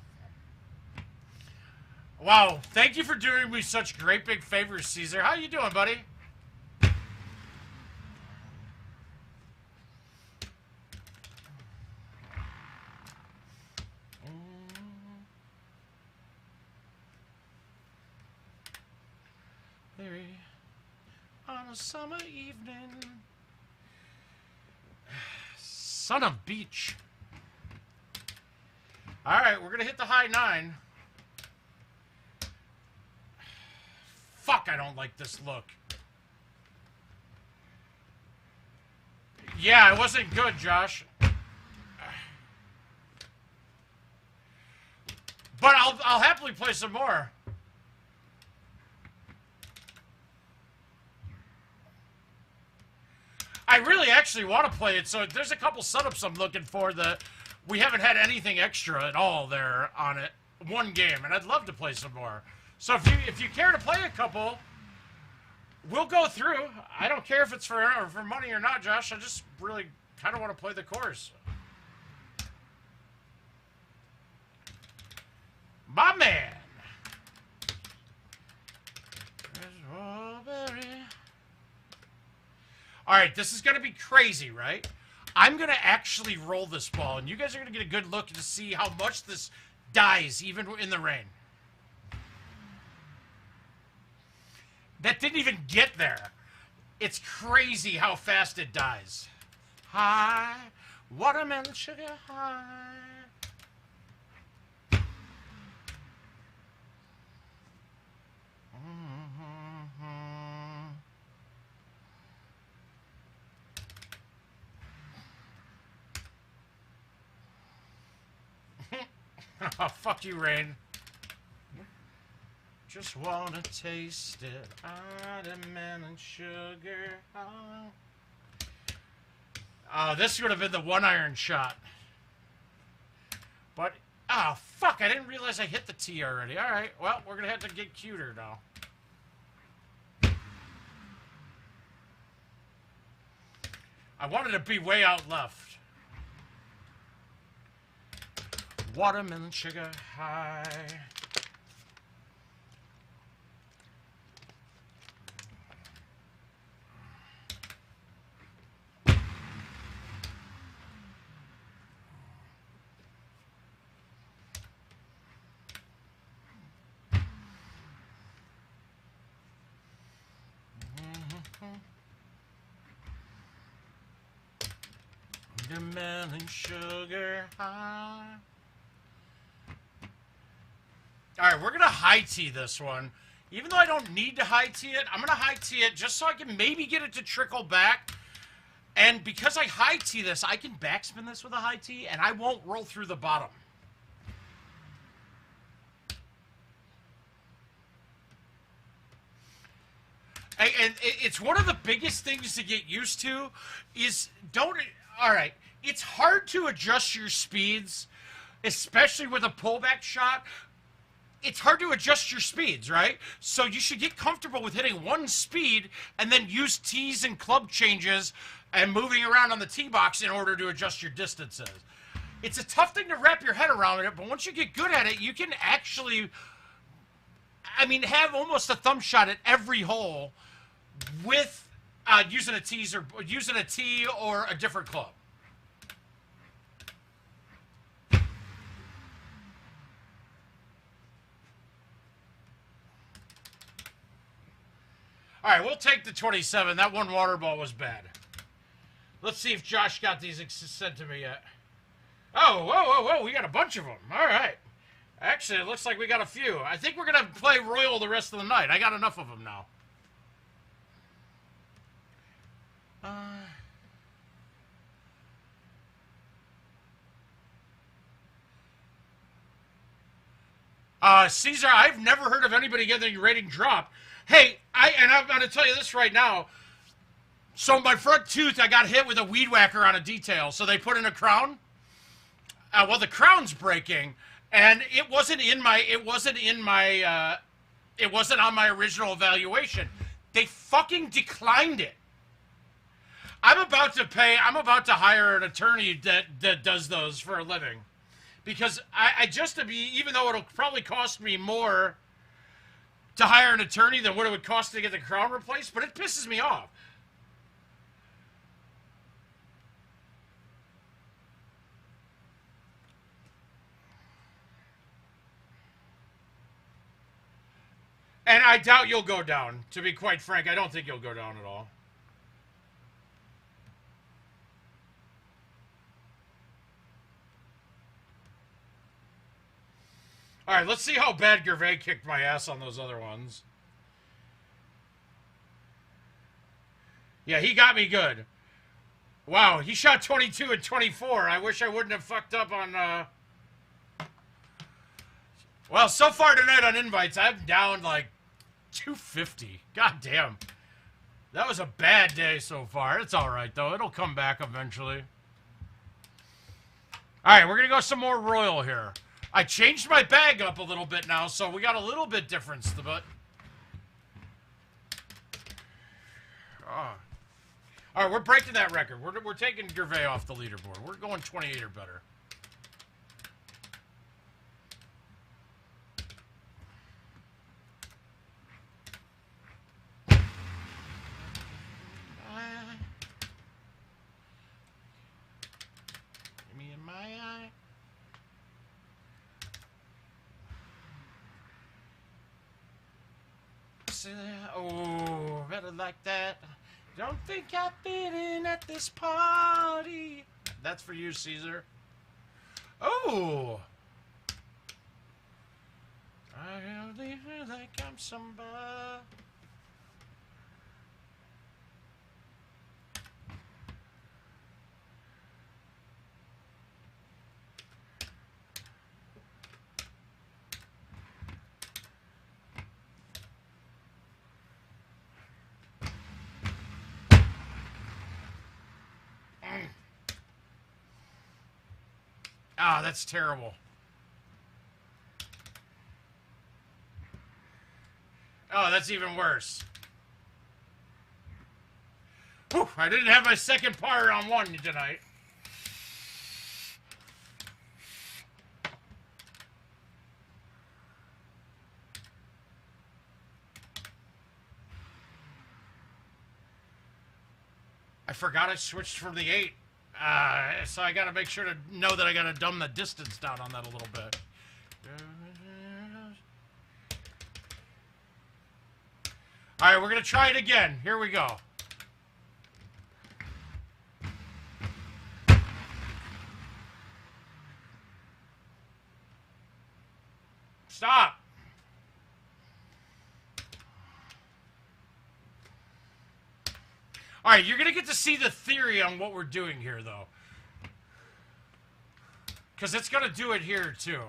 Speaker 1: Wow, thank you for doing me such great big favors, Caesar. How you doing, buddy? On a summer evening. Son of beach. Alright, we're gonna hit the high 9. Fuck, I don't like this look. Yeah, it wasn't good, Josh. But I'll happily play some more. I really actually want to play it, so there's a couple setups I'm looking for that we haven't had anything extra at all there on it. One game, and I'd love to play some more. So if you care to play a couple, we'll go through. I don't care if it's for money or not, Josh. I just really kind of want to play the course. My man. All right, this is going to be crazy, right? I'm going to actually roll this ball, and you guys are going to get a good look to see how much this dies, even in the rain. That didn't even get there. It's crazy how fast it dies. High, watermelon sugar high. Oh, fuck you, Rain. Just wanna taste it. Watermelon sugar. Oh, this would have been the 1-iron shot. But, oh, fuck, I didn't realize I hit the tee already. Alright, well, we're gonna have to get cuter now. I wanted to be way out left. Watermelon sugar high. Watermelon sugar high. Alright, we're going to high tee this one. Even though I don't need to high tee it, I'm going to high tee it just so I can maybe get it to trickle back. And because I high tee this, I can backspin this with a high tee, and I won't roll through the bottom. And it's one of the biggest things to get used to is alright, it's hard to adjust your speeds, especially with a pullback shot. It's hard to adjust your speeds, right? So you should get comfortable with hitting one speed and then use tees and club changes and moving around on the tee box in order to adjust your distances. It's a tough thing to wrap your head around it, but once you get good at it, you can actually, I mean, have almost a thumb shot at every hole with using a tee or a different club. All right, we'll take the 27. That one water ball was bad. Let's see if Josh got these sent to me yet. Oh, whoa. We got a bunch of them. All right. Actually, it looks like we got a few. I think we're going to play Royal the rest of the night. I got enough of them now. Caesar, I've never heard of anybody getting a rating drop. Hey, I'm going to tell you this right now. So my front tooth, I got hit with a weed whacker on a detail. So they put in a crown. Well, the crown's breaking, and it wasn't on my original evaluation. They fucking declined it. I'm about to hire an attorney that does those for a living. Because even though it'll probably cost me more to hire an attorney than what it would cost to get the crown replaced, but it pisses me off. And I doubt you'll go down. To be quite frank, I don't think you'll go down at all. All right, let's see how bad Gervais kicked my ass on those other ones. Yeah, he got me good. Wow, he shot 22 and 24. I wish I wouldn't have fucked up on... Well, so far tonight on invites, I'm down like 250. God damn. That was a bad day so far. It's all right, though. It'll come back eventually. All right, we're going to go some more royal here. I changed my bag up a little bit now, so we got a little bit difference. But all right, we're breaking that record. We're taking Gervais off the leaderboard. We're going 28 or better. Oh, better like that. Don't think I fit in at this party. That's for you, Caesar. Oh. I really feel like I'm somebody. Ah, that's terrible. Oh, that's even worse. Whew, I didn't have my second par on one tonight. I forgot I switched from the 8. So I got to make sure to know that I got to dumb the distance down on that a little bit. All right, we're going to try it again. Here we go. Stop. All right, you're going to get to see the theory on what we're doing here, though. Because it's going to do it here, too.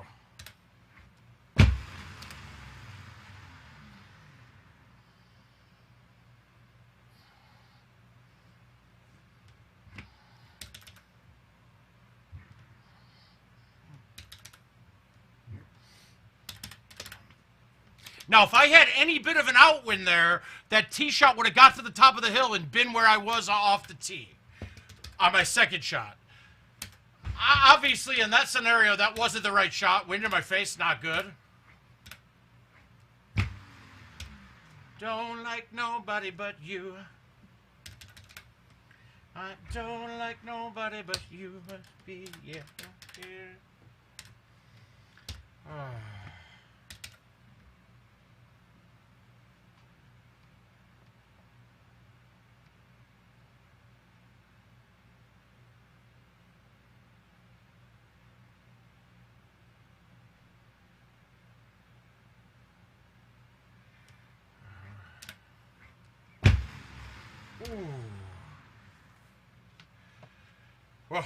Speaker 1: Now, if I had any bit of an outwind there, that tee shot would have got to the top of the hill and been where I was off the tee on my second shot. Obviously, in that scenario, that wasn't the right shot. Wind in my face, not good. Don't like nobody but you. I don't like nobody but you. Must be, yeah, here. Oh. Ooh. Well.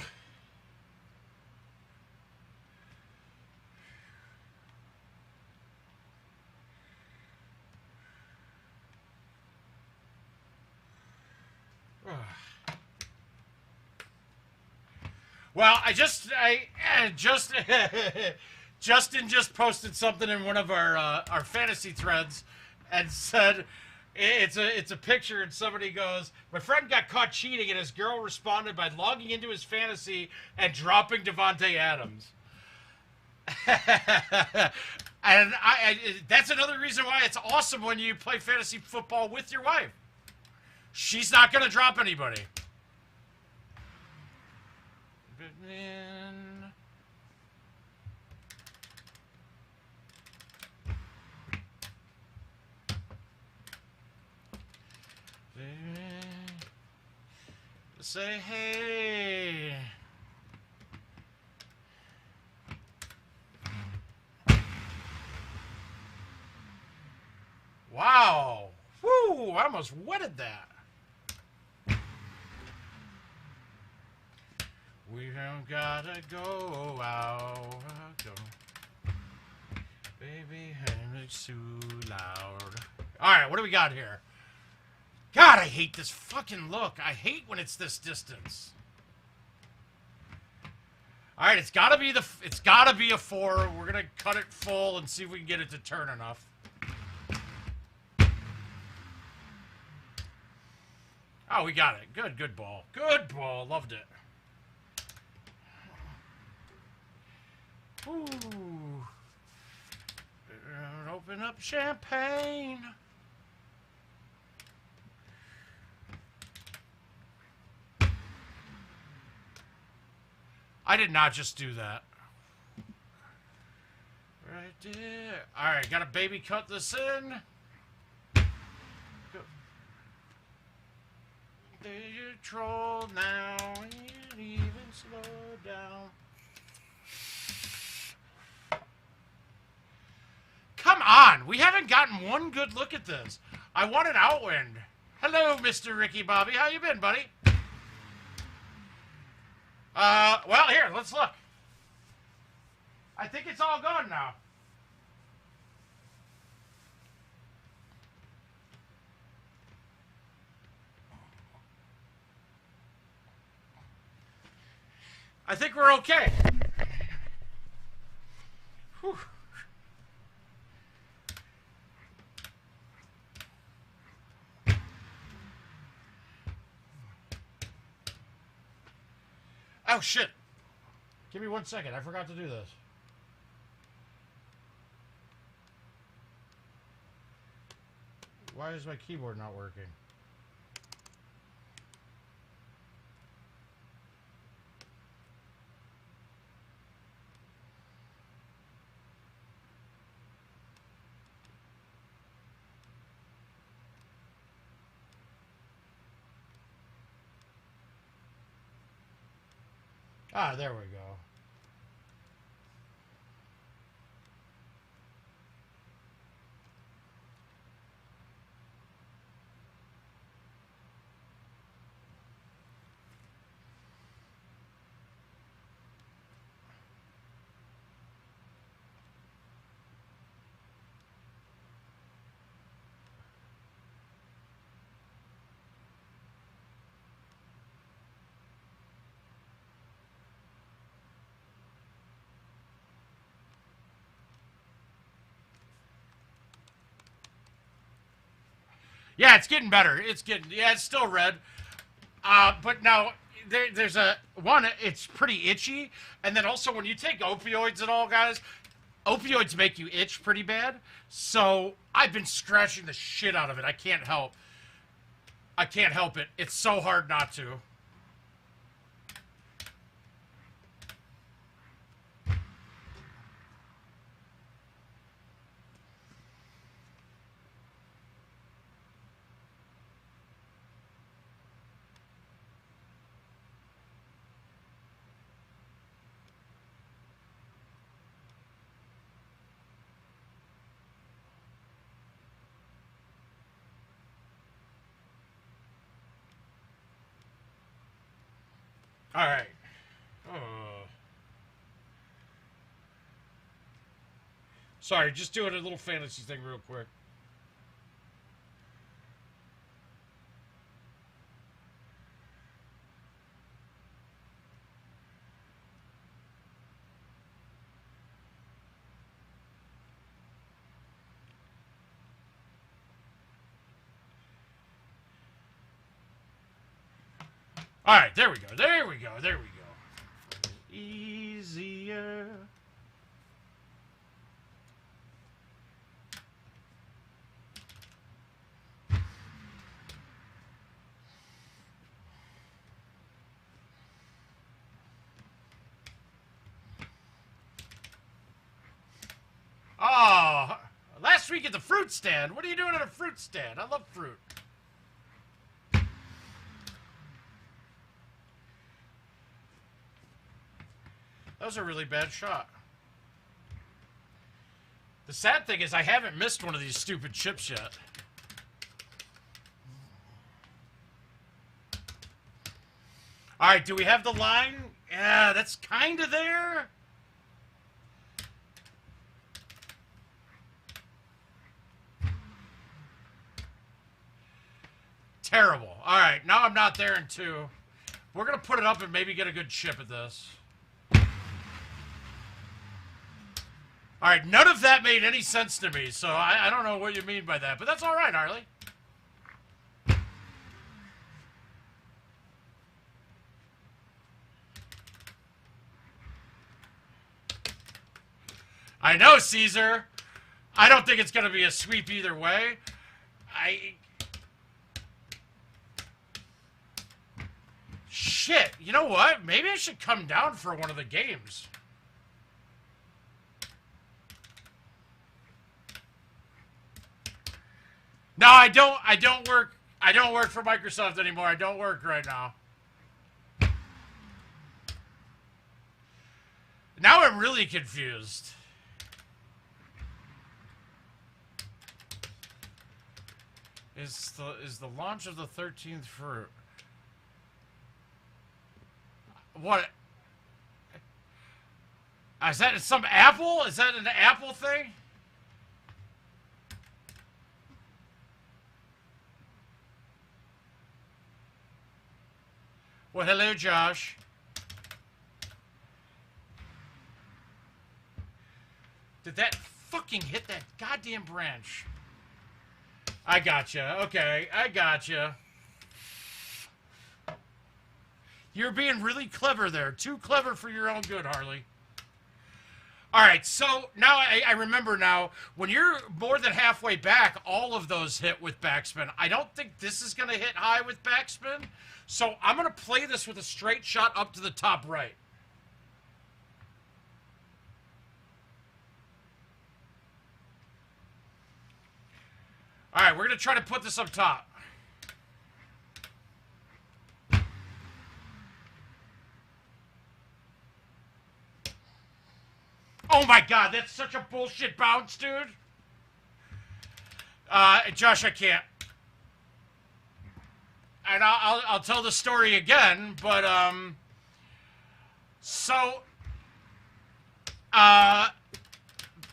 Speaker 1: Well, Justin just posted something in one of our fantasy threads and said it's a picture, and somebody goes, my friend got caught cheating and his girl responded by logging into his fantasy and dropping Devontae Adams. And that's another reason why it's awesome when you play fantasy football with your wife. She's not going to drop anybody. Say hey. Wow. Woo, I almost wetted that. We don't gotta go out. Baby, it's too loud. Alright, what do we got here? God, I hate this fucking look. I hate when it's this distance. Alright, it's gotta be a 4. We're gonna cut it full and see if we can get it to turn enough. Oh, we got it. Good ball. Good ball. Loved it. Ooh. Open up champagne. I did not just do that. Right there. Alright, gotta baby cut this in. Go. There you troll now. And even slow down. Come on! We haven't gotten one good look at this. I want an outwind. Hello, Mr. Ricky Bobby. How you been, buddy? Well, here, let's look. I think it's all gone now. I think we're okay. Whew. Oh, shit. Give me 1 second. I forgot to do this. Why is my keyboard not working? Ah, there we go. Yeah, it's getting better. Yeah, it's still red. But now, there's one, it's pretty itchy. And then also, when you take opioids at all, guys, opioids make you itch pretty bad. So, I've been scratching the shit out of it. I can't help it. It's so hard not to. All right. Sorry, just doing a little fantasy thing real quick. All right, there we go. There we go. There we go. Easier. Oh, last week at the fruit stand. What are you doing at a fruit stand? I love fruit. That was a really bad shot. The sad thing is I haven't missed one of these stupid chips yet. All right, do we have the line? Yeah, that's kind of there. Terrible. All right, now I'm not there in 2. We're going to put it up and maybe get a good chip at this. All right, none of that made any sense to me, so I don't know what you mean by that, but that's all right, Harley. I know, Caesar. I don't think it's going to be a sweep either way. Shit, you know what? Maybe I should come down for one of the games. No, I don't work for Microsoft anymore. I don't work right now. Now I'm really confused. Is the launch of the 13th for what? Is that some Apple? Is that an Apple thing? Well, hello, Josh. Did that fucking hit that goddamn branch? I gotcha. Okay, I gotcha. You're being really clever there. Too clever for your own good, Harley. All right, so now I remember now, when you're more than halfway back, all of those hit with backspin. I don't think this is going to hit high with backspin, so I'm going to play this with a straight shot up to the top right. All right, we're going to try to put this up top. Oh my God, that's such a bullshit bounce, dude. Josh, I can't. And I'll tell the story again, but so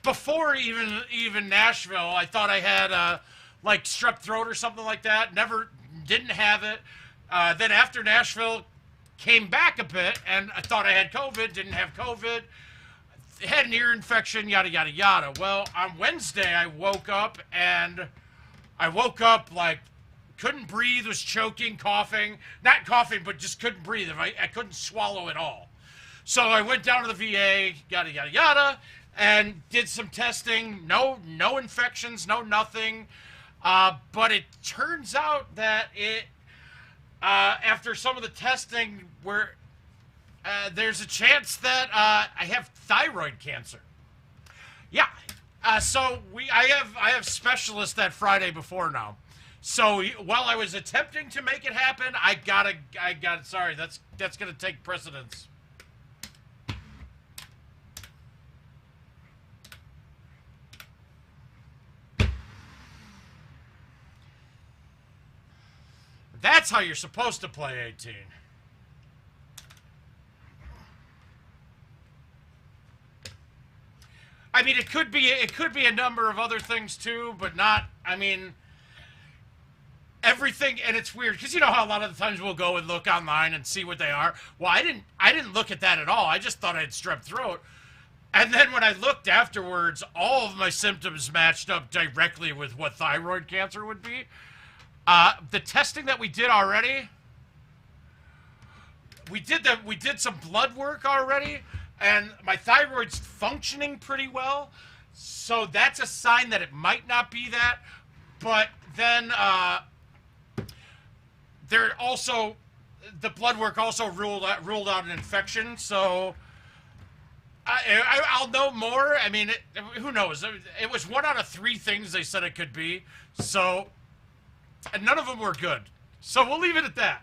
Speaker 1: before even Nashville, I thought I had like strep throat or something like that. Didn't have it. Then after Nashville, came back a bit, and I thought I had COVID. Didn't have COVID. Had an ear infection, yada, yada, yada. Well, on Wednesday, I woke up like, couldn't breathe, was choking, coughing. Not coughing, but just couldn't breathe. I couldn't swallow at all. So I went down to the VA, yada, yada, yada, and did some testing. No infections, no nothing. But it turns out that after some of the testing, there's a chance that I have thyroid cancer. Yeah. So I have specialists that Friday before now. So while I was attempting to make it happen, I got sorry, that's gonna take precedence. That's how you're supposed to play 18. I mean, it could be a number of other things too, but not. I mean, everything, and it's weird because you know how a lot of the times we'll go and look online and see what they are. Well, I didn't look at that at all. I just thought I had strep throat, and then when I looked afterwards, all of my symptoms matched up directly with what thyroid cancer would be. The testing that we did already, we did some blood work already. And my thyroid's functioning pretty well, so that's a sign that it might not be that. But then the blood work also ruled out an infection. So I'll know more. I mean, who knows? It was 1 out of 3 things they said it could be. So, and none of them were good. So we'll leave it at that.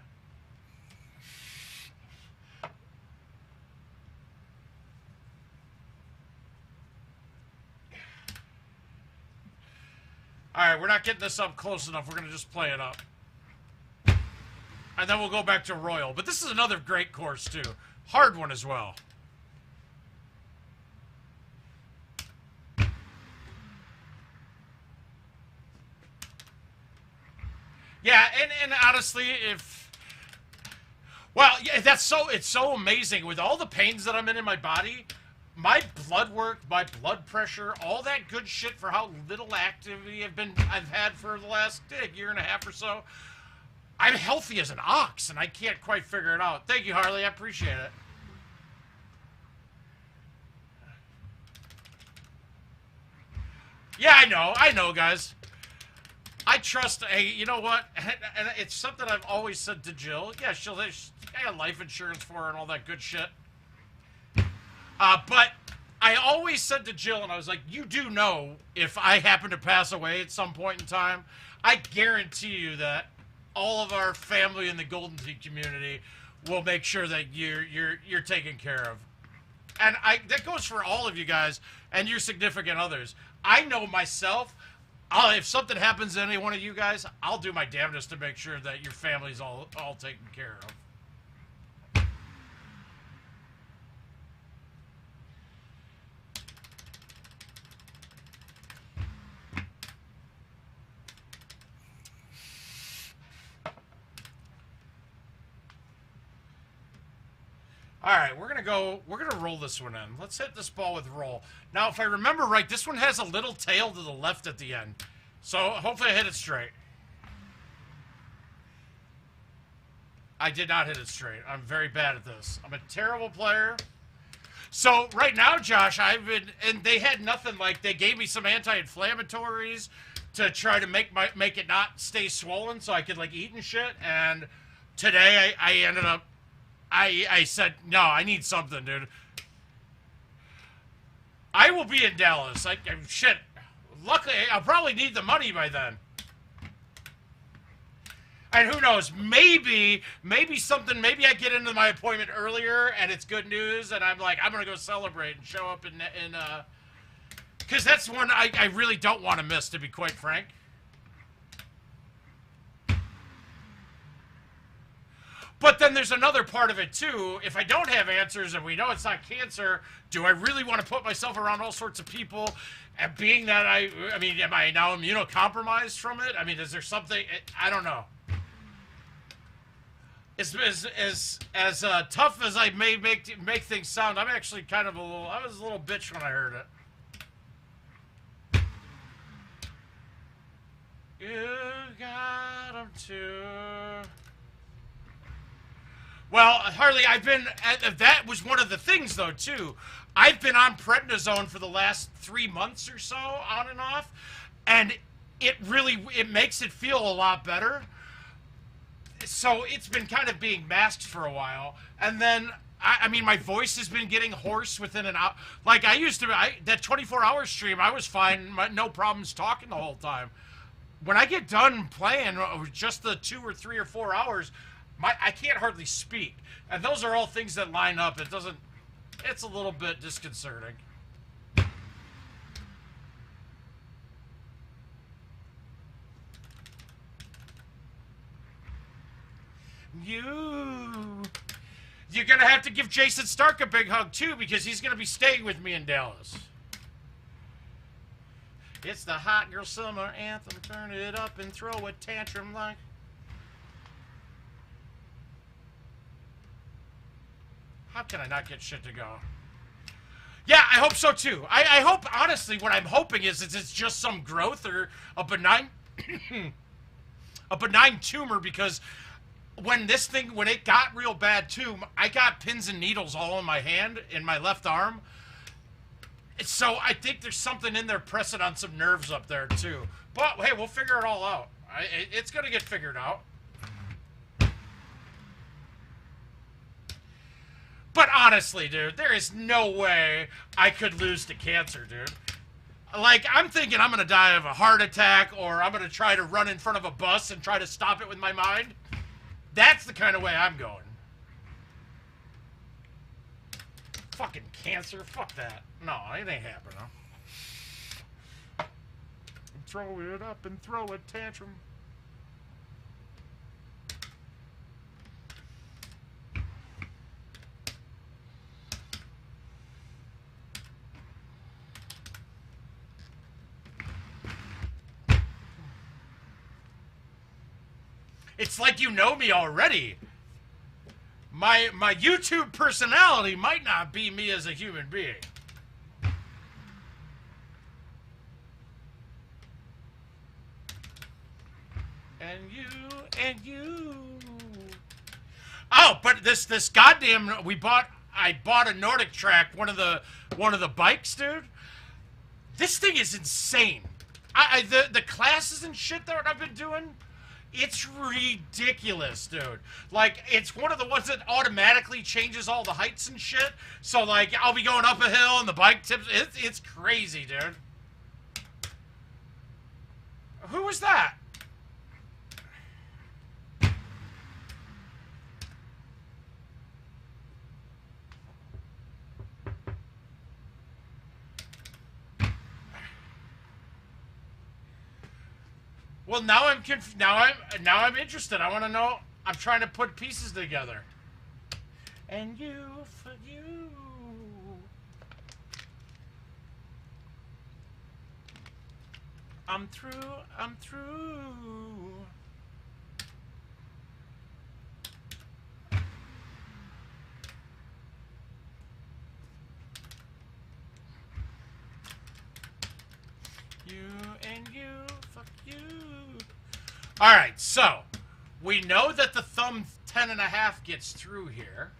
Speaker 1: All right, we're not getting this up close enough. We're going to just play it up. And then we'll go back to Royal. But this is another great course, too. Hard one as well. Yeah, and honestly, if well, yeah, it's so amazing with all the pains that I'm in my body, my blood work, my blood pressure, all that good shit for how little activity I've had for the last year and a half or so. I'm healthy as an ox, and I can't quite figure it out. Thank you, Harley. I appreciate it. Yeah, I know, guys. I trust. Hey, you know what? And it's something I've always said to Jill. Yeah, I got life insurance for her and all that good shit. But I always said to Jill, and I was like, you do know if I happen to pass away at some point in time, I guarantee you that all of our family in the Golden Tee community will make sure that you're taken care of. And that goes for all of you guys and your significant others. I know myself. If something happens to any one of you guys, I'll do my damnedest to make sure that your family's all taken care of. All right, we're gonna roll this one in. Let's hit this ball with roll. Now, if I remember right, this one has a little tail to the left at the end. So hopefully I hit it straight. I did not hit it straight. I'm very bad at this. I'm a terrible player. So right now, Josh, and they had nothing, like, they gave me some anti-inflammatories to try to make it not stay swollen so I could, like, eat and shit. And today I ended up, I said, no, I need something, dude. I will be in Dallas. Shit. Luckily, I'll probably need the money by then. And who knows? Maybe I get into my appointment earlier and it's good news, and I'm like, I'm gonna go celebrate and show up in because that's one I really don't want to miss, to be quite frank. But then there's another part of it too. If I don't have answers and we know it's not cancer, do I really want to put myself around all sorts of people? And being that I mean, am I now immunocompromised from it? I mean, is there something? I don't know. As tough as I may make things sound, I'm actually kind of I was a little bitch when I heard it. You got 'em too. Well, Harley, that was one of the things, though, too. I've been on prednisone for the last 3 months or so, on and off, and it makes it feel a lot better. So it's been kind of being masked for a while, and then, I mean, my voice has been getting hoarse within an hour. Like, I used to, that 24-hour stream, I was fine, no problems talking the whole time. When I get done playing, just the 2 or 3 or 4 hours, I can't hardly speak. And those are all things that line up. It's a little bit disconcerting. You're going to have to give Jason Stark a big hug, too, because he's going to be staying with me in Dallas. It's the hot girl summer anthem. Turn it up and throw a tantrum like... How can I not get shit to go? Yeah, I hope so too. I hope, honestly, what I'm hoping is it's just some growth or a benign tumor, because when it got real bad too, I got pins and needles all in my hand, in my left arm. So I think there's something in there pressing on some nerves up there too. But hey, we'll figure it all out. It's gonna get figured out. But honestly, dude, there is no way I could lose to cancer, dude. Like, I'm thinking I'm going to die of a heart attack, or I'm going to try to run in front of a bus and try to stop it with my mind. That's the kind of way I'm going. Fucking cancer, fuck that. No, it ain't happening. Throw it up and throw a tantrum. It's like you know me already. My YouTube personality might not be me as a human being. And you. Oh, but this goddamn I bought a Nordic Track, one of the bikes, dude. This thing is insane. The classes and shit that I've been doing, it's ridiculous, dude. Like, it's one of the ones that automatically changes all the heights and shit. So, like, I'll be going up a hill and the bike tips. It's crazy, dude. Who was that? Well, now I'm interested. I want to know. I'm trying to put pieces together. And you for you. I'm through. You and you, fuck you. All right, so we know that the thumb 10.5 gets through here.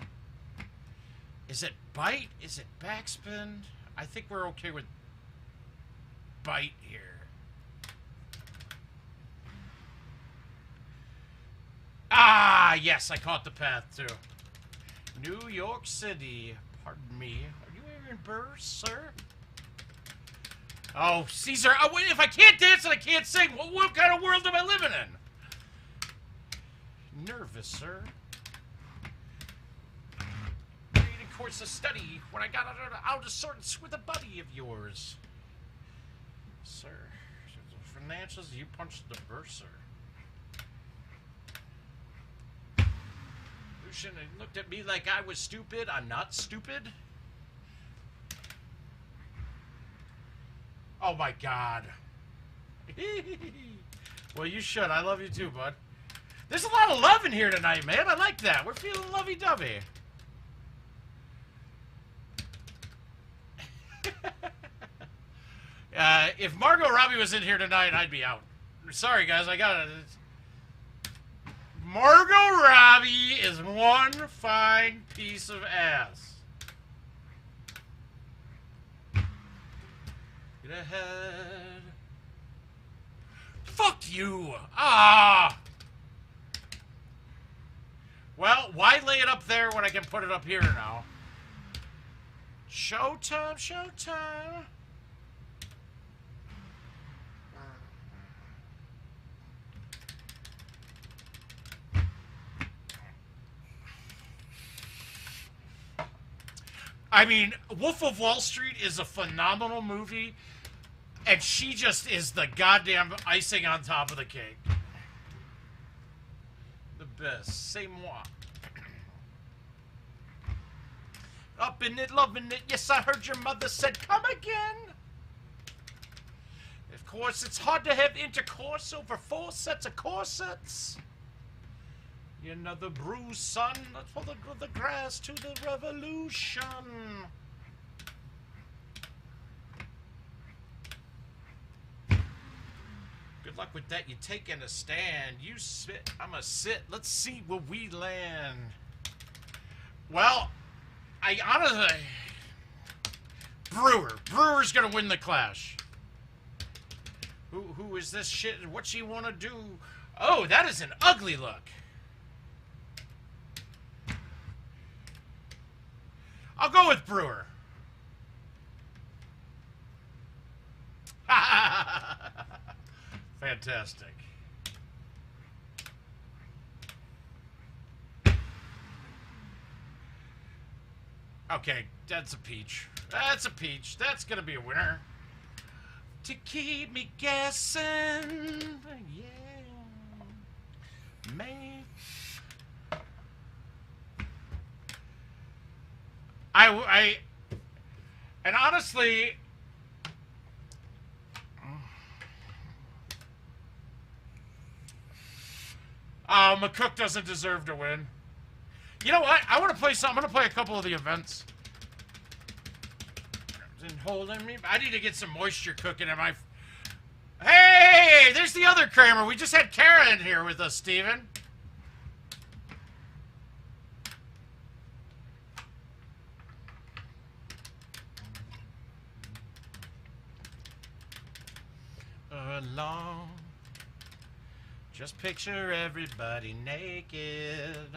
Speaker 1: Is it bite? Is it backspin? I think we're okay with bite here. Ah, yes, I caught the path too. New York City. Pardon me. Are you wearing burrs, sir? Oh, Caesar. Oh, wait, if I can't dance and I can't sing, what kind of world am I living in? Nervous, sir. Reading course of study when I got out of sorts with a buddy of yours. Sir. Financials, you punched the bursar. Lucian looked at me like I was stupid. I'm not stupid. Oh my God. Well, you should. I love you too, bud. There's a lot of love in here tonight, man. I like that. We're feeling lovey-dovey. If Margot Robbie was in here tonight, I'd be out. Sorry, guys. I got it. Margot Robbie is one fine piece of ass. Get ahead. Fuck you. Ah. Well, why lay it up there when I can put it up here now? Showtime, showtime. I mean, Wolf of Wall Street is a phenomenal movie, and she just is the goddamn icing on top of the cake. The best. C'est moi. Up in it, loving it. Yes, I heard your mother said, come again. Of course, it's hard to have intercourse over 4 sets of corsets. You know the bruised son, let's follow the grass to the revolution. Good luck with that. You taking a stand. You sit, I'ma sit. Let's see where we land. Well, I honestly, Brewer's gonna win the clash. Who is this shit? What she wanna do? Oh, that is an ugly look. I'll go with Brewer. Fantastic. Okay, that's a peach. That's a peach. That's gonna be a winner. To keep me guessing, yeah, man. And honestly, McCook doesn't deserve to win. You know what? I want to play something. I'm going to play a couple of the events. Holding me. I need to get some moisture cooking in my... Hey! There's the other Kramer. We just had Kara in here with us, Steven. Along. Just picture everybody naked.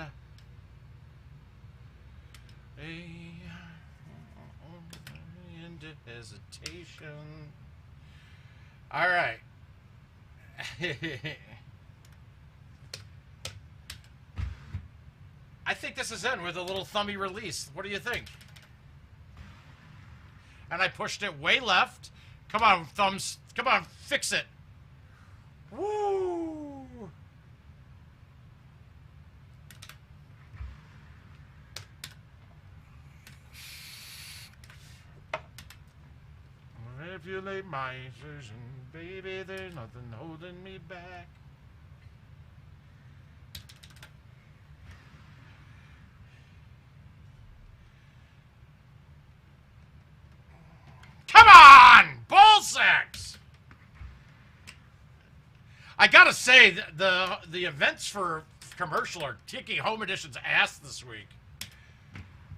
Speaker 1: Into hesitation. All right. I think this is in with a little thummy release. What do you think? And I pushed it way left. Come on, thumbs. Come on, fix it. Woo! Manipulate my decision, baby. There's nothing holding me back. Come on! Ball sacks! I gotta say, the events for commercial are kicking Home Edition's ass this week.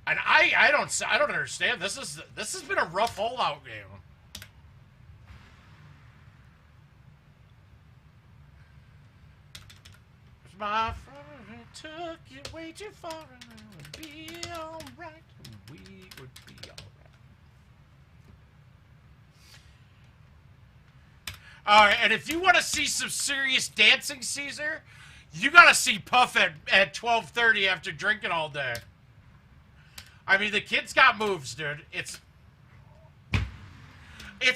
Speaker 1: And I don't understand. This has been a rough all-out game. My friend took you way too far, and it would be alright. We would be alright. Alright, and if you want to see some serious dancing, Caesar, you gotta see Puff at 12:30 after drinking all day. I mean, the kid's got moves, dude. It's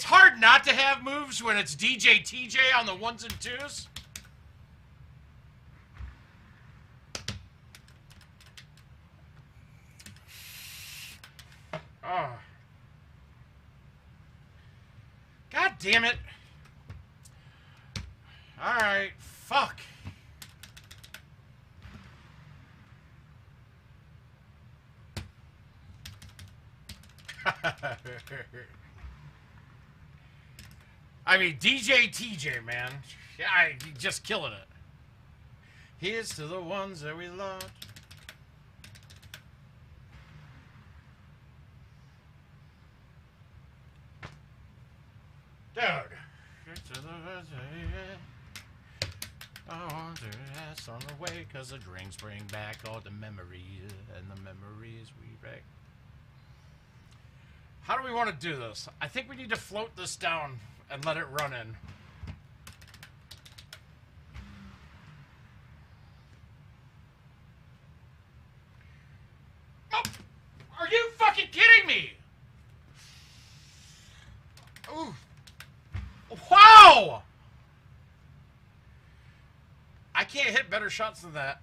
Speaker 1: hard not to have moves when it's DJ TJ on the ones and twos. Oh. God damn it. Alright, fuck. I mean, DJ TJ, man. Yeah, just killing it. Here's to the ones that we loved. Dude. I want to ask on the way, cause the drinks bring back all the memories, and the memories we wreck. How do we want to do this? I think we need to float this down and let it run in. Oh, are you fucking kidding me? Ooh. Wow! I can't hit better shots than that.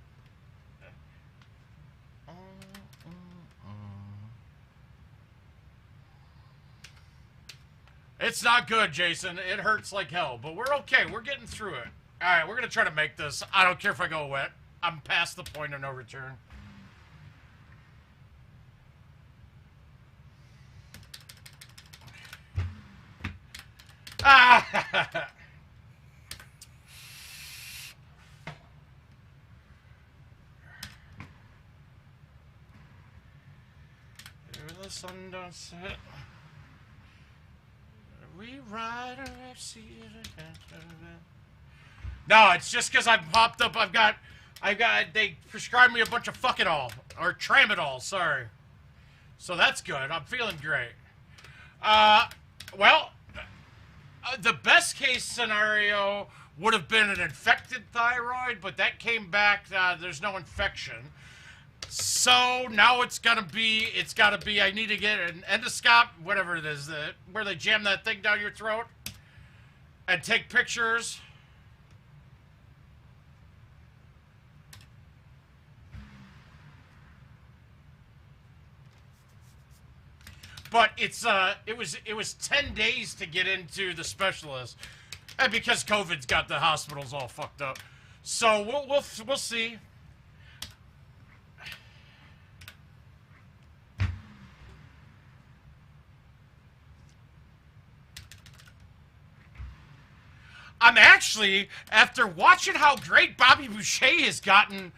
Speaker 1: It's not good, Jason. It hurts like hell, but we're okay. We're getting through it. All right, we're going to try to make this. I don't care if I go wet. I'm past the point of no return. Ah! The sun don't set. We ride a FC. No, it's just because I popped up. They prescribed me a bunch of fuck it all or tramadol. Sorry. So that's good. I'm feeling great. Well, the best case scenario would have been an infected thyroid, but that came back. There's no infection. So now it's gotta be. I need to get an endoscope, whatever it is, where they jam that thing down your throat and take pictures. But it was 10 days to get into the specialist, and because COVID's got the hospitals all fucked up. So we'll see. I'm actually, after watching how great Bobby Boucher has gotten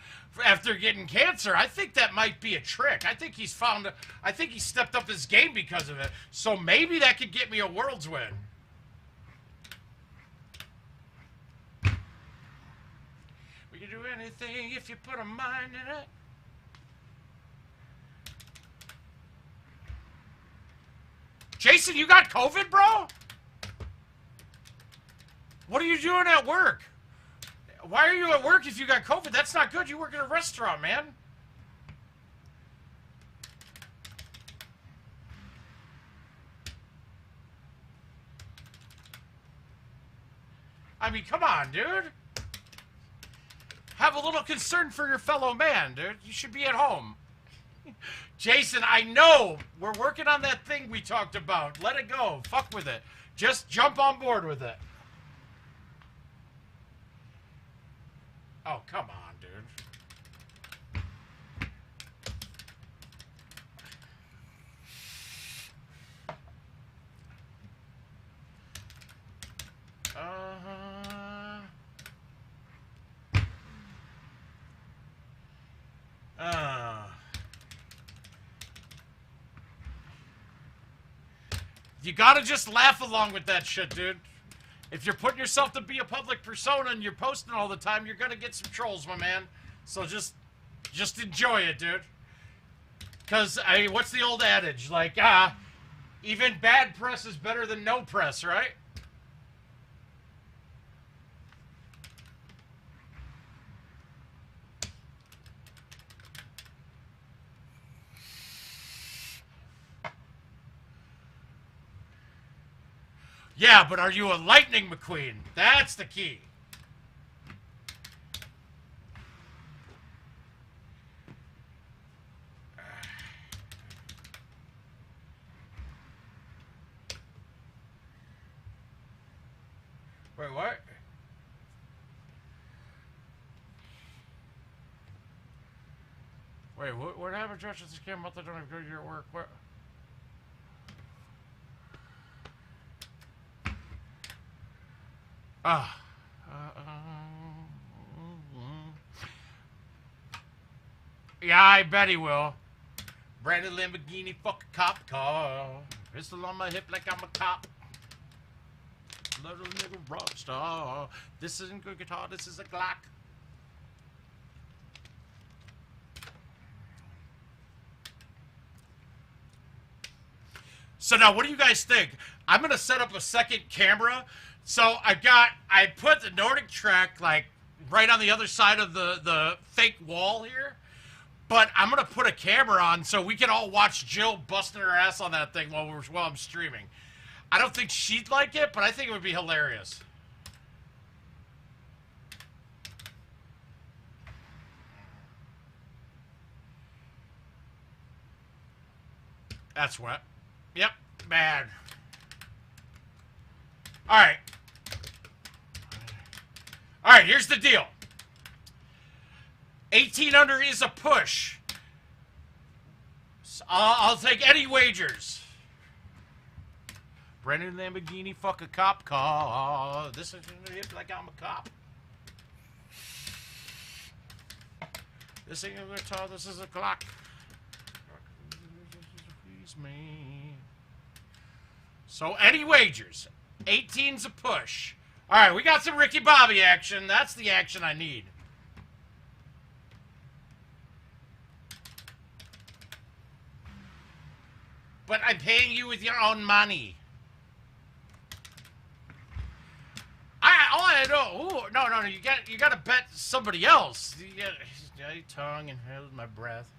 Speaker 1: after getting cancer, I think that might be a trick. I think he's stepped up his game because of it. So maybe that could get me a Worlds win. We can do anything if you put a mind in it. Jason, you got COVID, bro? What are you doing at work? Why are you at work if you got COVID? That's not good. You work in a restaurant, man. I mean, come on, dude. Have a little concern for your fellow man, dude. You should be at home. Jason, I know. We're working on that thing we talked about. Let it go. Fuck with it. Just jump on board with it. Oh, come on, dude. You gotta just laugh along with that shit, dude. If you're putting yourself to be a public persona and you're posting all the time, you're gonna get some trolls, my man. So just enjoy it, dude. Because, I mean, what's the old adage? Like, even bad press is better than no press, right? Yeah, but are you a Lightning McQueen? That's the key. Wait, what? Wait, what happened, Josh? This came out. I don't have to go to your work. What? Yeah, I bet he will. Brandon Lamborghini, fuck a cop car. Pistol on my hip like I'm a cop. Little nigga rock star. This isn't good guitar, this is a Glock. So now, what do you guys think? I'm gonna set up a second camera. So I put the Nordic track like right on the other side of the fake wall here. But I'm gonna put a camera on so we can all watch Jill busting her ass on that thing while I'm streaming. I don't think she'd like it, but I think it would be hilarious. That's what. Yep, bad. All right. All right, here's the deal. 18 under is a push. So I'll take any wagers. Brandon Lamborghini, fuck a cop car. This is hip like I'm a cop. This ain't a guitar, this is a Glock. Me. So any wagers. 18's a push. All right, we got some Ricky Bobby action. That's the action I need. But I'm paying you with your own money. All I know. Ooh, no. You got to bet somebody else. You got your tongue and hold my breath.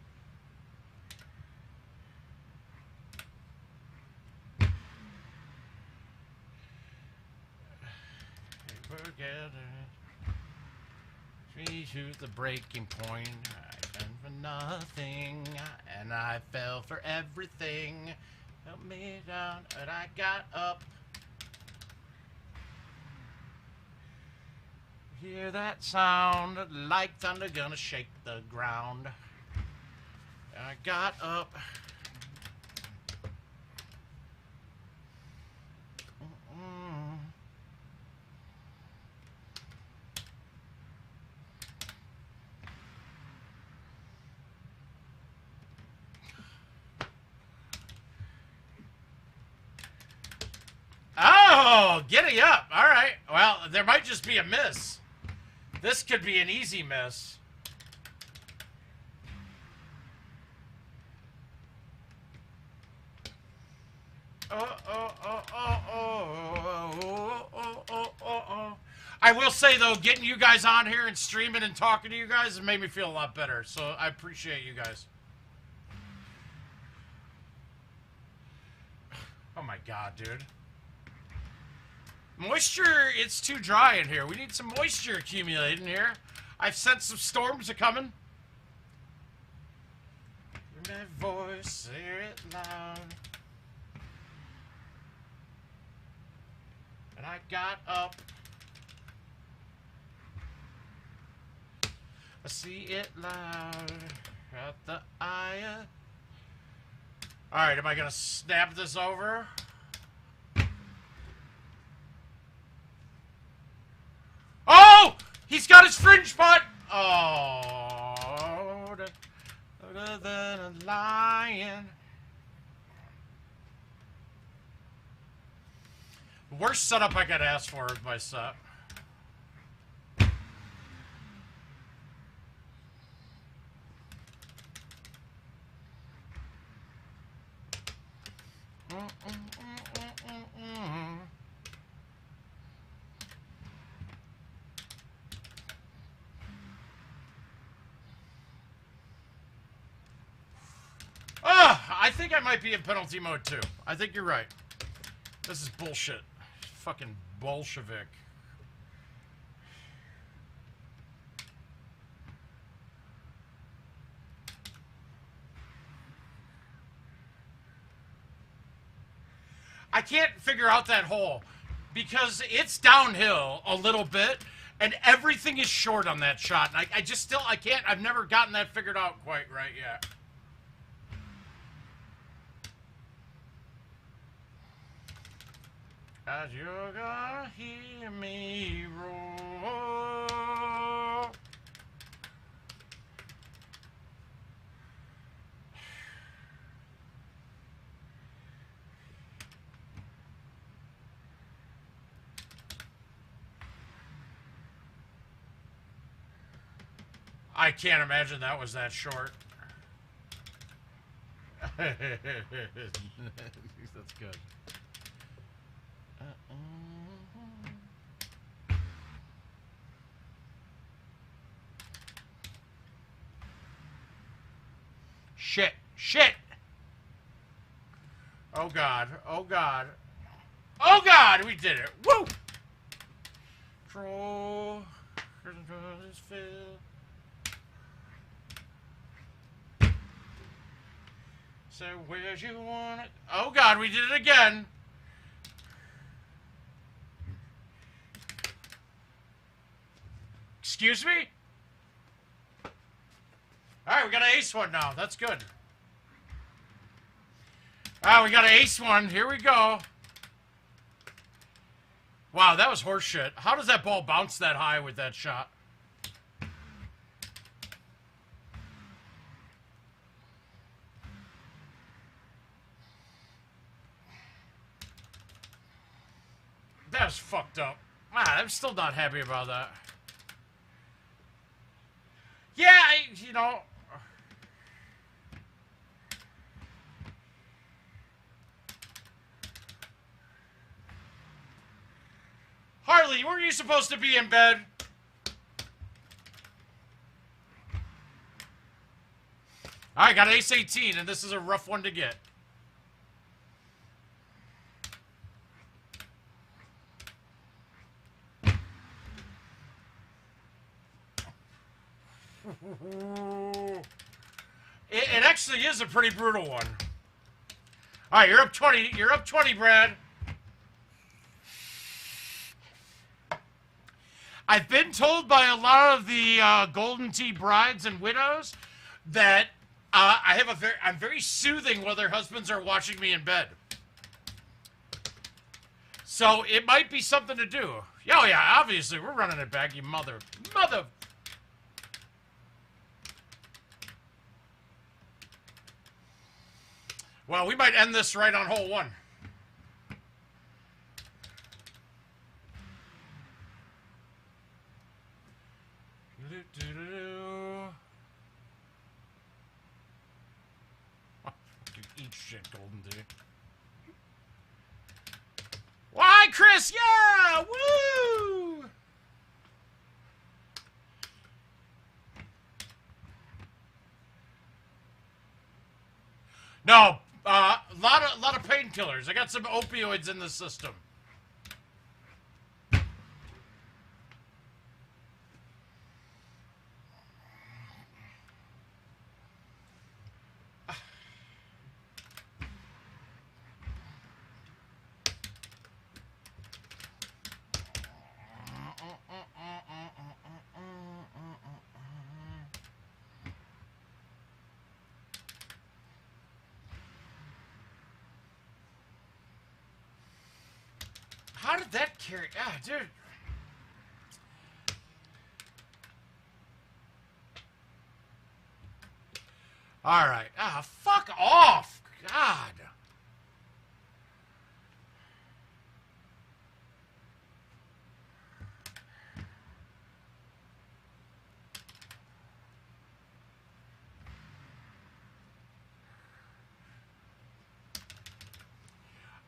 Speaker 1: We to the breaking point. I went for nothing, and I fell for everything. Help me down, and I got up. Hear that sound like thunder gonna shake the ground. I got up. Oh, giddy up. All right. Well, there might just be a miss. This could be an easy miss. I will say, though, getting you guys on here and streaming and talking to you guys has made me feel a lot better. So I appreciate you guys. Oh, my God, dude. Moisture, it's too dry in here. We need some moisture accumulating here. I've sensed some storms are coming. Hear my voice, hear it loud. And I got up. I see it loud at the eye. Alright, am I going to snap this over? Oh! He's got his fringe butt! Oh, other than a lion. Worst setup I could ask for with my set. I think I might be in penalty mode too. I think you're right. This is bullshit. Fucking Bolshevik. I can't figure out that hole because it's downhill a little bit and everything is short on that shot. And I just still, I can't, I've never gotten that figured out quite right yet. As you're gonna hear me roar. I can't imagine that was that short. That's good. Shit. Shit. Oh, God. Oh, God. Oh, God. We did it. Woo. Troll. So where'd you want it? Oh, God. We did it again. Excuse me? Alright, we got an ace one now. That's good. Alright, we got an ace one. Here we go. Wow, that was horseshit. How does that ball bounce that high with that shot? That was fucked up. Man, I'm still not happy about that. Yeah, you know. Harley, weren't you supposed to be in bed? Alright, got ace 18, and this is a rough one to get. It actually is a pretty brutal one. Alright, you're up 20. You're up 20, Brad. I've been told by a lot of the Golden Tee brides and widows that I'm very soothing while their husbands are watching me in bed. So it might be something to do. Oh yeah, obviously we're running it back, you mother. Well, we might end this right on hole 1. Eat shit, Golden Tee. Why, Chris? Yeah! Woo! No, lot of painkillers. I got some opioids in the system. How did that carry? Ah, dude. All right. Ah, fuck off. God.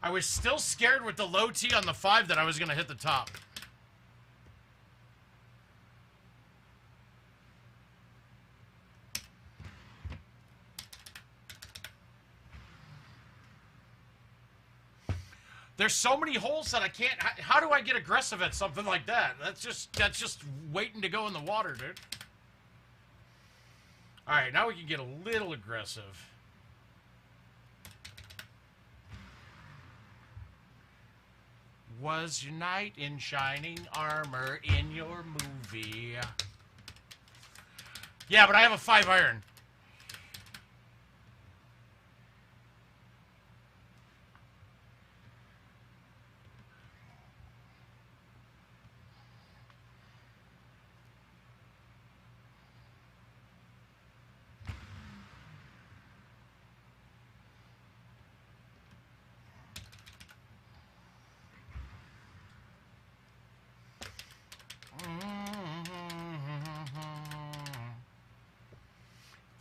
Speaker 1: I was still scared with the low tee on the 5 that I was going to hit the top. There's so many holes that I can't. How do I get aggressive at something like that? That's just waiting to go in the water, dude. All right, now we can get a little aggressive. Was your knight in shining armor in your movie? Yeah, but I have a 5 iron.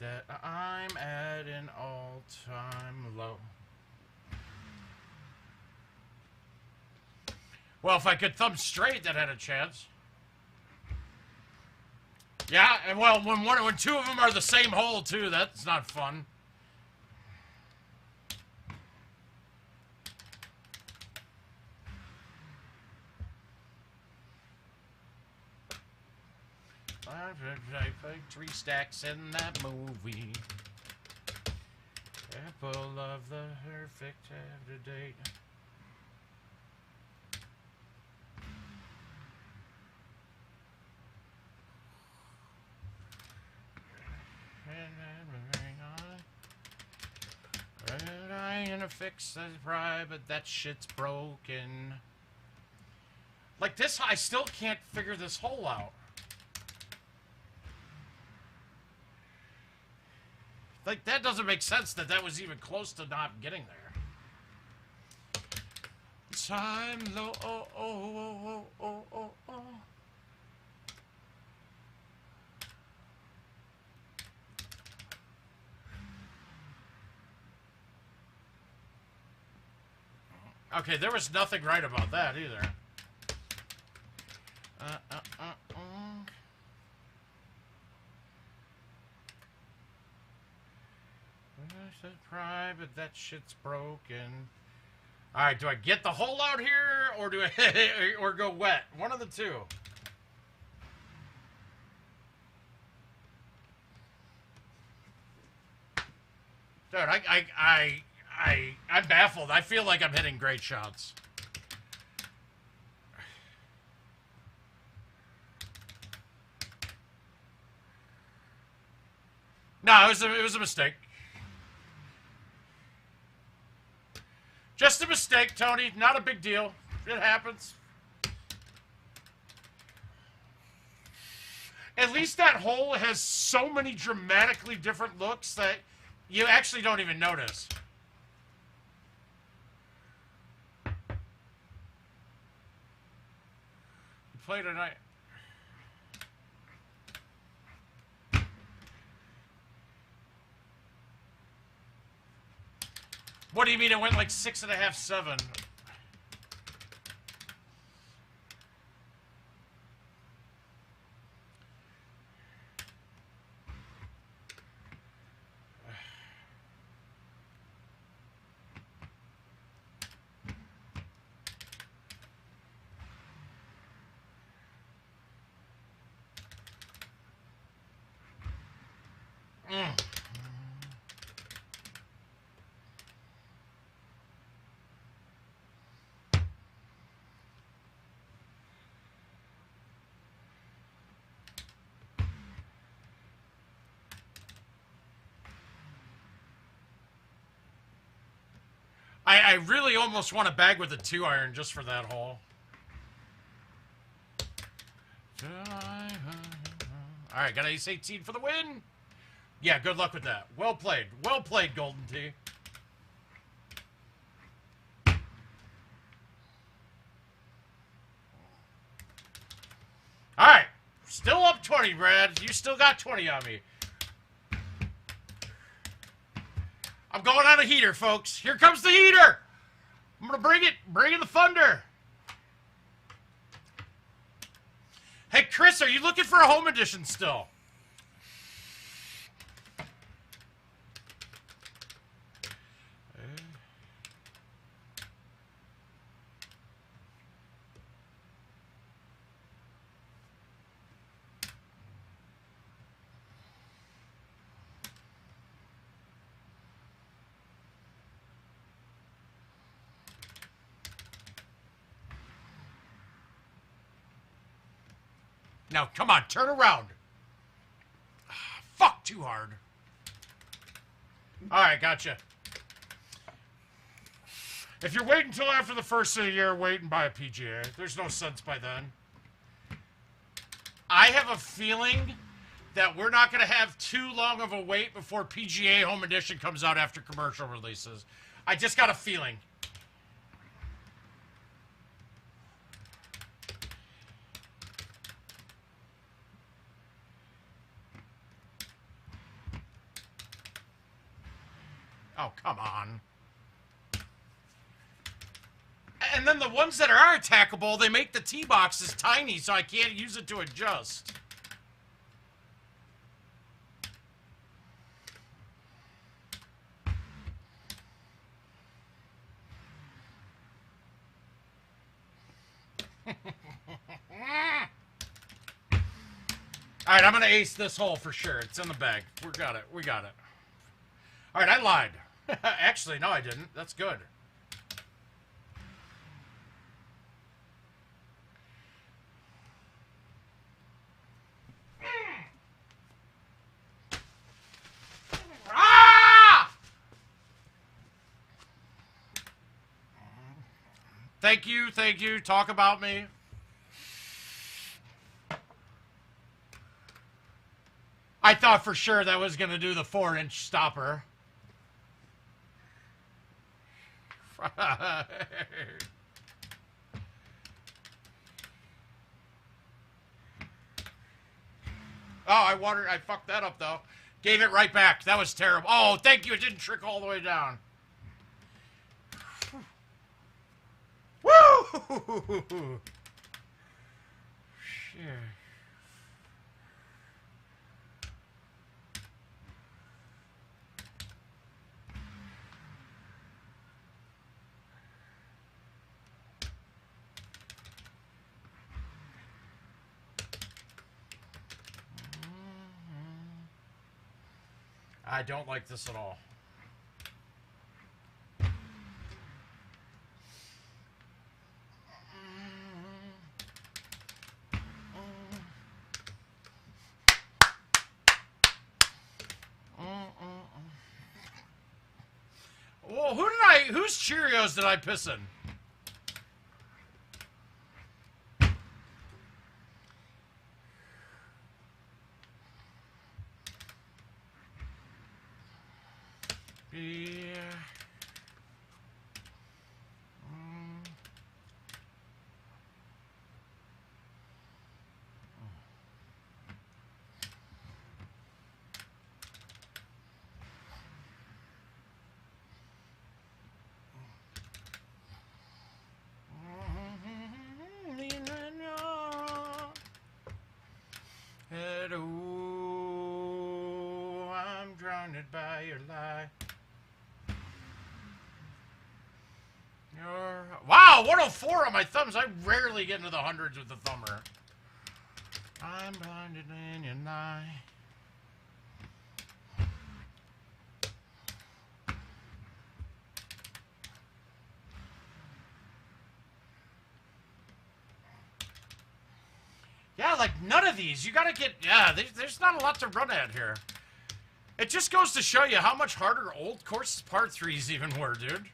Speaker 1: That I'm at an all-time low. Well, if I could thumb straight, that had a chance. Yeah, and well, when 2 of them are the same hole, too, that's not fun. I played 3 stacks in that movie. Apple of the perfect date. And I ain't gonna fix the pride, but that shit's broken. Like this, I still can't figure this hole out. Like, that doesn't make sense that that was even close to not getting there. Time low, oh, oh, oh, oh, oh, oh. Okay, there was nothing right about that either. Pride, but that shit's broken. All right, do I get the hole out here, or do I, or go wet? One of the two. Dude, I'm baffled. I feel like I'm hitting great shots. No, it was a mistake. Just a mistake, Tony. Not a big deal. It happens. At least that hole has so many dramatically different looks that you actually don't even notice. You play tonight. What do you mean it went like 6.5, 7? I really almost want to bag with a 2-iron just for that hole. All right, got ace 18 for the win. Yeah, good luck with that. Well played. Well played, Golden Tee. All right. Still up 20, Brad. You still got 20 on me. I'm going on a heater, folks. Here comes the heater. I'm going to bring it. Bring in the thunder. Hey, Chris, are you looking for a home edition still? Now, come on, turn around. Fuck, too hard. All right, gotcha. If you're waiting until after the first of the year, wait and buy a PGA. There's no sense by then. I have a feeling that we're not going to have too long of a wait before PGA Home Edition comes out after commercial releases. I just got a feeling. Oh, come on. And then the ones that are attackable, they make the tee boxes tiny so I can't use it to adjust. All right, I'm going to ace this hole for sure. It's in the bag. We got it. We got it. All right, I lied. Actually, no, I didn't. That's good. Ah! Thank you, thank you. Talk about me. I thought for sure that was going to do the 4-inch stopper. Oh, I fucked that up though. Gave it right back. That was terrible. Oh, thank you. It didn't trick all the way down. Woo! Shit. I don't like this at all. whose Cheerios did I piss in? Yeah. Hello, I'm drowned by your lie. Wow, 104 on my thumbs. I rarely get into the hundreds with the thumber. I'm blinded in your lie. Yeah, like none of these. You gotta get... Yeah, there's not a lot to run at here. It just goes to show you how much harder old course part 3s even were, dude.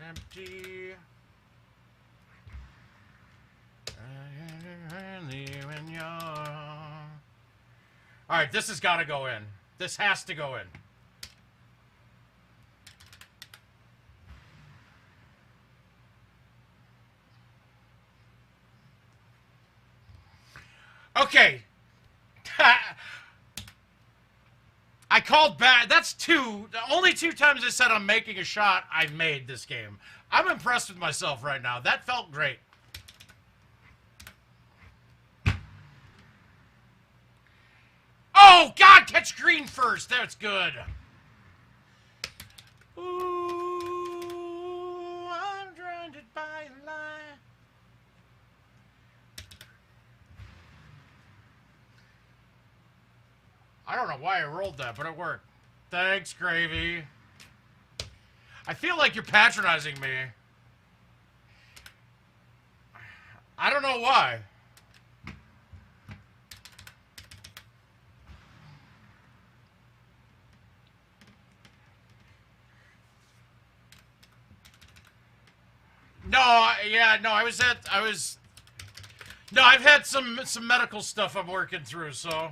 Speaker 1: Empty. Alright, this has got to go in. This has to go in. Okay. I called back. That's two. The only 2 times I said I'm making a shot I've made this game. I'm impressed with myself right now. That felt great. Oh, God, catch green first. That's good. Ooh, I'm drowned by a lie. I don't know why I rolled that, but it worked. Thanks, Gravy. I feel like you're patronizing me. I don't know why. No, yeah, no, no, I've had some medical stuff I'm working through, so.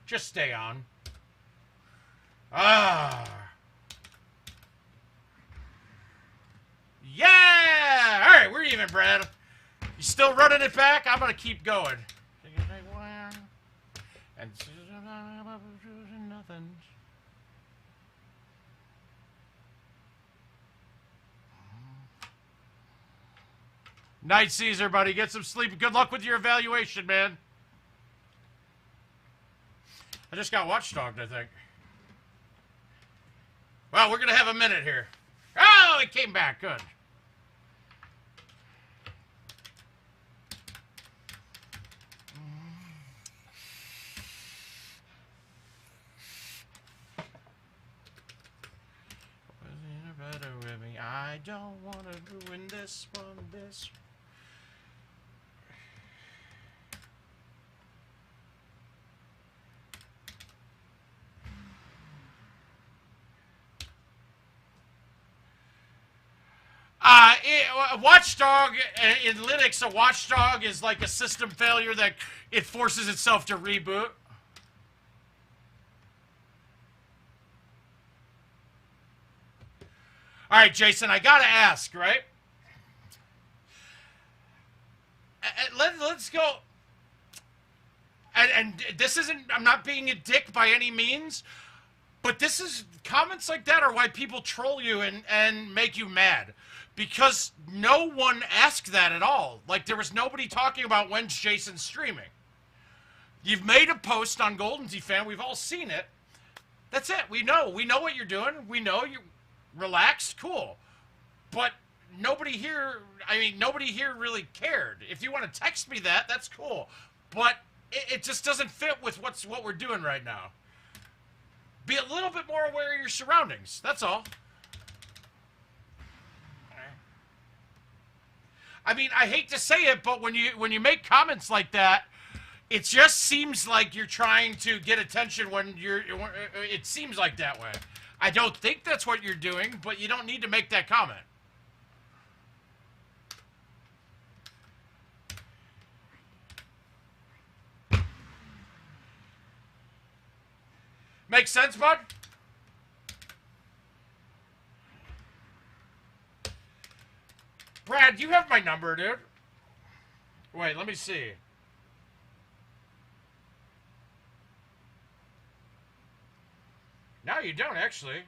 Speaker 1: Just stay on. Ah. Yeah! All right, we're even, Brad. You still running it back? I'm going to keep going. And nothing. Night, Caesar, buddy. Get some sleep. Good luck with your evaluation, man. I just got watchdogged, I think. Well, we're going to have a minute here. Oh, it came back. Good. I don't want to ruin this one, this. Watchdog in Linux, a watchdog is like a system failure that it forces itself to reboot. All right, Jason, I gotta ask, right? Let's go. And this isn't, I'm not being a dick by any means, but this is, comments like that are why people troll you and make you mad. Because no one asked that at all. Like, there was nobody talking about when's Jason streaming. You've made a post on GoldenTeeTV. We've all seen it. That's it. We know. We know what you're doing. We know you relaxed. Cool. But nobody here, I mean, nobody here really cared. If you want to text me that, that's cool. But it just doesn't fit with what we're doing right now. Be a little bit more aware of your surroundings. That's all. I mean, I hate to say it, but when you make comments like that, it just seems like you're trying to get attention when it seems like that way. I don't think that's what you're doing, but you don't need to make that comment. Makes sense, bud? Brad, you have my number, dude. Wait, let me see. No, you don't, actually.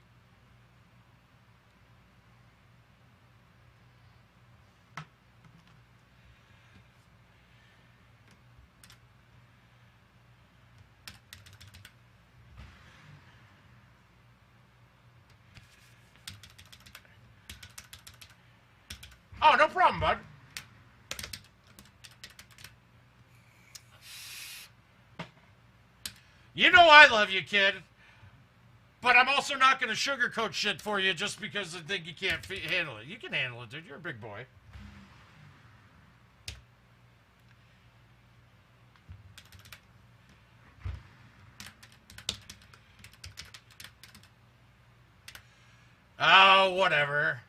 Speaker 1: Oh, no problem, bud. You know I love you, kid. But I'm also not going to sugarcoat shit for you just because I think you can't handle it. You can handle it, dude. You're a big boy. Oh, whatever.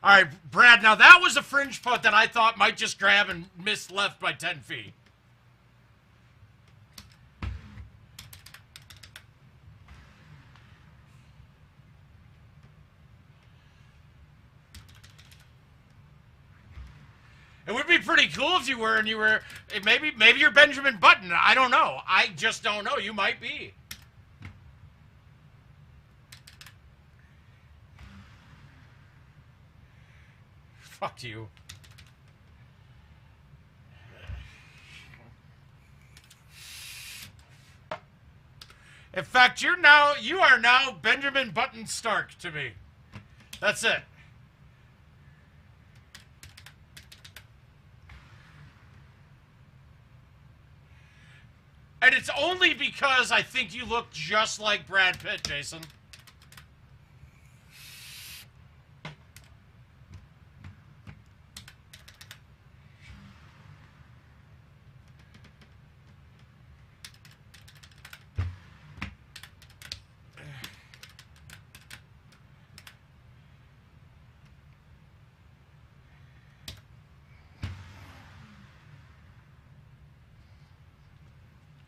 Speaker 1: All right, Brad, now that was a fringe putt that I thought might just grab and miss left by 10 feet. It would be pretty cool if you were, and you were, maybe you're Benjamin Button. I don't know. I just don't know. You might be. Fuck you. In fact, you are now Benjamin Button Stark to me. That's it. And it's only because I think you look just like Brad Pitt, Jason.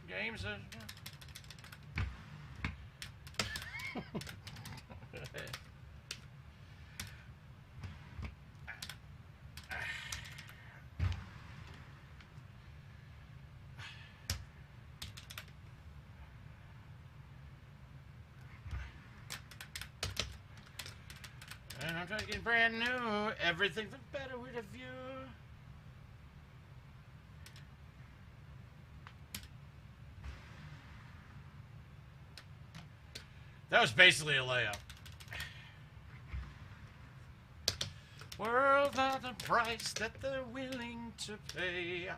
Speaker 1: Games are... And I'm trying to get brand new. Everything's a better with a view. That was basically a layup. World are the price that they're willing to pay.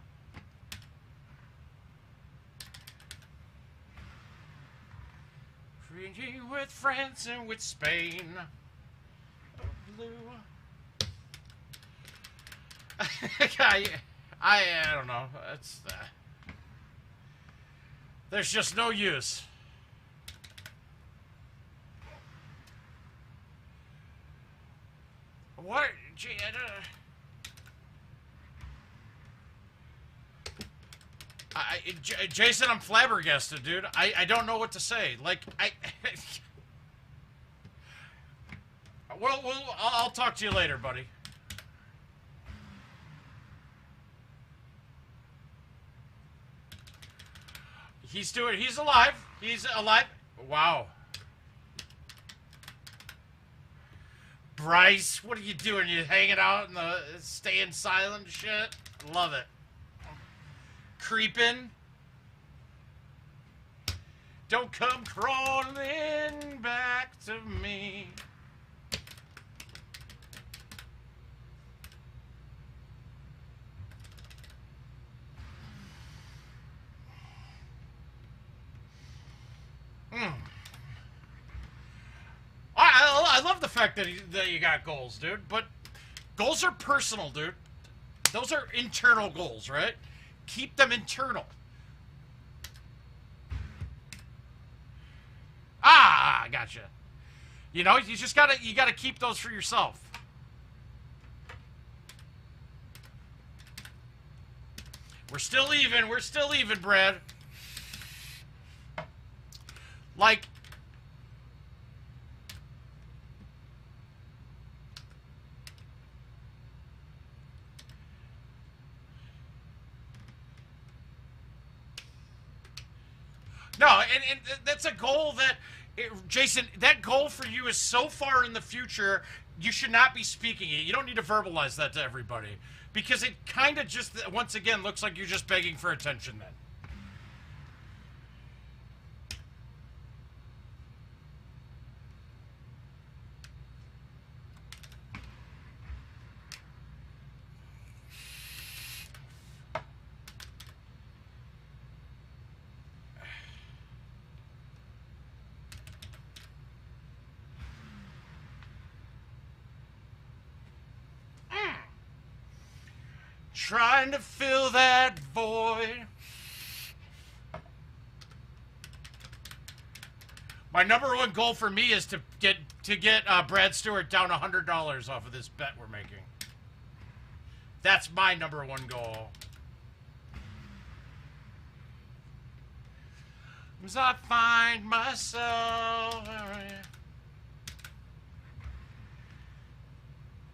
Speaker 1: Free with France and with Spain. Blue. I don't know. It's there's just no use. What? Jason, I'm flabbergasted, dude. I don't know what to say. Like, well, I'll talk to you later, buddy. He's alive. He's alive. Wow. Bryce, what are you doing? You hanging out in the staying silent shit? Love it. Creeping. Don't come crawling back to me. fact that you got goals, dude. But goals are personal, dude. Those are internal goals, right? Keep them internal. Ah, gotcha. You know, you just gotta keep those for yourself. We're still even. We're still even, Brad. Like, no, and that's a goal that, Jason, that goal for you is so far in the future, you should not be speaking it. You don't need to verbalize that to everybody. Because it kind of just, once again, looks like you're just begging for attention then. Trying to fill that void. My number one goal for me is to get Brad Stewart down $100 off of this bet we're making. That's my number one goal. As I find myself.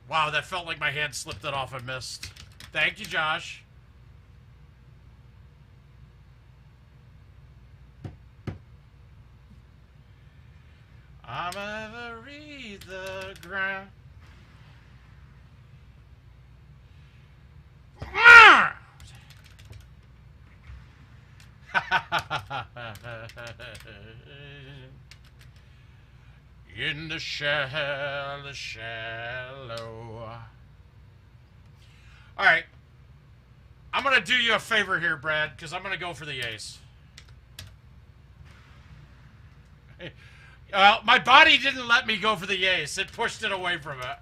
Speaker 1: Wow, that felt like my hand slipped it off and missed. Thank you, Josh. I'm ever read the ground. In the shallow, shallow. All right. I'm going to do you a favor here, Brad, because I'm going to go for the ace. My body didn't let me go for the ace. It pushed it away from it.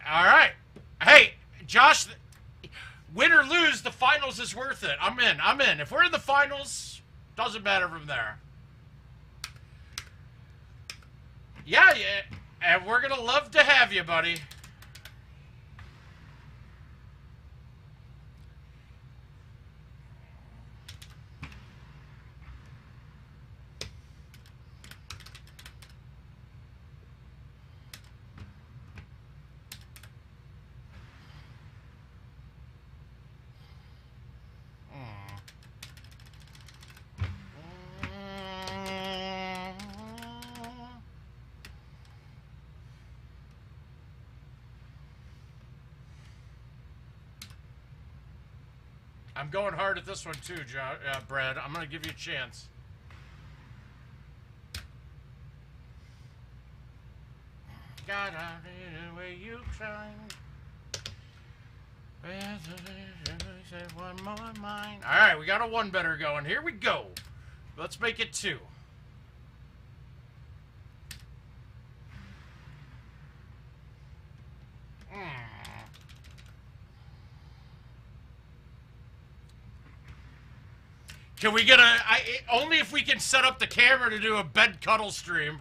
Speaker 1: All right. Hey, Josh, win or lose, the finals is worth it. I'm in. I'm in. If we're in the finals, doesn't matter from there. Yeah, yeah. And we're going to love to have you, buddy. I'm going hard at this one too, Brad. I'm going to give you a chance. God, I read the way you trying. One more mine. All right, we got a one better going. Here we go. Let's make it two. Can we get only if we can set up the camera to do a bed cuddle stream.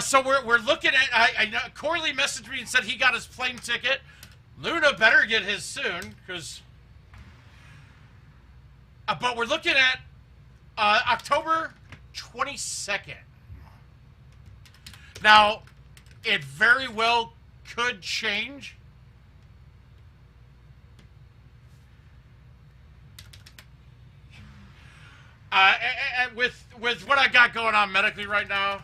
Speaker 1: So we're looking at, I know Corley messaged me and said he got his plane ticket. Luna better get his soon, because, but we're looking at, October 22nd. Now, it very well could change. With what I got going on medically right now.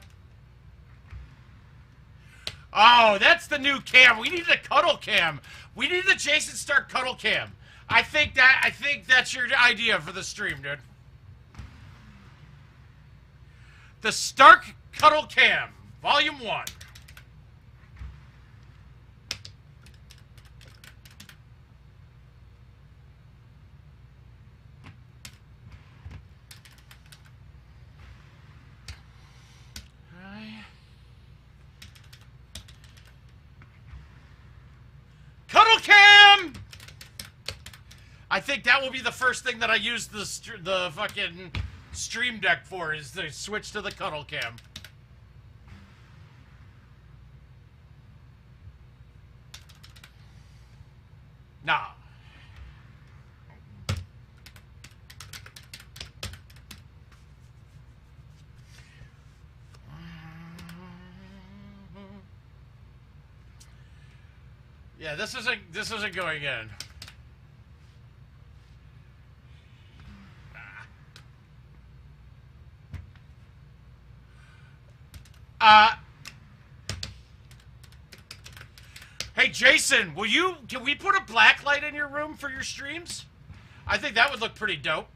Speaker 1: Oh, that's the new cam. We need a cuddle cam. We need the Jason Stark cuddle cam. I think that's your idea for the stream, dude. The Stark cuddle cam, volume 1. Cuddle cam! I think that will be the first thing that I use the fucking stream deck for, is to switch to the cuddle cam. Nah. Yeah, this isn't going in. Hey Jason, can we put a black light in your room for your streams? I think that would look pretty dope.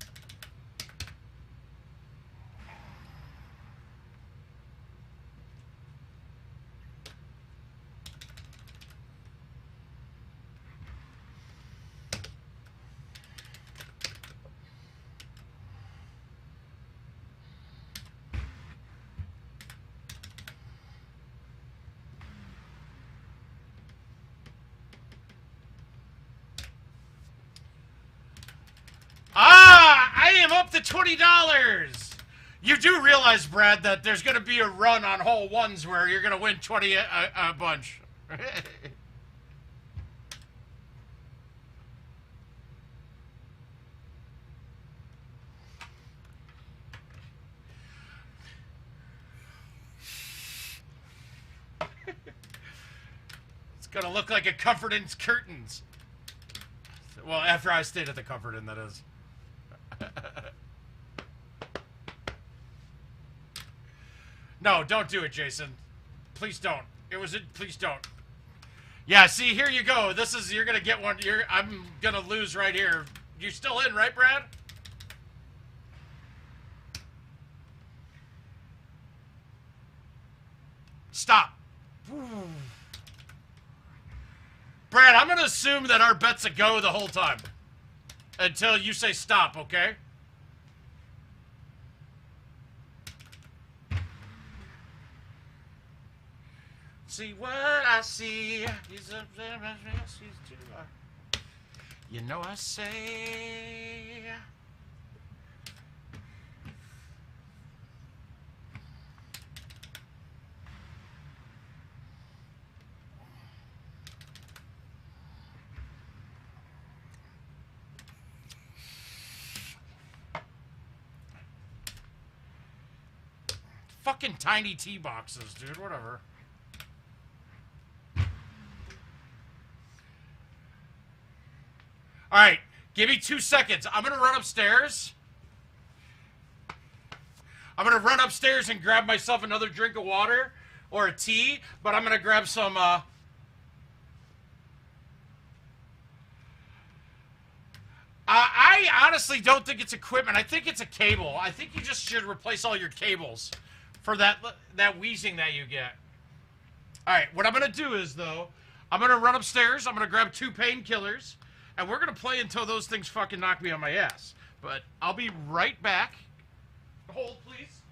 Speaker 1: I am up to $20. You do realize, Brad, that there's going to be a run on hole ones where you're going to win 20 a bunch. It's going to look like a Comfort Inn's curtains. Well, after I stayed at the Comfort Inn, that is. No, don't do it, Jason. Please don't. Please don't. Yeah, see, here you go. You're gonna get one. I'm gonna lose right here. You still in, right, Brad? Stop. Ooh. Brad, I'm gonna assume that our bet's a go the whole time. Until you say stop, okay? See what I see. You know I say. Fucking tiny tea boxes, dude. Whatever. All right, give me 2 seconds. I'm gonna run upstairs. I'm gonna run upstairs and grab myself another drink of water or a tea, but I'm gonna grab some. I honestly don't think it's equipment. I think it's a cable. I think you just should replace all your cables for that wheezing that you get. All right, what I'm gonna do is though, I'm gonna run upstairs. I'm gonna grab 2 painkillers. And we're going to play until those things fucking knock me on my ass. But I'll be right back. Hold, please.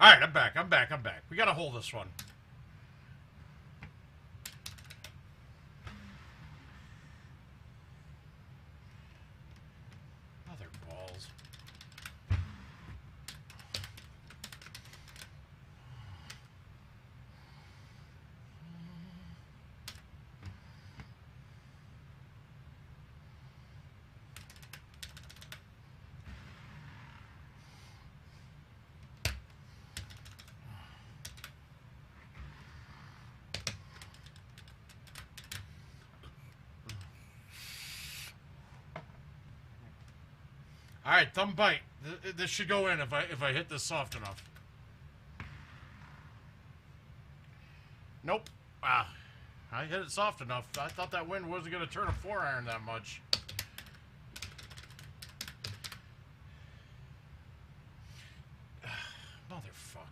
Speaker 1: All right, I'm back. I'm back. I'm back. We got to hold this one. Mother balls. All right, thumb bite. This should go in if I hit this soft enough. Nope. Ah, I hit it soft enough. I thought that wind wasn't going to turn a 4-iron that much. Motherfuck.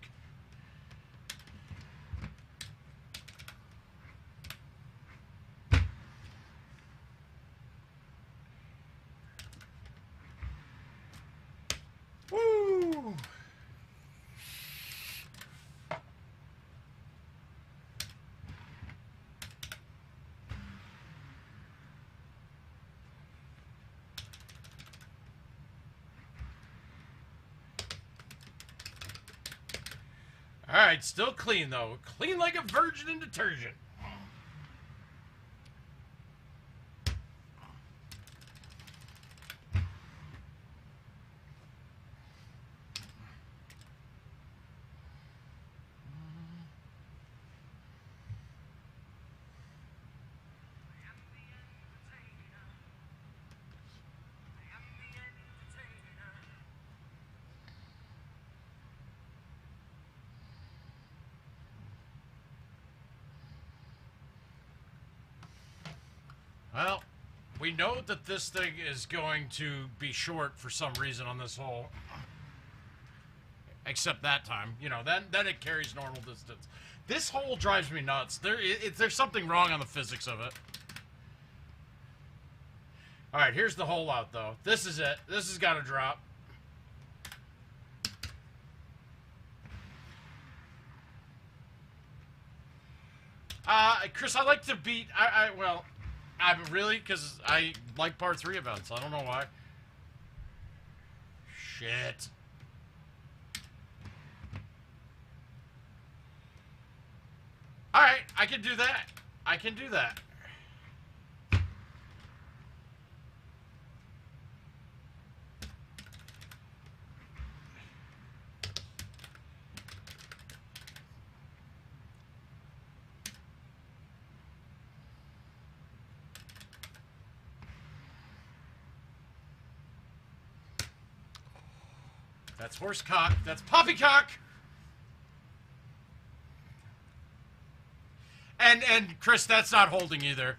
Speaker 1: Woo! Alright, still clean though. Clean like a virgin in detergent. Well, we know that this thing is going to be short for some reason on this hole. Except that time, you know, then it carries normal distance. This hole drives me nuts. There's something wrong on the physics of it. All right, here's the hole out, though. This is it. This has got to drop. Chris, I like to beat... well... I'm really, because I like par 3 events. I don't know why. Shit. Alright, I can do that. I can do that. That's horse cock. That's poppycock. And Chris, that's not holding either.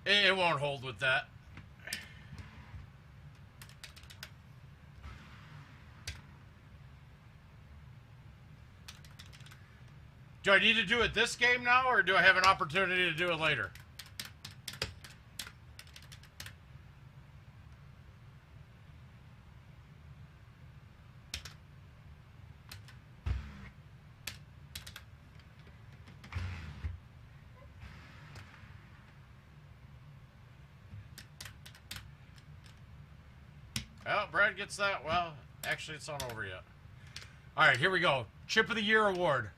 Speaker 1: It won't hold with that. Do I need to do it this game now, or do I have an opportunity to do it later? Well, Brad gets that. Well, actually, it's not over yet. All right, here we go. Chip of the Year award.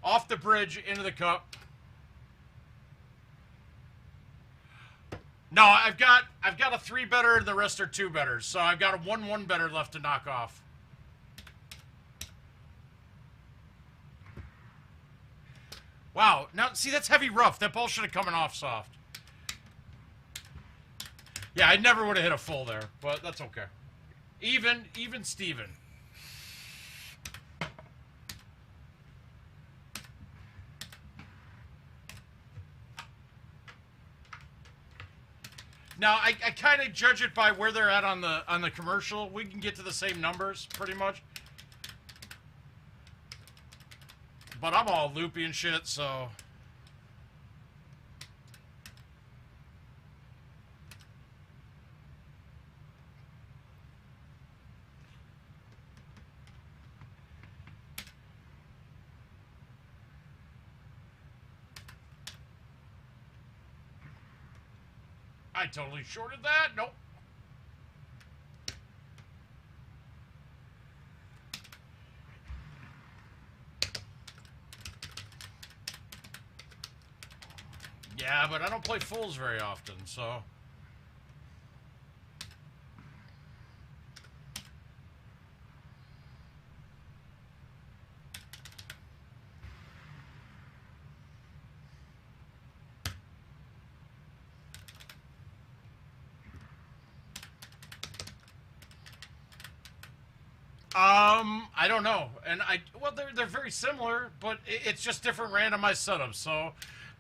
Speaker 1: Off the bridge, into the cup. No, I've got a 3-better and the rest are 2-betters. So I've got a 1-1 better left to knock off. Wow. Now, see, that's heavy rough. That ball should have coming off soft. Yeah, I never would have hit a full there, but that's okay. Even Steven. Now, I kind of judge it by where they're at on the commercial. We can get to the same numbers, pretty much. But I'm all loopy and shit, so... I totally shorted that. Nope. Yeah, but I don't play fulls very often, so... I don't know, and well, they're very similar, but it's just different randomized setups. So,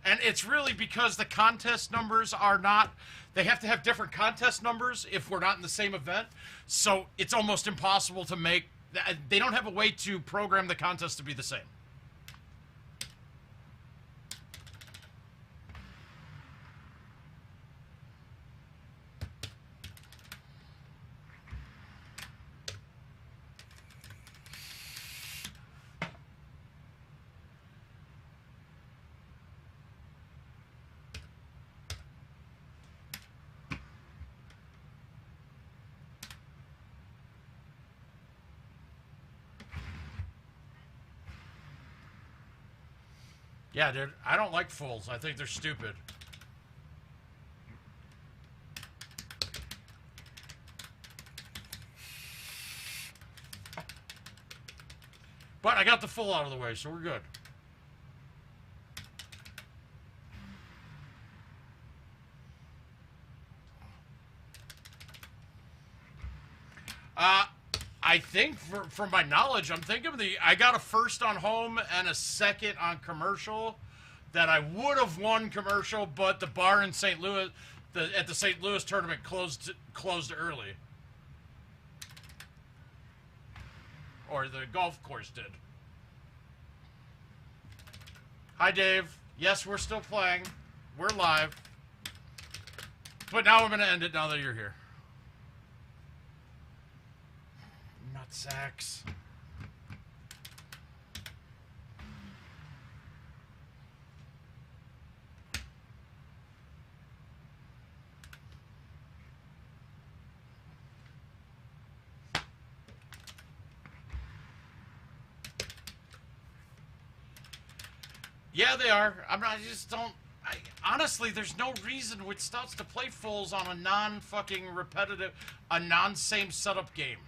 Speaker 1: and it's really because the contest numbers are not. They have to have different contest numbers if we're not in the same event. So it's almost impossible to make. They don't have a way to program the contest to be the same. Yeah, dude, I don't like fulls. I think they're stupid. But I got the full out of the way, so we're good. I think, from my knowledge, I'm thinking I got a first on home and a second on commercial. That I would have won commercial, but the bar in St. Louis, at the St. Louis tournament, closed early. Or the golf course did. Hi, Dave. Yes, we're still playing. We're live. But now I'm going to end it now that you're here. Nutsacks. Yeah, they are. I just don't... honestly, there's no reason with stouts to play fulls on a non-fucking repetitive... a non-same setup game.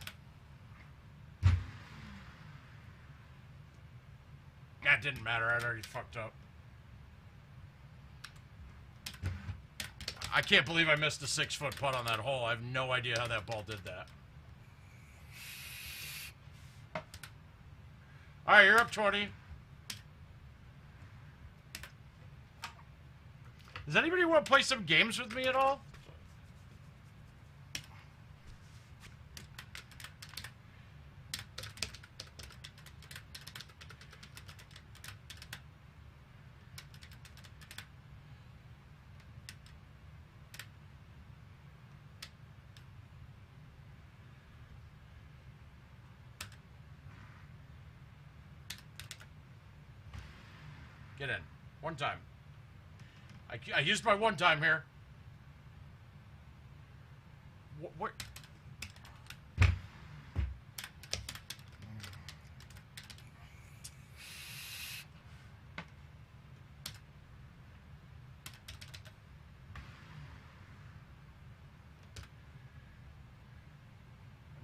Speaker 1: That didn't matter. I'd already fucked up. I can't believe I missed a 6-foot putt on that hole. I have no idea how that ball did that. Alright, you're up 20. Does anybody want to play some games with me at all? Get in. One time. I used my one time here. What?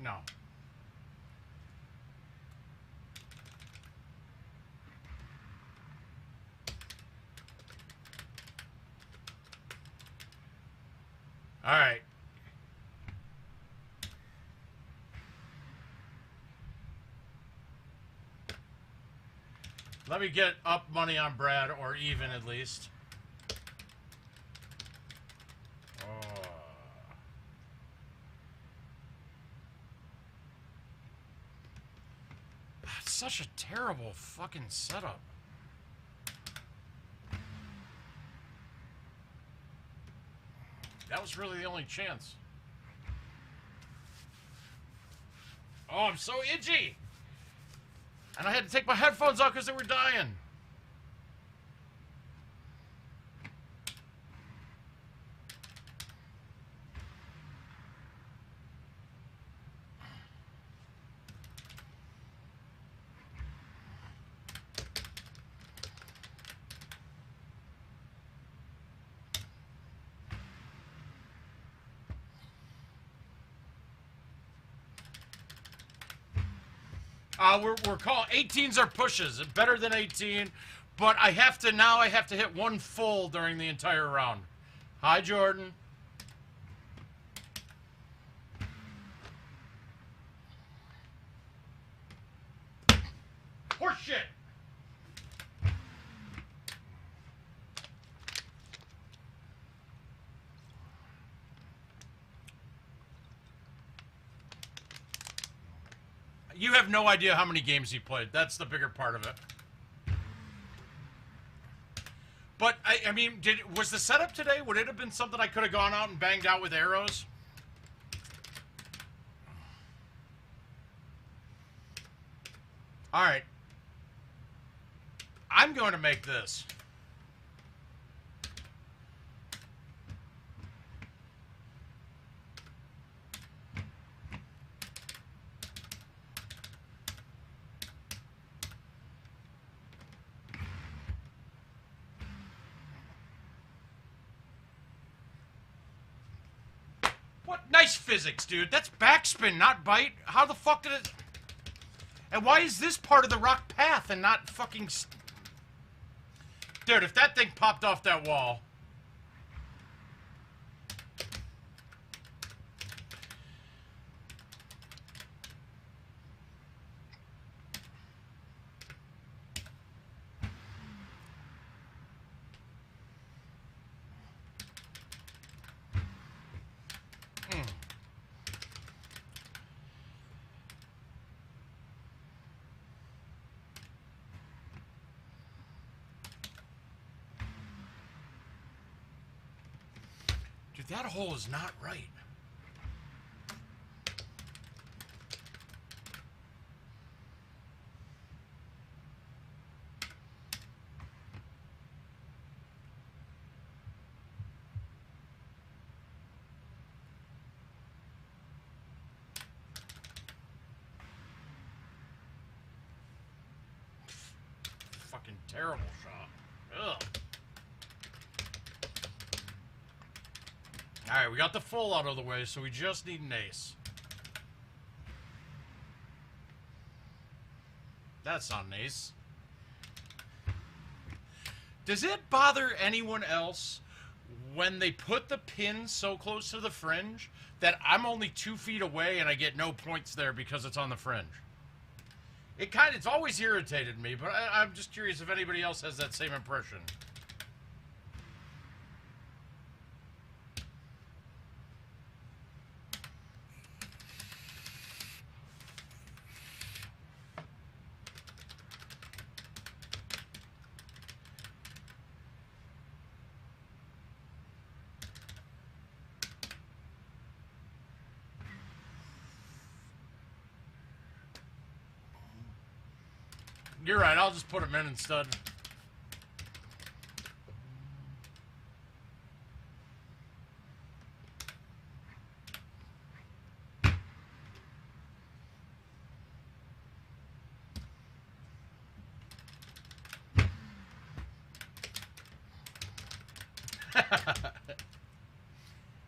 Speaker 1: No. All right. Let me get up money on Brad, or even at least. Oh. That's such a terrible fucking setup. That was really the only chance. Oh, I'm so itchy. And I had to take my headphones off because they were dying. We're calling 18s are pushes. Better than 18, but I have to hit one full during the entire round. Hi, Jordan. Horse shit. You have no idea how many games he played. That's the bigger part of it. But, I mean, was the setup today, would it have been something I could have gone out and banged out with arrows? All right. I'm going to make this. What? Nice physics, dude. That's backspin, not bite. How the fuck did it... And why is this part of the rock path and not fucking... Dude, if that thing popped off that wall... Dude, that hole is not right. Fucking terrible shot. Ugh. Alright, we got the full out of the way, so we just need an ace. That's not an ace. Does it bother anyone else when they put the pin so close to the fringe that I'm only 2 feet away and I get no points there because it's on the fringe? It's always irritated me, but I'm just curious if anybody else has that same impression. You're right, I'll just put him in instead.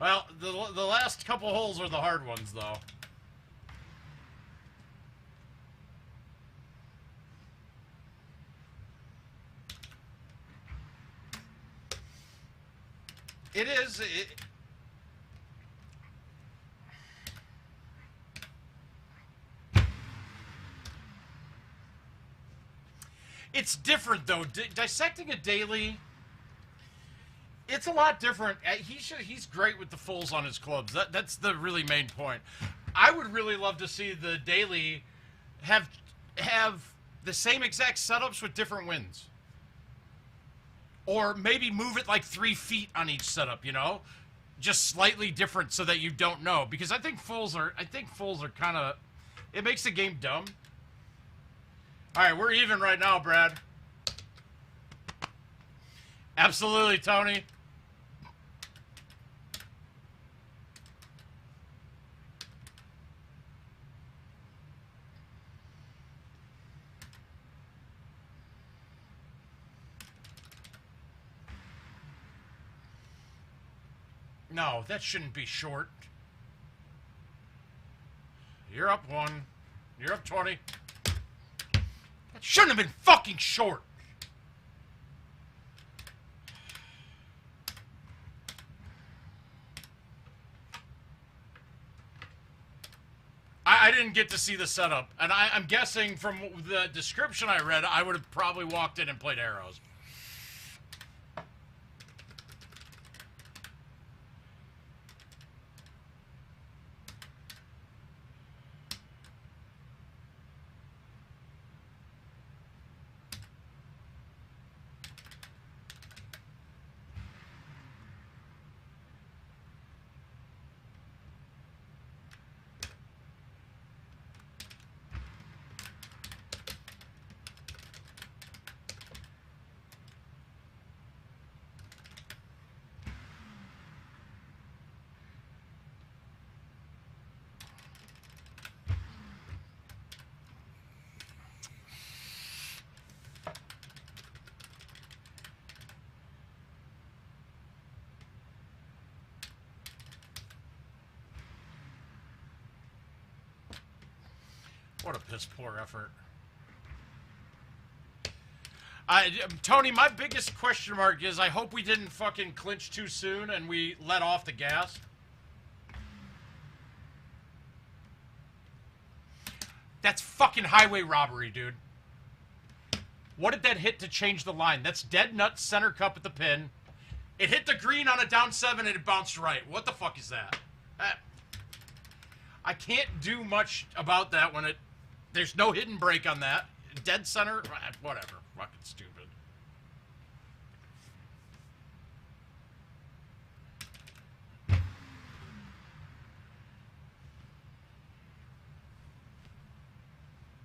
Speaker 1: Well, the last couple holes are the hard ones, though. It is. It's different, though. Dissecting a daily, it's a lot different. He's great with the fulls on his clubs. That's the really main point. I would really love to see the daily have the same exact setups with different wins. Or maybe move it like 3 feet on each setup, you know? Just slightly different so that you don't know. Because I think fulls are kind of... It makes the game dumb. Alright, we're even right now, Brad. Absolutely, Tony. No, that shouldn't be short. You're up 1. You're up 20. That shouldn't have been fucking short. I didn't get to see the setup, and I'm guessing from the description I read, I would have probably walked in and played arrows. What a piss poor effort. Tony, my biggest question mark is I hope we didn't fucking clinch too soon and we let off the gas. That's fucking highway robbery, dude. What did that hit to change the line? That's dead nut center cup at the pin. It hit the green on a down 7 and it bounced right. What the fuck is that? I can't do much about that when there's no hidden break on that. Dead center, whatever. Fucking stupid.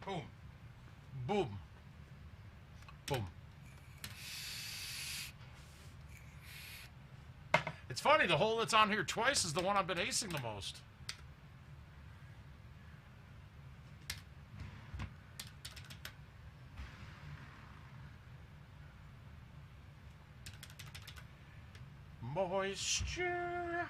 Speaker 1: Boom. Boom. Boom. It's funny, the hole that's on here twice is the one I've been acing the most. Moisture.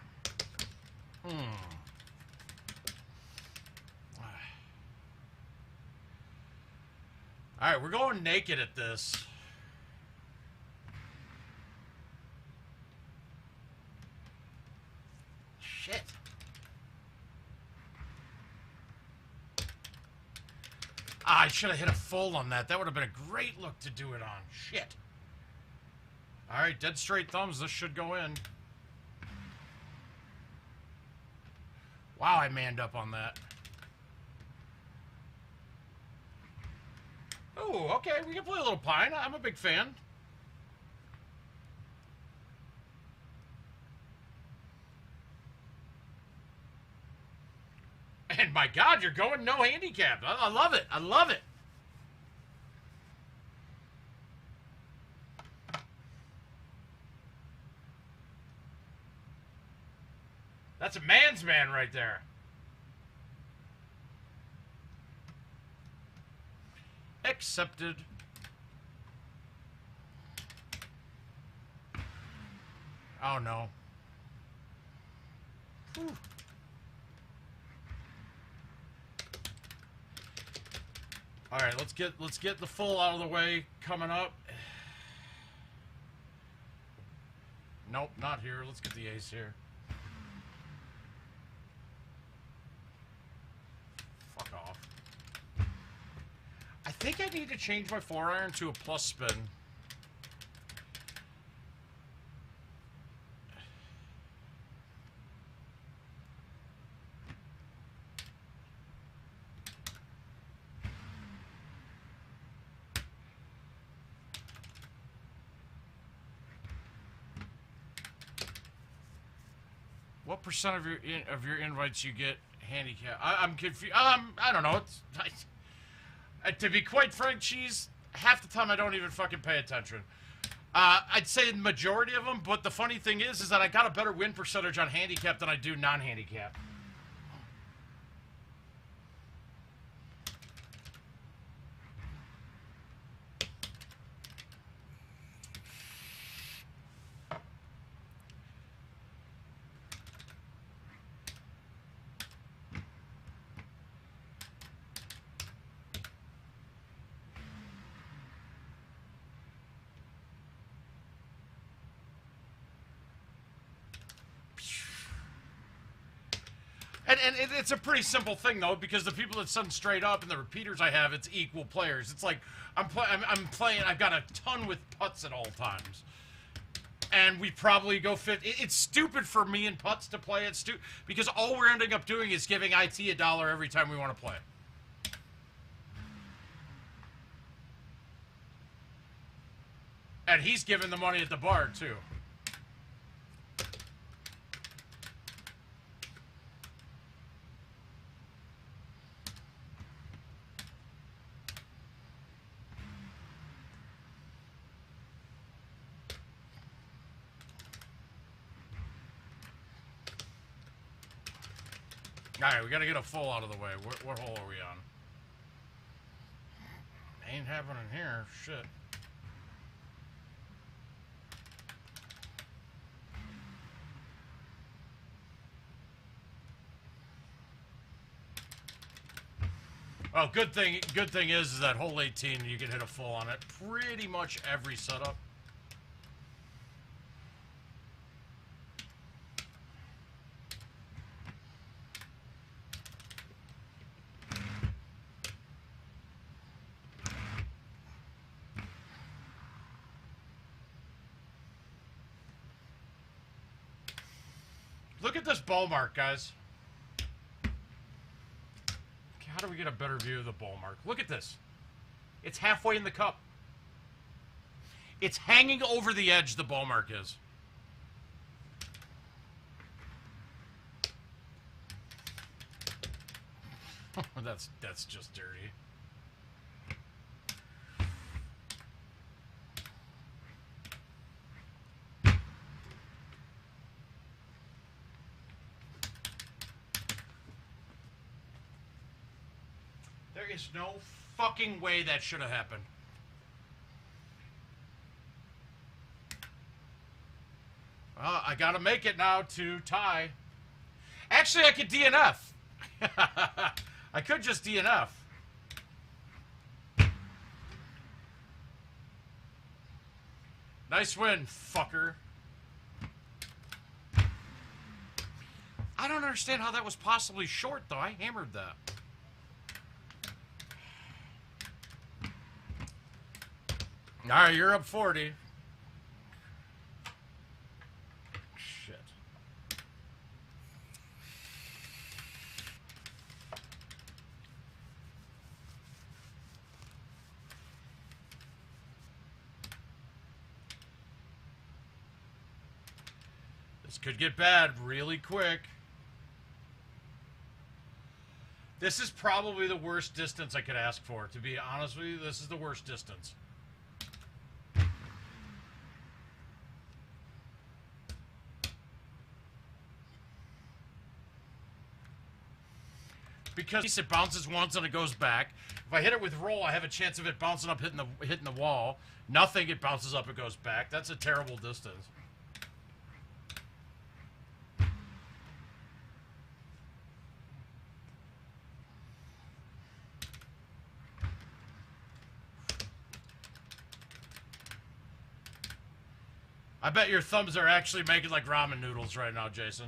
Speaker 1: Alright, we're going naked at this. Shit. I should have hit a full on that. That would have been a great look to do it on. Shit. Alright, dead straight thumbs. This should go in. Wow, I manned up on that. Oh, okay. We can play a little pine. I'm a big fan. And my God, you're going no handicap. I love it. I love it. That's a man's man right there. Accepted. Oh no. Whew. All right, let's get the full out of the way coming up. Nope, not here. Let's get the ace here. Fuck off. I think I need to change my 4-iron to a plus spin. What percent of your invites you get handicap? I'm confused. I don't know. To be quite frank, Cheese, half the time I don't even fucking pay attention. I'd say the majority of them, but the funny thing is that I got a better win percentage on handicap than I do non-handicap. And it's a pretty simple thing though, because the people that send straight up and the repeaters I have, it's equal players. It's like I'm playing. I've got a ton with putts at all times, and we probably go fit. It's stupid for me and putts to play it because all we're ending up doing is giving IT $1 every time we want to play. And he's giving the money at the bar too. Alright, we gotta get a full out of the way. What hole are we on? Ain't happening here. Shit. Oh, good thing is that hole 18, you can hit a full on it pretty much every setup. Look at this ball mark, guys. How do we get a better view of the ball mark? Look at this. It's halfway in the cup. It's hanging over the edge, the ball mark is. That's just dirty. There is no fucking way that should have happened. Well, I gotta make it now to tie. Actually, I could DNF. I could just DNF. Nice win, fucker. I don't understand how that was possibly short, though. I hammered that. All right, you're up 40. Shit. This could get bad really quick. This is probably the worst distance I could ask for. To be honest with you, this is the worst distance. Because it bounces once and it goes back. If I hit it with roll, I have a chance of it bouncing up, hitting the wall. Nothing, it bounces up, it goes back. That's a terrible distance. I bet your thumbs are actually making like ramen noodles right now, Jason.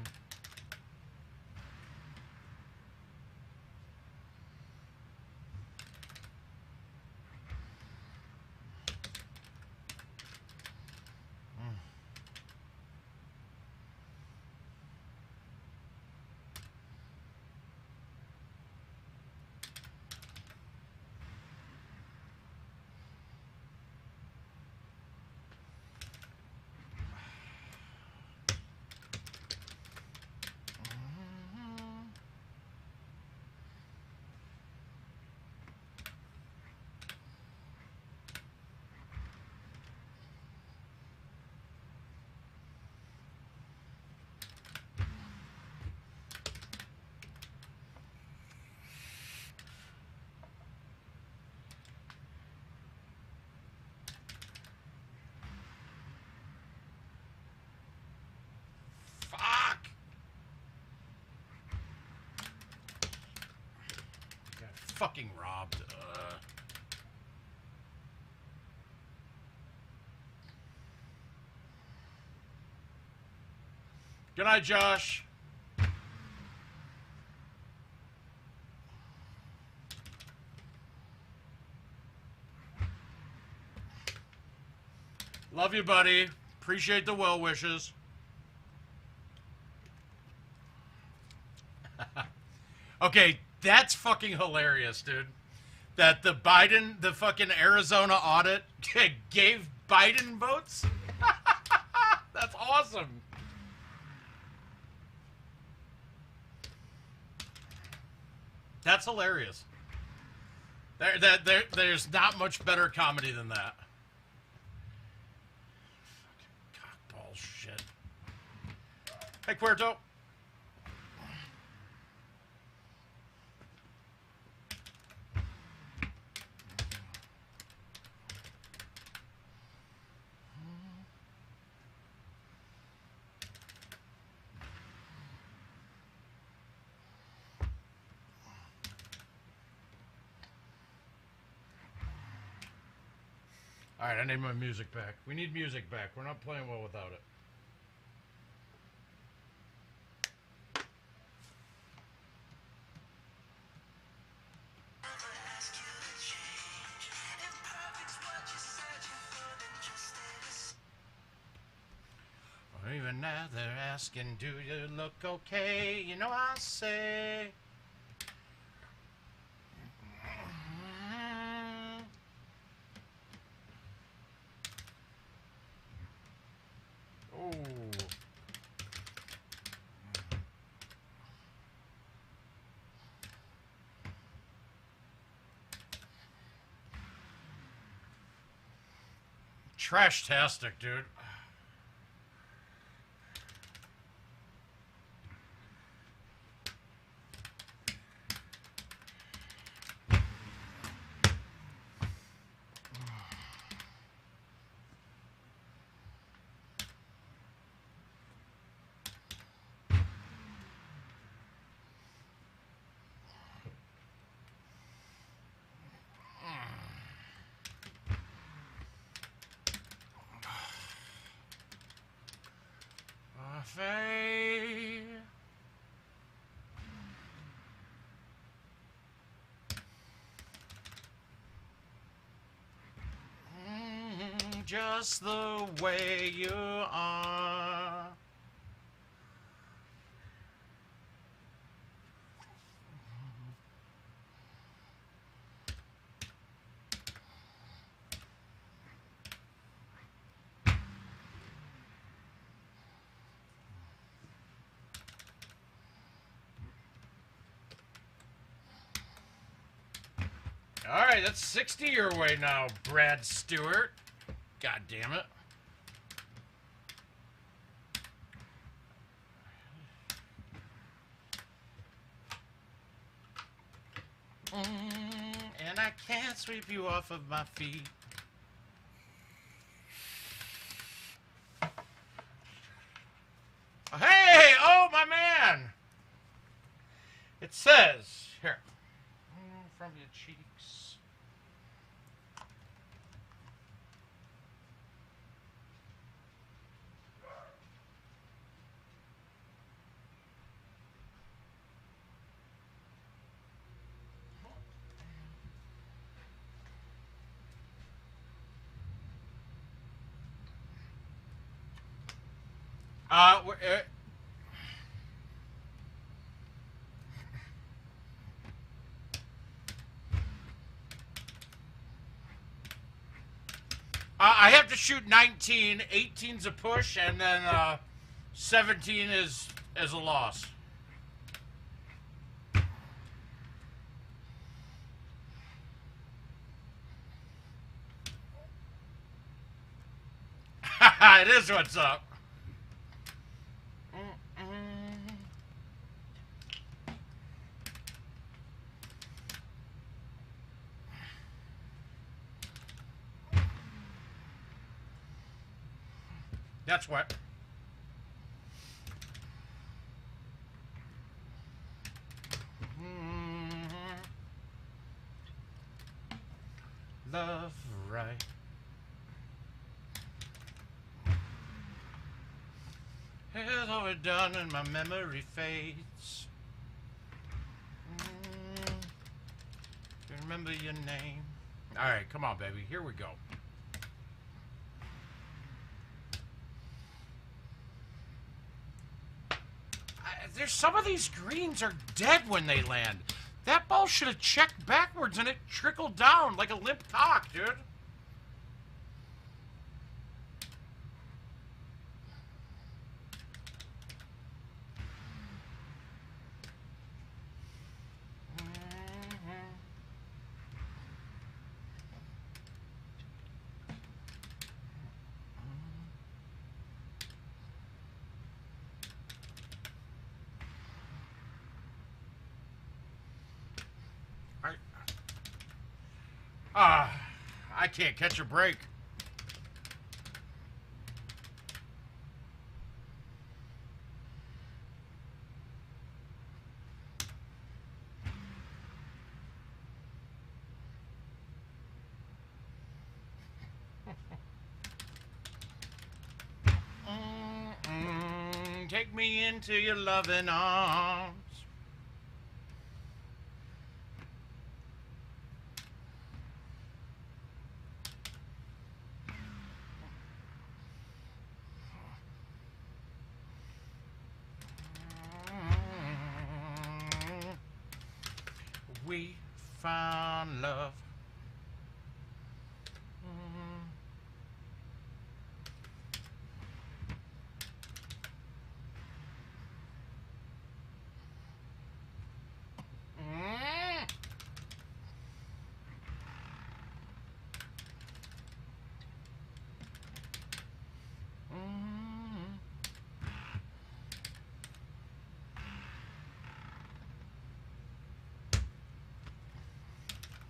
Speaker 1: Fucking robbed. Good night, Josh. Love you, buddy. Appreciate the well wishes. Okay, that's fucking hilarious, dude. That the fucking Arizona audit gave Biden votes? That's awesome. That's hilarious. There's not much better comedy than that. Fucking cockball shit. Hey, Puerto. All right, I need my music back. We need music back. We're not playing well without it. Or even now they're asking, do you look okay? You know I say... Oh. Trash-tastic, dude. Just the way you are. All right, that's 60 your way now, Brad Stewart. God damn it. And I can't sweep you off of my feet. Hey, oh my man. It says, here, from your cheeks. I have to shoot 19, 18's a push, and then 17 is a loss. It is what's up. That's what. Love right. It's overdone and my memory fades. Remember your name. All right, come on, baby. Here we go. There's some of these greens are dead when they land. That ball should have checked backwards and it trickled down like a limp cock, dude. I can't catch a break. Take me into your loving arms. We found love.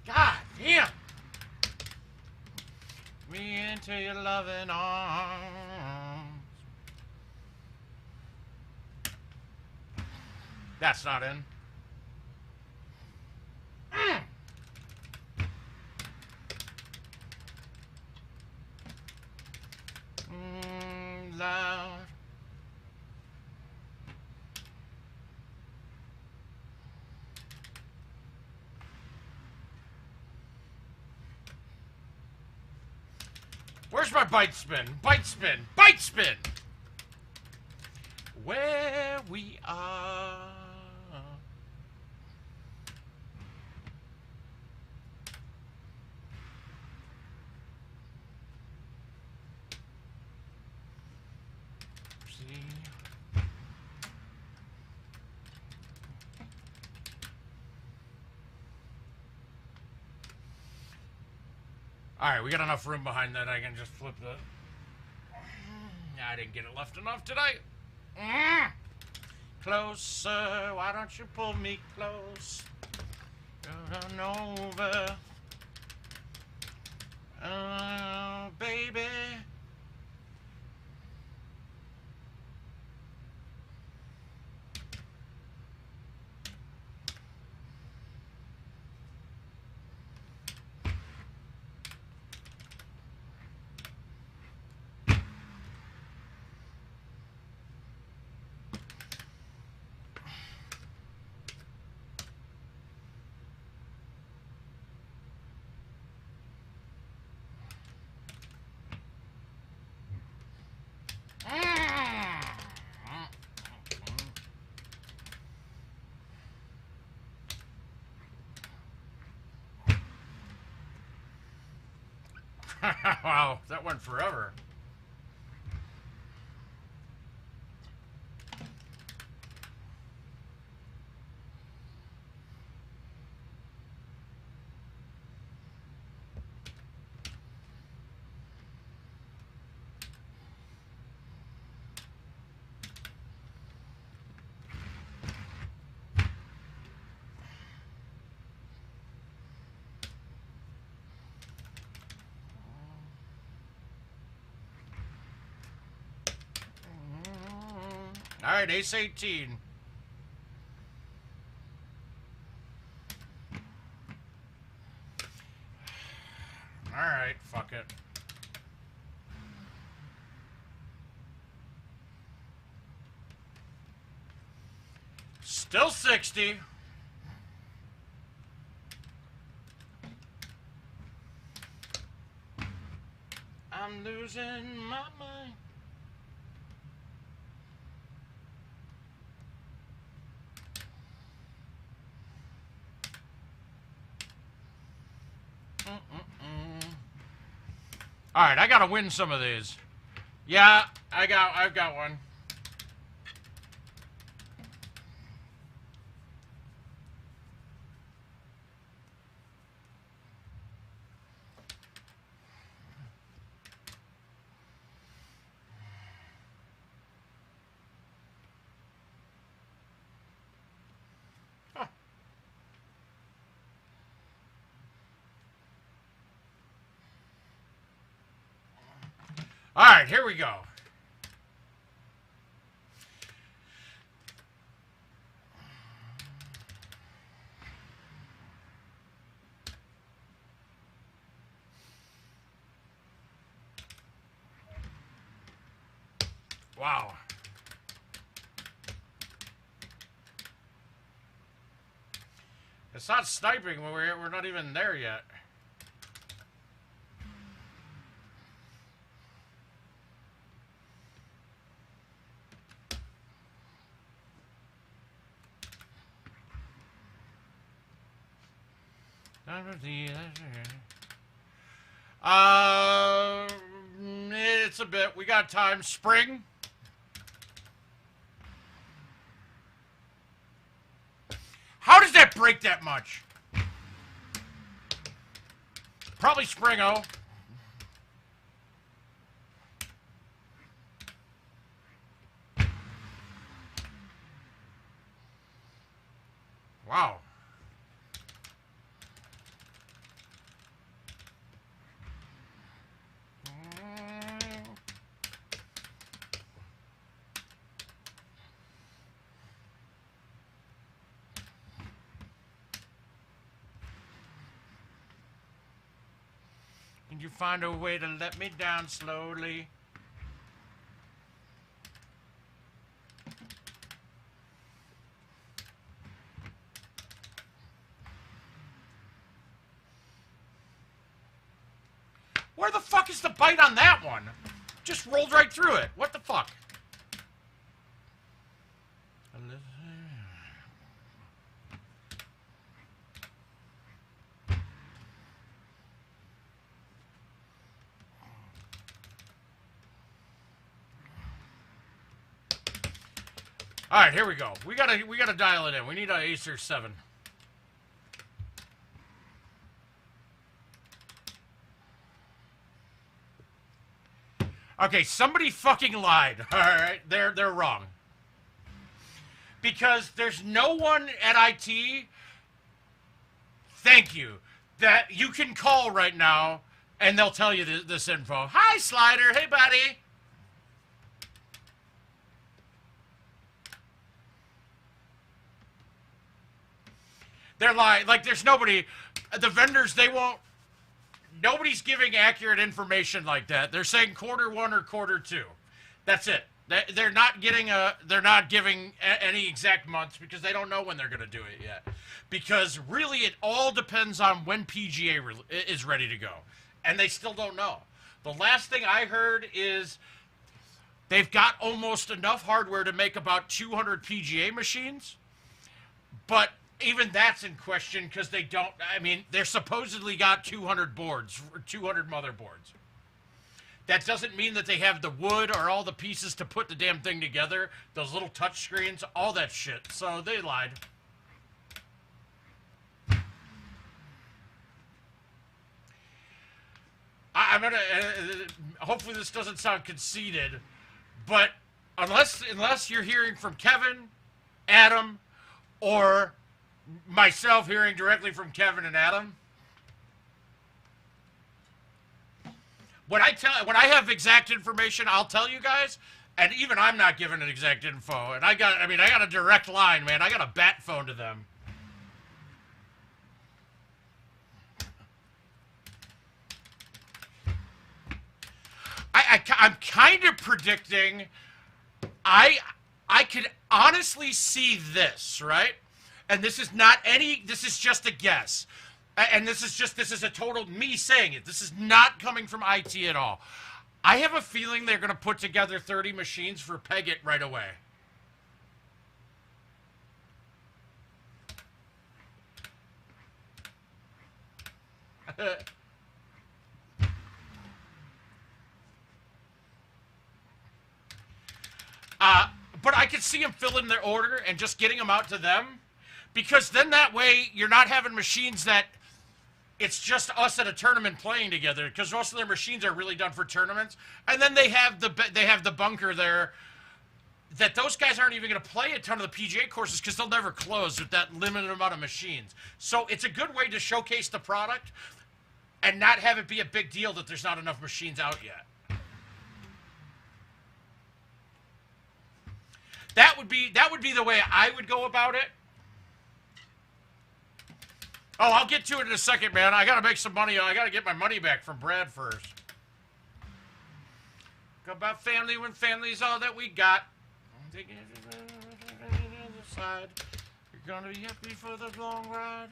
Speaker 1: God damn! Me into your loving arms. That's not in. Loud. Where's my bite spin? Bite spin! Bite spin! Where we are. See? Alright, we got enough room behind that I can just flip the... I didn't get it left enough today. Closer, why don't you pull me close? Run over. Oh, baby. Wow, that went forever. All right, ace 18. All right, fuck it. Still 60. I'm losing my mind. All right, I gotta win some of these. Yeah, I've got one. Huh. All right, here we go. Wow. It's not sniping when we're not even there yet. It's a bit. We got time. Spring. How does that break that much? Probably Springo. Wow. Can you find a way to let me down slowly? Where the fuck is the bite on that one? Just rolled right through it. What the fuck? All right, here we go. We gotta dial it in. We need an ace or 7. Okay, somebody fucking lied. All right, they're wrong. Because there's no one at IT. Thank you. That you can call right now, and they'll tell you this info. Hi, Slider. Hey, buddy. They're lying. Like, there's nobody. The vendors, they won't. Nobody's giving accurate information like that. They're saying Q1 or Q2. That's it. They're not getting They're not giving any exact months because they don't know when they're going to do it yet. Because really, it all depends on when PGA is ready to go, and they still don't know. The last thing I heard is they've got almost enough hardware to make about 200 PGA machines, but even that's in question because they don't. I mean, they're supposedly got 200 boards, 200 motherboards. That doesn't mean that they have the wood or all the pieces to put the damn thing together. Those little touch screens, all that shit. So they lied. I'm gonna. Hopefully, this doesn't sound conceited, but unless you're hearing from Kevin, Adam, or myself hearing directly from Kevin and Adam. When I have exact information, I'll tell you guys, and even I'm not giving an exact info. And I got a direct line, man. I got a bat phone to them. I'm kind of predicting. I could honestly see this, right? And this is not any, this is just a guess. And this is a total me saying it. This is not coming from IT at all. I have a feeling they're going to put together 30 machines for Peg It right away. But I could see them filling their order and just getting them out to them, because then that way you're not having machines that it's just us at a tournament playing together, because most of their machines are really done for tournaments, and then they have the bunker there that those guys aren't even going to play a ton of the PGA courses because they'll never close with that limited amount of machines. So it's a good way to showcase the product and not have it be a big deal that there's not enough machines out yet. That would be the way I would go about it. Oh, I'll get to it in a second, man. I got to make some money. I got to get my money back from Brad first. Go about family when family's all that we got. Side. You're gonna be happy for the long ride.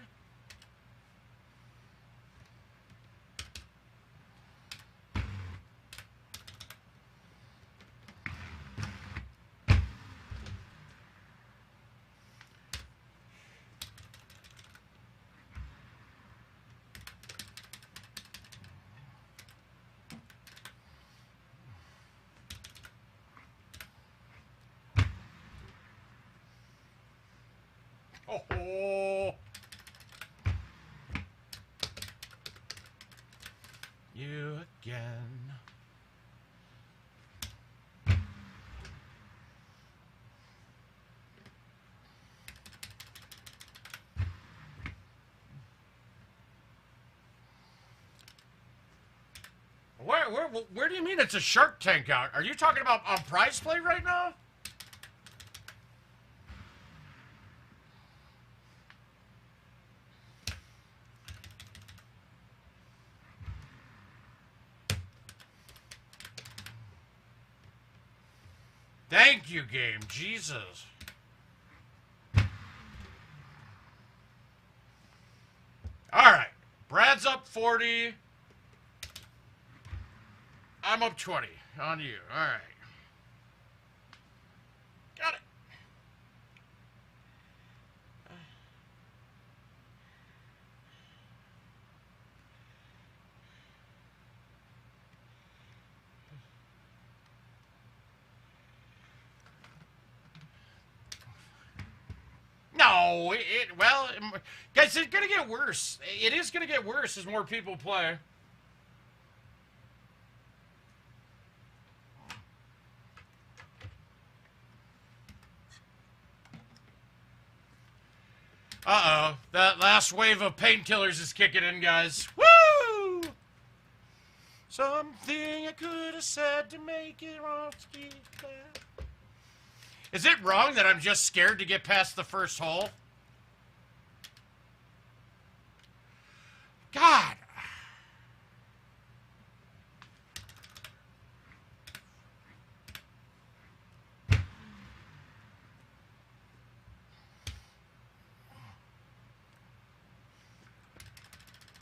Speaker 1: Oh, you again. Where do you mean it's a Shark Tank out? Are you talking about on Prize Play right now? Thank you, game. Jesus. All right. Brad's up 40. I'm up 20 on you. All right. Got it. No, well, guys, it's going to get worse. It is going to get worse as more people play. Uh-oh. That last wave of painkillers is kicking in, guys. Woo! Something I could have said to make it wrong. Is it wrong that I'm just scared to get past the first hole? God.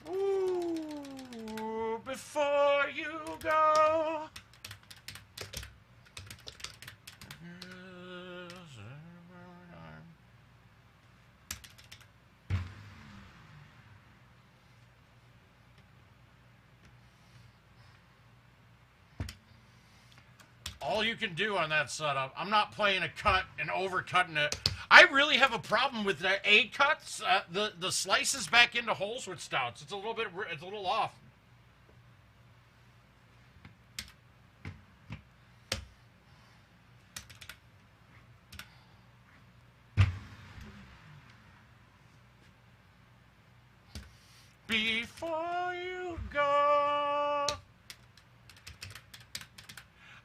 Speaker 1: Ooh, before you go. All you can do on that setup. I'm not playing a cut and overcutting it. I really have a problem with the A cuts, the slices back into holes with stouts. It's a little off. Before you go.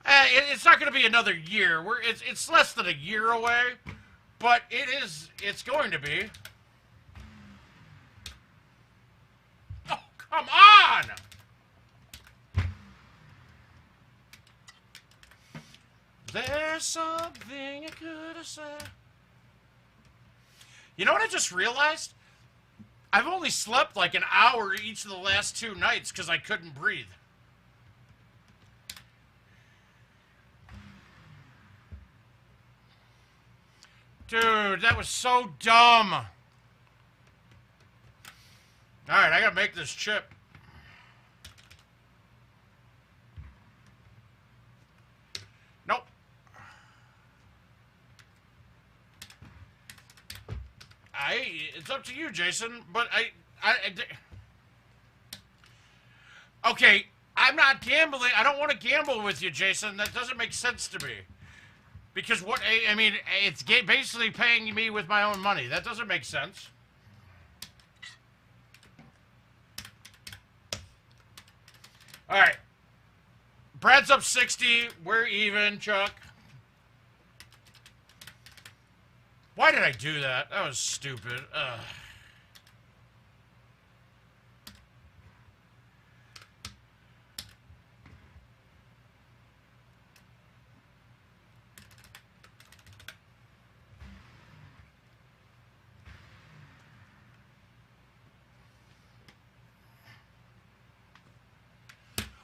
Speaker 1: It's not going to be another year. It's less than a year away, but it's going to be. Oh, come on! There's something I could have said. You know what I just realized? I've only slept like an hour each of the last 2 nights because I couldn't breathe. Dude, that was so dumb. Alright, I gotta make this chip. It's up to you, Jason. But okay, I'm not gambling. I don't want to gamble with you, Jason. That doesn't make sense to me. Because what, I mean, it's basically paying me with my own money. That doesn't make sense. All right. Brad's up 60. We're even, Chuck. Why did I do that? That was stupid. Ugh.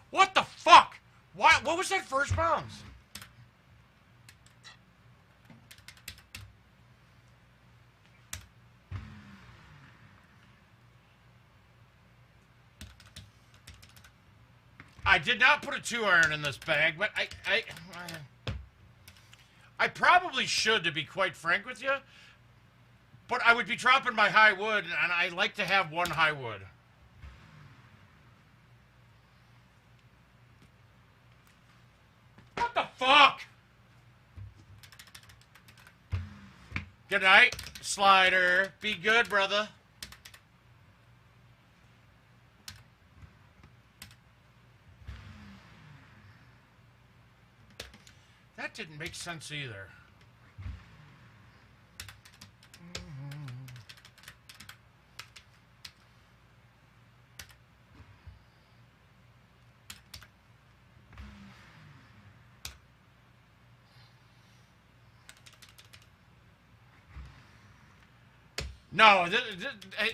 Speaker 1: What the fuck? Why? What was that first bounce? I did not put a 2-iron in this bag, but I probably should, to be quite frank with you. But I would be dropping my high wood, and I like to have one high wood. What the fuck? Good night, Slider. Be good, brother. That didn't make sense either. No,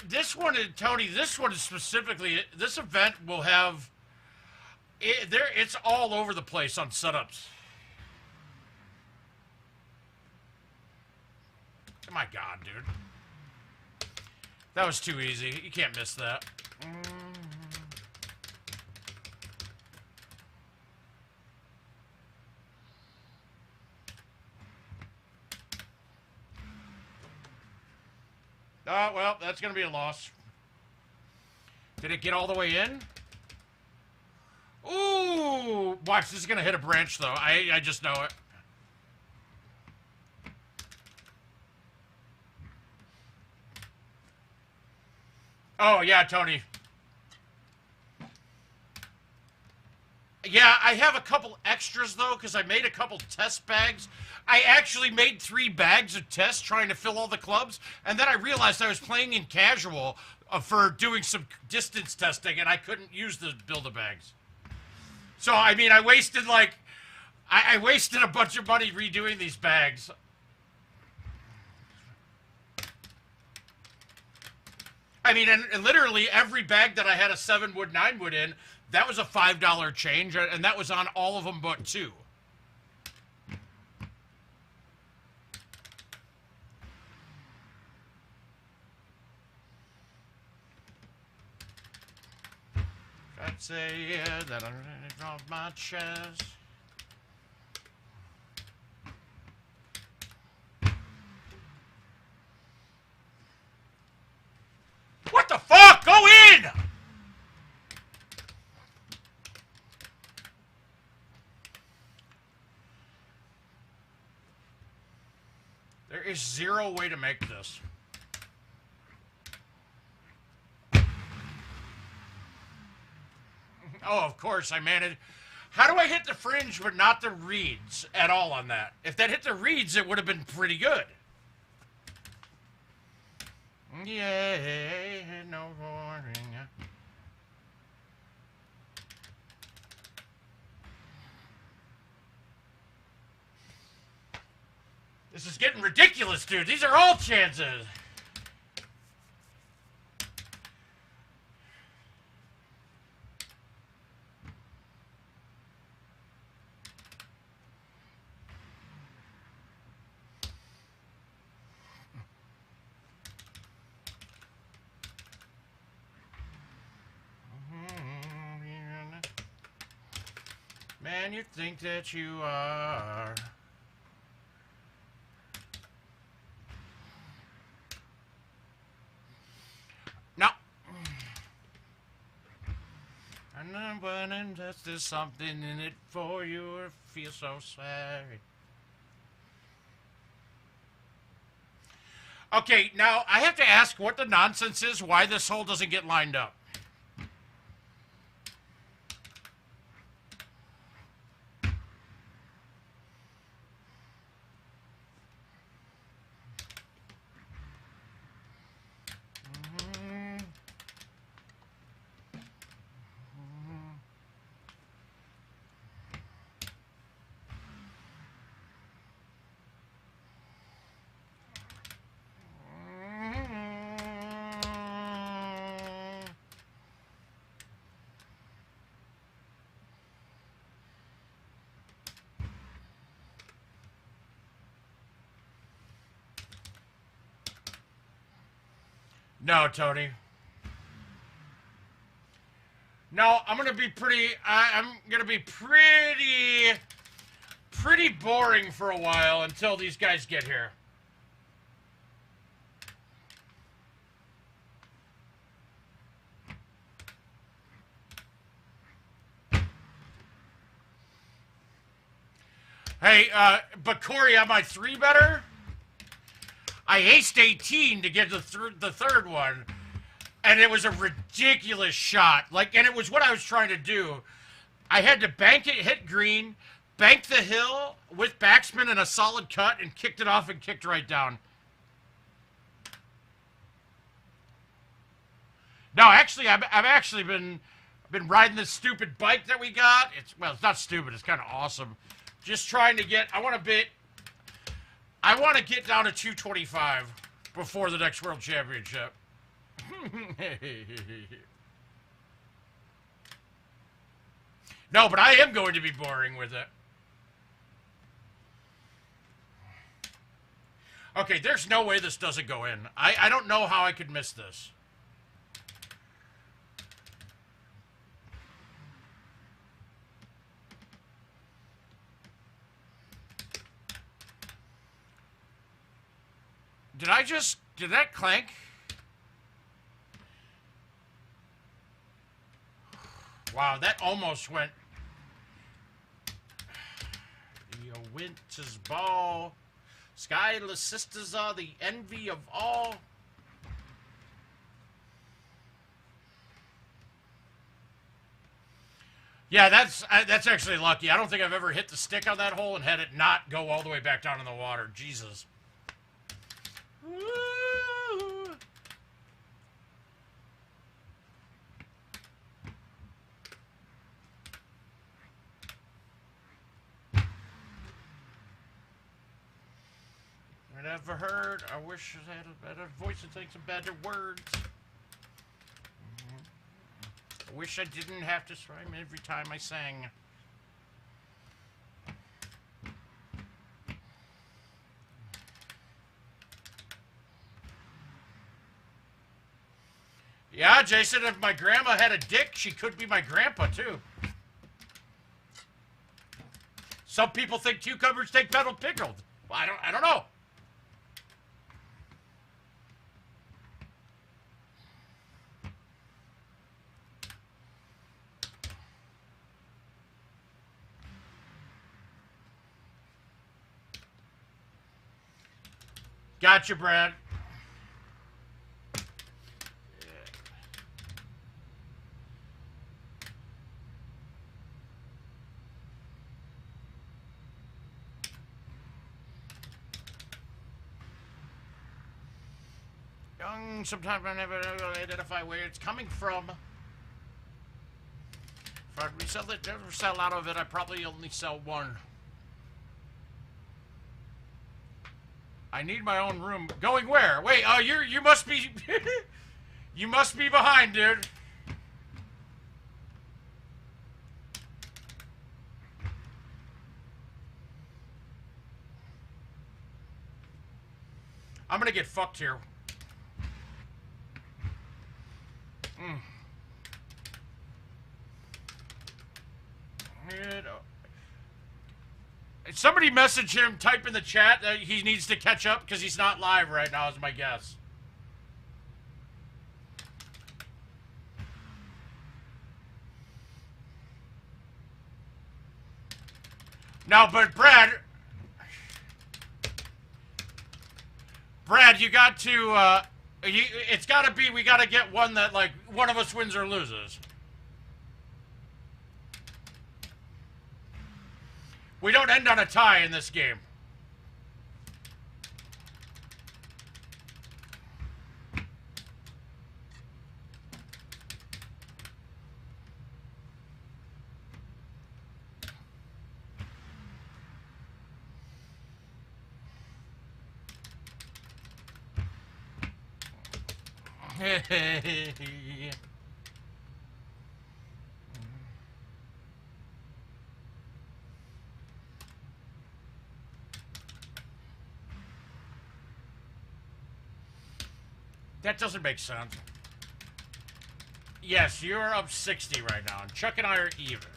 Speaker 1: this one, Tony, this one is specifically, this event will have, it's all over the place on setups. Oh my God, dude. That was too easy. You can't miss that. Oh, well, that's going to be a loss. Did it get all the way in? Ooh! Watch, this is going to hit a branch, though. I just know it. Oh, yeah, Tony. Yeah, I have a couple extras, though, because I made a couple test bags. I actually made 3 bags of tests trying to fill all the clubs, and then I realized I was playing in casual for doing some distance testing, and I couldn't use the Build-A-Bags. So, I mean, I wasted, like... I wasted a bunch of money redoing these bags. I mean, and literally every bag that I had a 7-wood, 9-wood in, that was a $5 change, and that was on all of them but 2. I'd say, yeah, that I dropped my chest. What the fuck? Go in! There is zero way to make this. Oh, of course, I managed. How do I hit the fringe but not the reeds at all on that? If that hit the reeds, it would have been pretty good. Yeah, no warning. This is getting ridiculous, dude. These are all chances. Man, you think that you are. And I'm wondering if there's something in it for you or feel so sorry. Okay, now I have to ask what the nonsense is, why this hole doesn't get lined up. No, Tony. No, I'm gonna be pretty boring for a while until these guys get here. Hey, but Corey, am I 3 better? I aced 18 to get the third one, and it was a ridiculous shot. Like, and it was what I was trying to do. I had to bank it, hit green, bank the hill with backspin and a solid cut, and kicked it off and kicked right down. No, actually, I've actually been riding this stupid bike that we got. It's not stupid. It's kind of awesome. Just trying to get. I want to get down to 225 before the next World Championship. No, but I am going to be boring with it. Okay, there's no way this doesn't go in. I don't know how I could miss this. Did that clank? Wow, that almost went. Your winter's ball. Skyless sisters are the envy of all. Yeah, that's actually lucky. I don't think I've ever hit the stick on that hole and had it not go all the way back down in the water. Jesus. Woo. I never heard. I wish I had a better voice and take some better words. I wish I didn't have to rhyme every time I sang. Yeah, Jason, if my grandma had a dick, she could be my grandpa, too. Some people think cucumbers take better pickled. Well, I don't know. Gotcha, Brad. Young, sometimes I never identify where it's coming from. If I resell it, never sell out of it, I probably only sell one. I need my own room. Going where? Wait, you must be you must be behind, dude. I'm gonna get fucked here. Somebody message him, type in the chat that he needs to catch up because he's not live right now, is my guess. No, but Brad, you got to, it's got to be, we got to get one that, like, one of us wins or loses. We don't end on a tie in this game. That doesn't make sense. Yes, you're up 60 right now, and Chuck and I are even.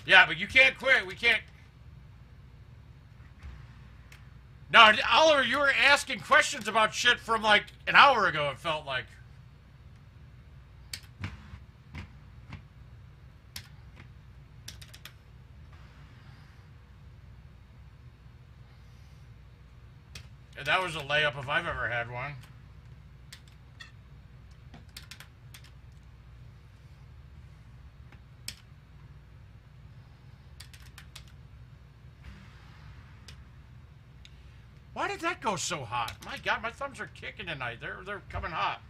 Speaker 1: Yeah, but you can't quit. We can't. No, Oliver, you were asking questions about shit from like an hour ago, it felt like. And that was a layup if I've ever had one. Why did that go so hot? My God, my thumbs are kicking tonight. They're coming hot.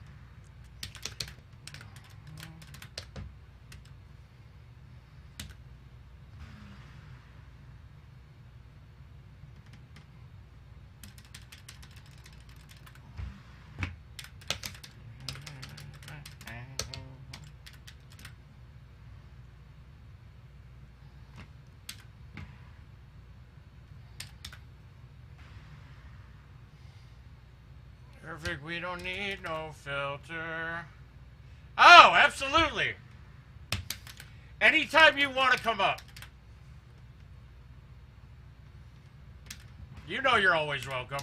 Speaker 1: Perfect, we don't need no filter. Oh, absolutely. Anytime you want to come up. You know you're always welcome.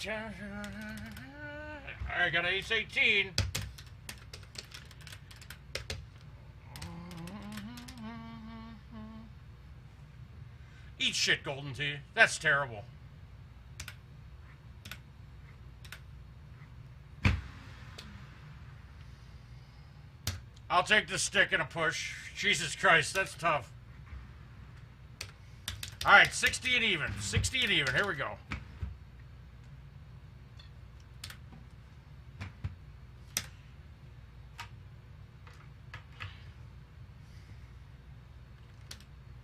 Speaker 1: Alright, got an ace 18. Eat shit, Golden Tee. That's terrible. I'll take the stick and a push. Jesus Christ, that's tough. Alright, 60 and even. 60 and even. Here we go.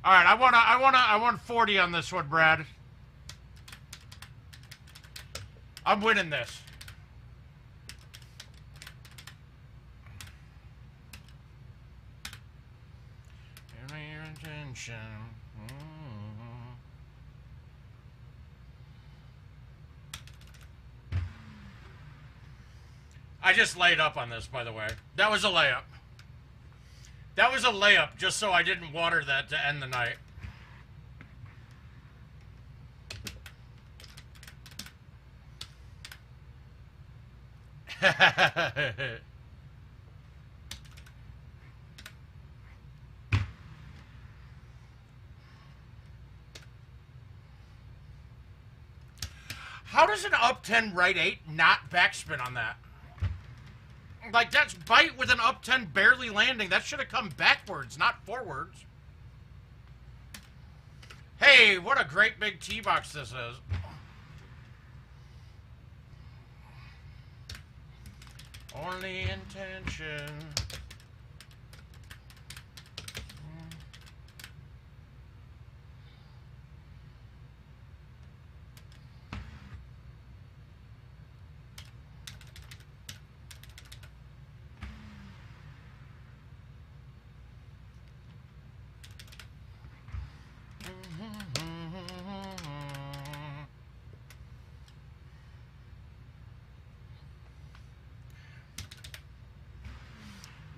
Speaker 1: All right, I want 40 on this one, Brad. I'm winning this. Give me your attention. I just laid up on this, by the way. That was a layup. That was a layup, just so I didn't water that to end the night. How does an up 10 right 8 not backspin on that? Like, that's bite with an up 10 barely landing. That should have come backwards, not forwards. Hey, what a great big tee box this is. Only intention.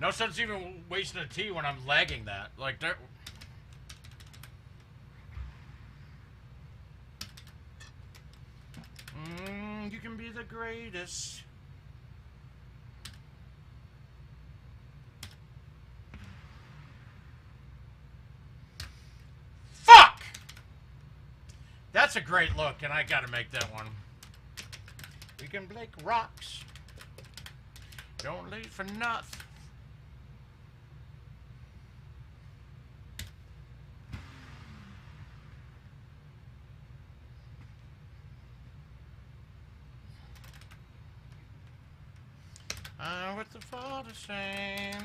Speaker 1: No sense even wasting a tea when I'm lagging that. Like, there. You can be the greatest. Fuck! That's a great look, and I gotta make that one. We can break rocks. Don't leave for nothing. With the father saying.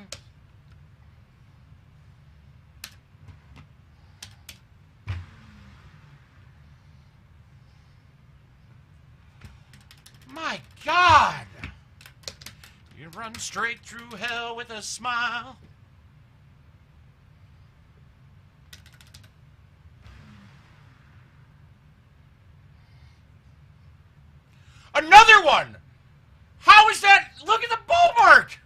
Speaker 1: My God! You run straight through hell with a smile. Another one! How is that? Look at the bull mark!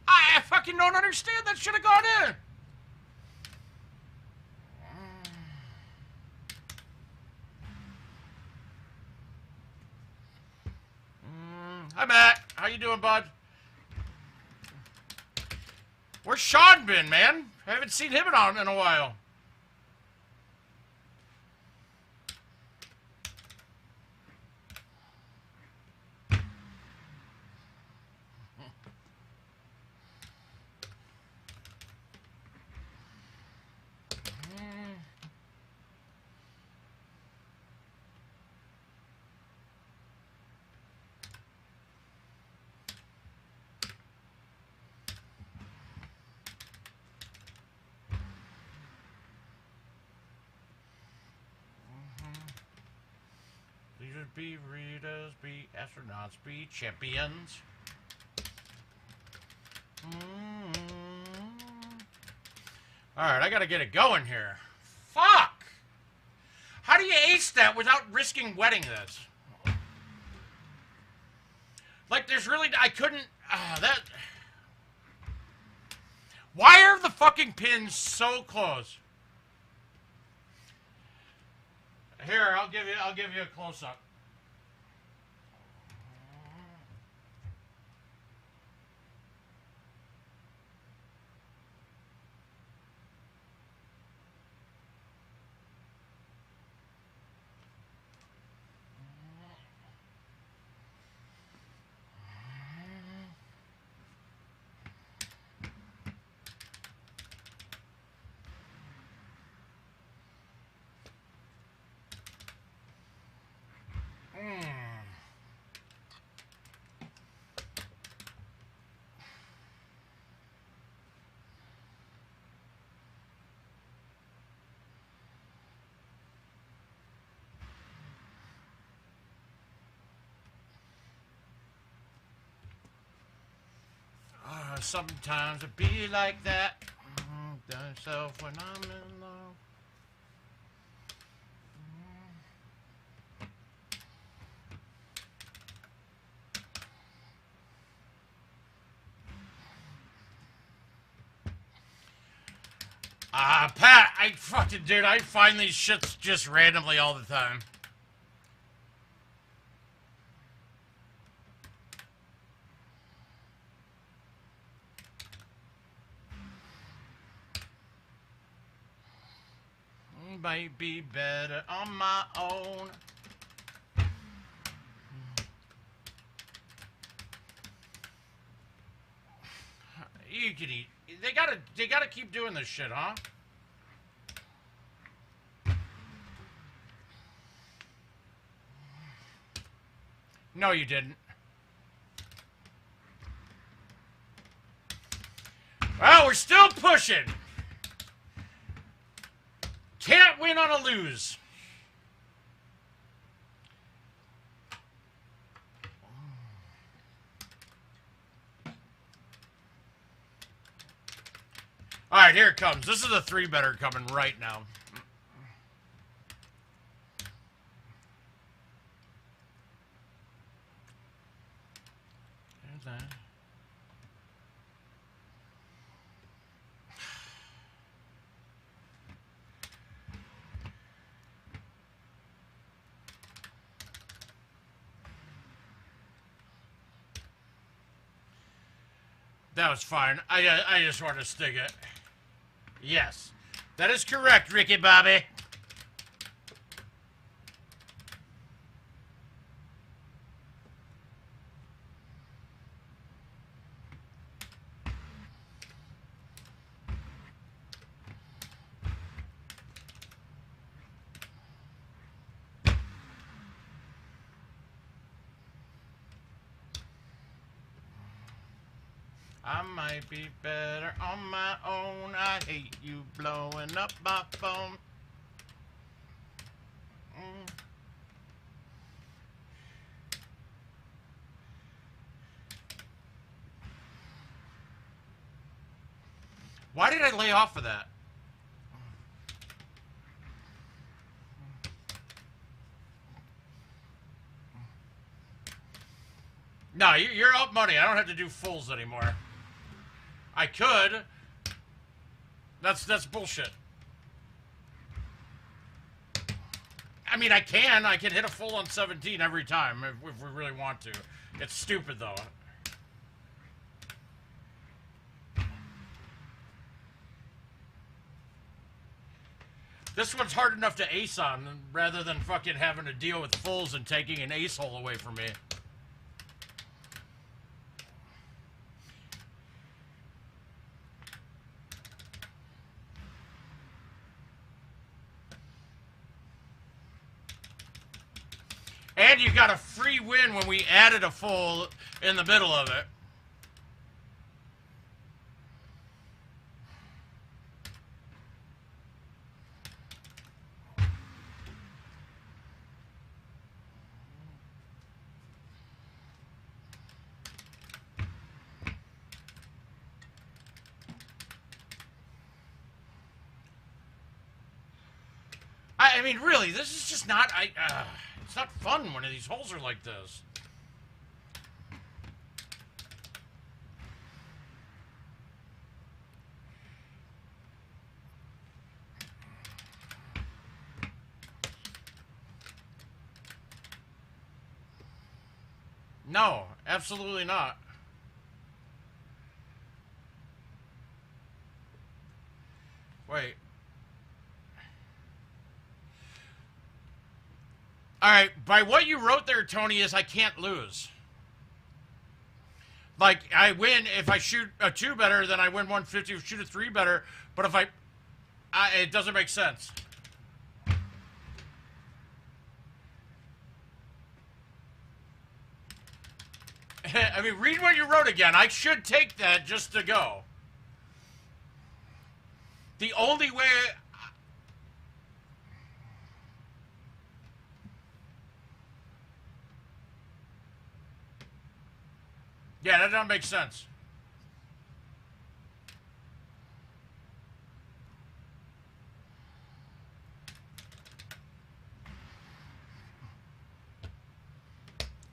Speaker 1: I fucking don't understand. That should have gone in. Hi, Matt. How you doing, bud? Where's Sean been, man? I haven't seen him in a while. Leaders be readers, be astronauts, be champions. Alright, I gotta get it going here. Fuck! How do you ace that without risking wetting this? Like, there's really... I couldn't... that... Why are the fucking pins so close? Here, I'll give you a close-up. Sometimes it be like that. Myself when I'm in love. Pat, I fucking dude, I find these shits just randomly all the time. Might be better on my own. You can eat. They gotta keep doing this shit, huh? No, you didn't. Well, we're still pushing. Can't win on a lose. All right, here it comes. This is a three-better coming right now. There's that. That was fine. I just wanted to stick it. Yes. That is correct, Ricky Bobby. I might be better on my own. I hate you blowing up my phone. Why did I lay off of that? No, you're up money. I don't have to do fulls anymore. I could. That's bullshit. I mean, I can hit a full on 17 every time if we really want to. It's stupid though. This one's hard enough to ace on rather than fucking having to deal with fulls and taking an ace hole away from me. And you got a free win when we added a full in the middle of it. I mean, really, this is just not... it's not fun when these holes are like this. No, absolutely not. Wait. Alright, by what you wrote there, Tony, is I can't lose. Like, I win if I shoot a 2 better, then I win 150 if I shoot a 3 better, but if it doesn't make sense. I mean, read what you wrote again. I should take that just to go. The only way... Yeah, that doesn't make sense.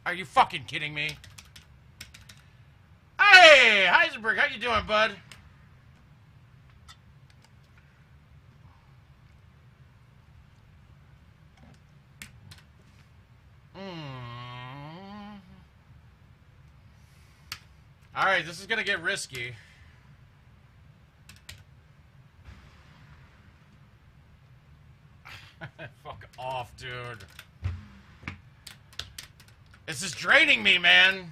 Speaker 1: Are you fucking kidding me? Hey, Heisenberg, how you doing, bud? Alright, this is gonna get risky. Fuck off, dude. This is draining me, man.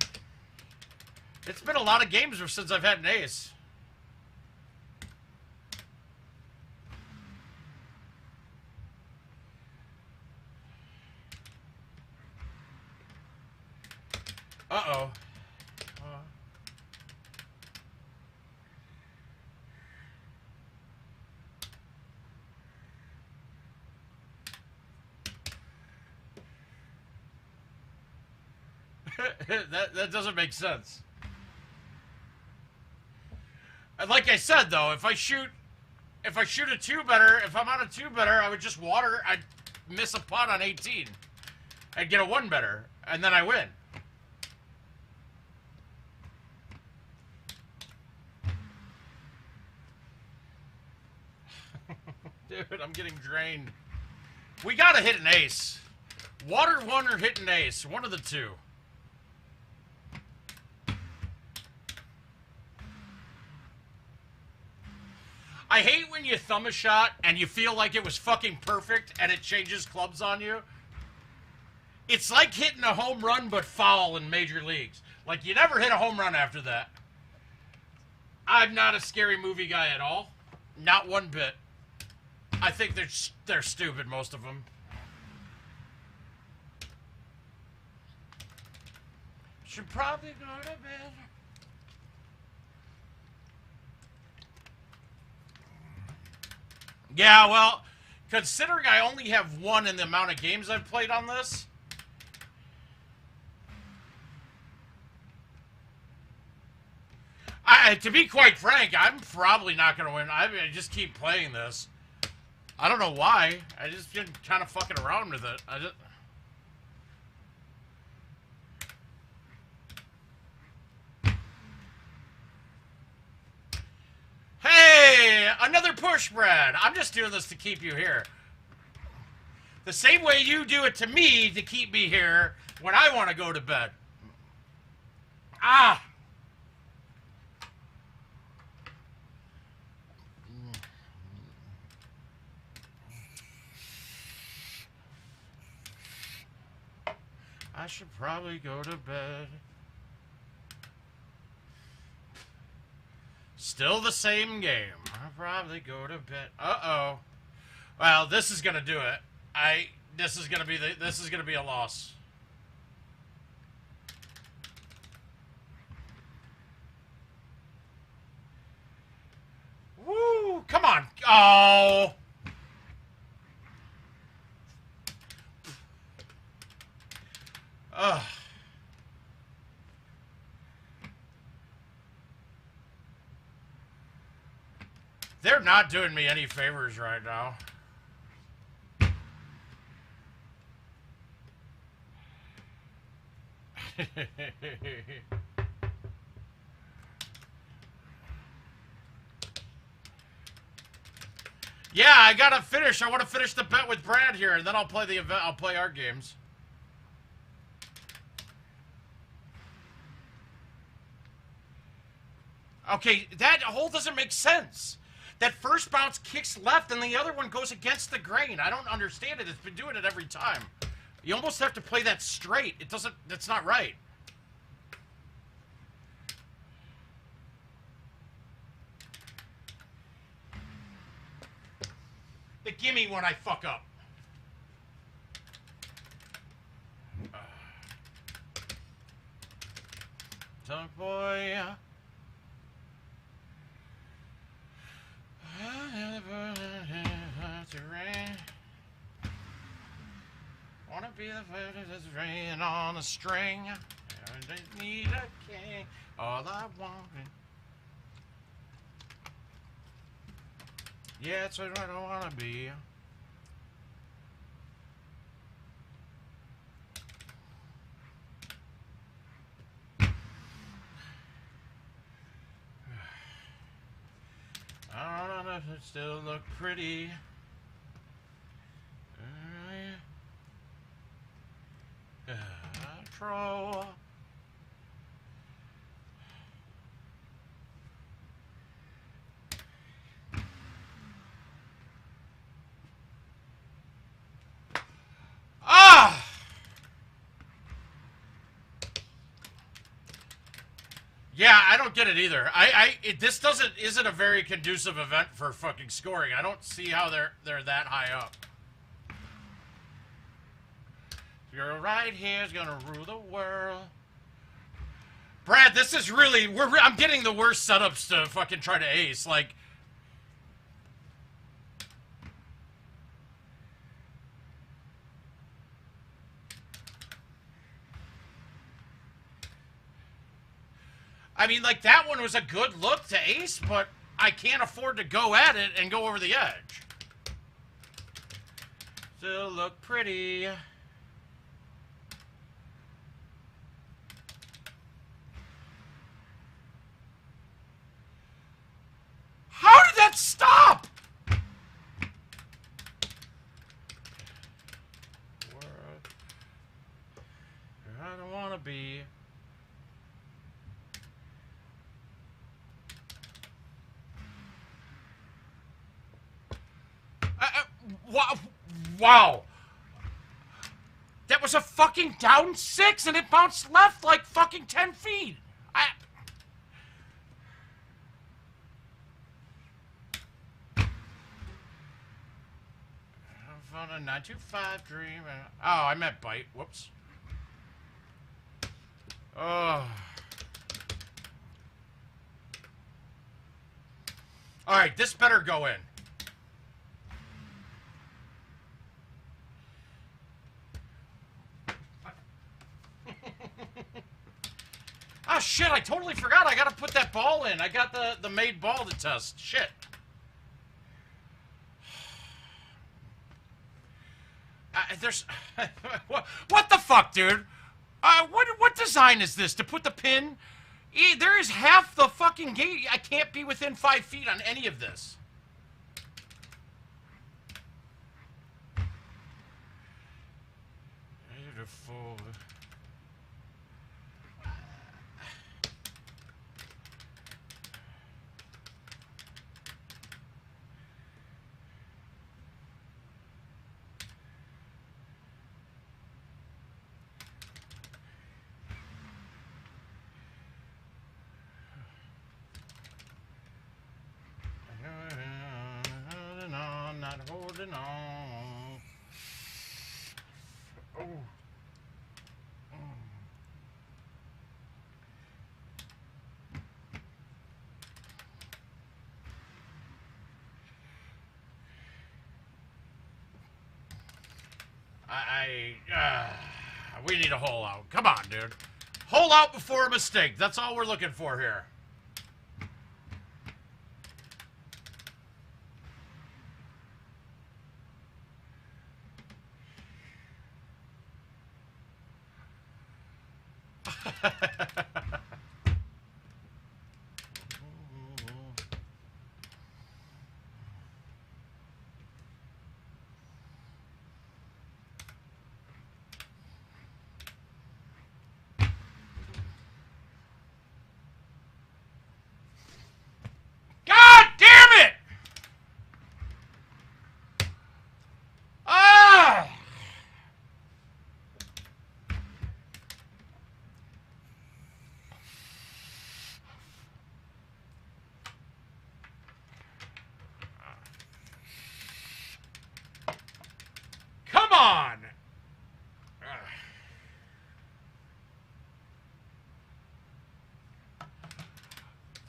Speaker 1: It's been a lot of games since I've had an ace. Uh-oh. That doesn't make sense. Like I said though, if I shoot a 2 better, if I'm on a 2 better, I would just water. I'd miss a pot on 18. I'd get a 1 better, and then I win. Dude, I'm getting drained. We gotta hit an ace. Water 1 or hit an ace. One of the two. I hate when you thumb a shot and you feel like it was fucking perfect and it changes clubs on you. It's like hitting a home run but foul in major leagues. Like, you never hit a home run after that. I'm not a scary movie guy at all. Not one bit. I think they're stupid, most of them. Should probably go to bed. Yeah, well, considering I only have one in the amount of games I've played on this, to be quite frank, I'm probably not going to win. I just keep playing this. I don't know why. I just been kind of fucking around with it. Hey, another push, Brad. I'm just doing this to keep you here. The same way you do it to me to keep me here when I want to go to bed. Ah. I should probably go to bed. Still the same game. I'll probably go to bed. Uh-oh. Well, this is gonna do it. This is gonna be a loss. Woo! Come on. Oh. Ugh. They're not doing me any favors right now. Yeah, I gotta finish. I want to finish the bet with Brad here, and then I'll play the event. I'll play our games. Okay, that hole doesn't make sense. That first bounce kicks left and the other one goes against the grain. I don't understand it. It's been doing it every time. You almost have to play that straight. It doesn't, that's not right. The gimme when I fuck up. Talk boy. Wanna be the first that's rain on the string. I just need a king. All I want. Yeah, that's what I don't wanna be. I don't know if it still look pretty. Control. Ah! Yeah, I don't get it either. This isn't a very conducive event for fucking scoring. I don't see how they're that high up. You're right here is gonna rule the world. Brad, this is really I'm getting the worst setups to fucking try to ace. Like, I mean, like, that one was a good look to ace, but I can't afford to go at it and go over the edge. Still look pretty. How did that stop? I don't want to be. Wow. That was a fucking down 6, and it bounced left like fucking 10 feet. On a 925 dream. Oh, I meant bite. Whoops. Oh. All right, this better go in. Oh, shit, I totally forgot. I got to put that ball in. I got the made ball to test. Shit. There's... what the fuck, dude? What design is this? To put the pin... There is half the fucking gate. I can't be within 5 feet on any of this. Beautiful. Not holding on. Oh. We need a hole out. Come on, dude. Hole out before a mistake. That's all we're looking for here. God damn it! Ah! Come on!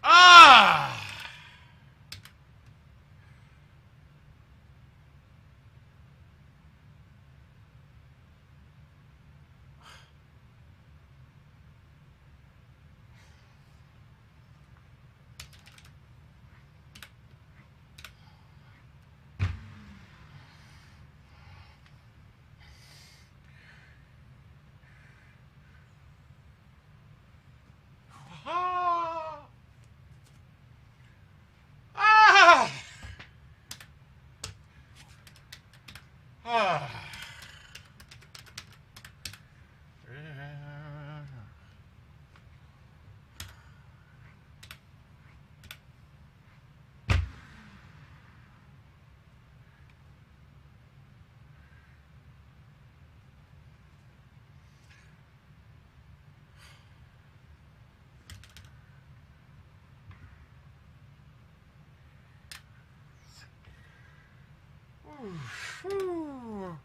Speaker 1: Ah! Ah! Ah! Ah! Whew.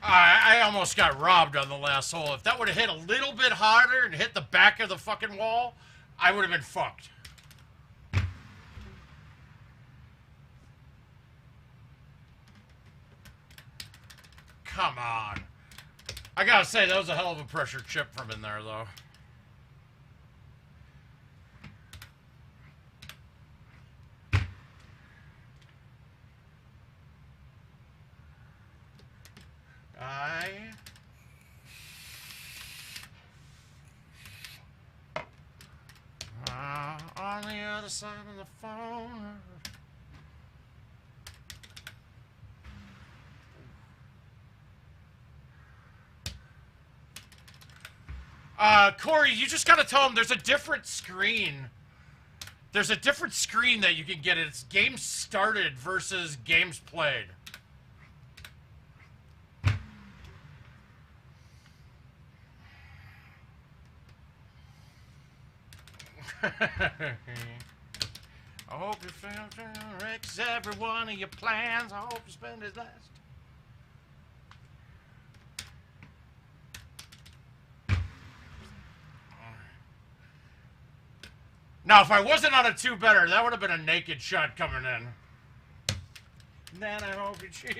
Speaker 1: I almost got robbed on the last hole. If that would have hit a little bit harder and hit the back of the fucking wall, I would have been fucked. Come on. I gotta say, that was a hell of a pressure chip from in there, though. other side of the phone. Corey, you just gotta tell him there's a different screen. There's a different screen that you can get. It's games started versus games played. I hope your family wrecks every one of your plans. I hope you spend his last. Now, if I wasn't on a two-better, that would have been a naked shot coming in. Then I hope you cheat.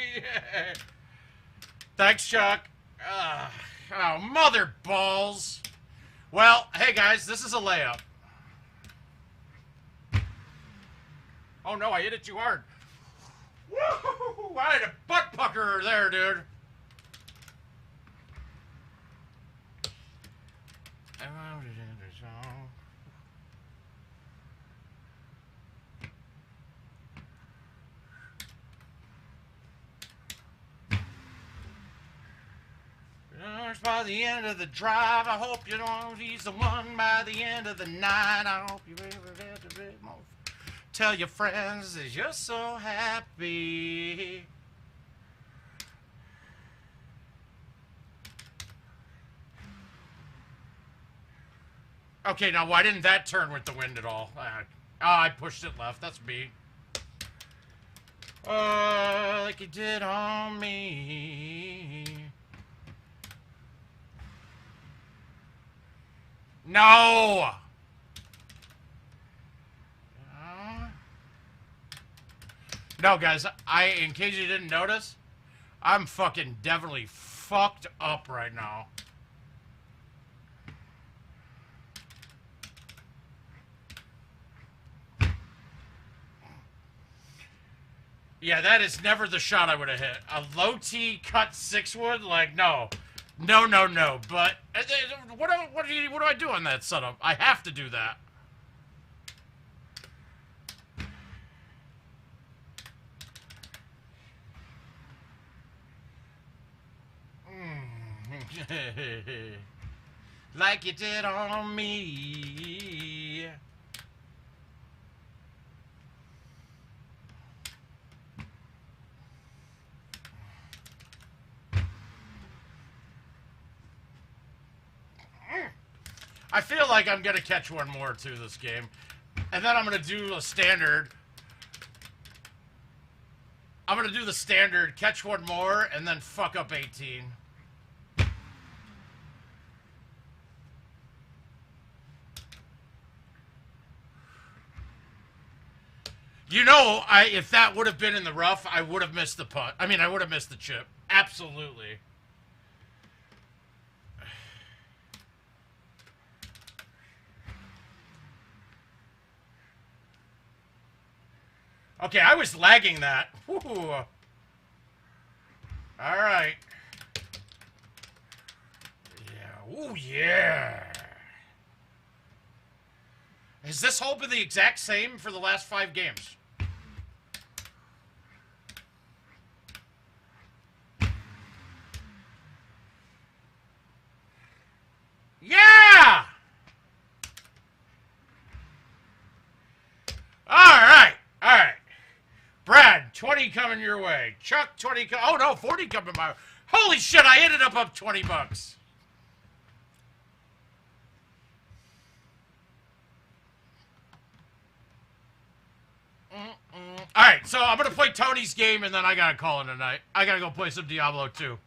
Speaker 1: Thanks, Chuck. Oh, mother balls. Well, hey, guys, this is a layup. Oh, no, I hit it too hard. Woo! I had a butt pucker there, dude. By the end of the drive, I hope you know he's the one. By the end of the night, I hope you ever get the big mouth. Tell your friends that you're so happy. Okay, now why didn't that turn with the wind at all? I pushed it left. That's me. Like you did on me. No! No, guys, in case you didn't notice, I'm fucking definitely fucked up right now. Yeah, that is never the shot I would have hit. A low T cut 6-wood? Like, no. No, no, no. But what do I do on that setup? I have to do that. Like you did on me. I feel like I'm going to catch one more, too, this game. And then I'm going to do a standard. I'm going to do the standard, catch one more, and then fuck up 18. You know, if that would have been in the rough, I would have missed the putt. I mean, I would have missed the chip. Absolutely. Okay, I was lagging that. Woo. All right. Yeah. Ooh, yeah. Has this hole been the exact same for the last 5 games? Yeah! All right. All right. Brad, 20 coming your way. Chuck, 20 oh no, 40 coming my way. Holy shit, I ended up 20 bucks. All right, so I'm going to play Tony's game, and then I got to call it a night. I got to go play some Diablo 2.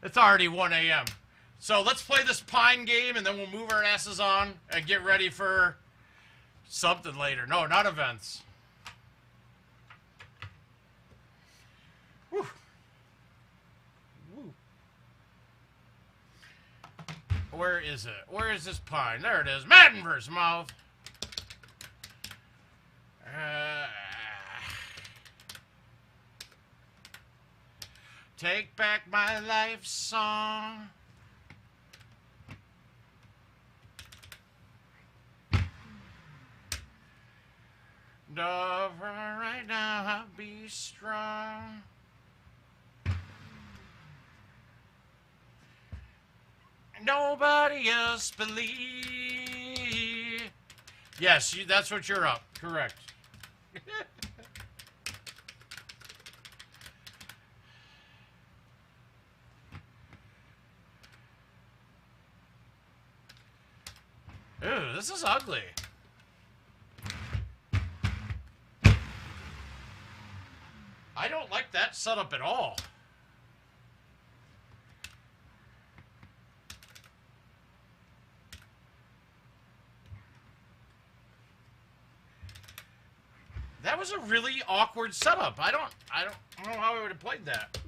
Speaker 1: It's already 1 a.m. So let's play this Pine game, and then we'll move our asses on and get ready for something later. No, not events. Whew. Woo. Where is it? Where is this Pine? There it is. Madden vs. Mouth. Take back my life song. And right now, I'll be strong. Nobody else believe. Yes, that's what you're up. Correct. Ew, this is ugly. I don't like that setup at all. That was a really awkward setup. I don't know how I would have played that.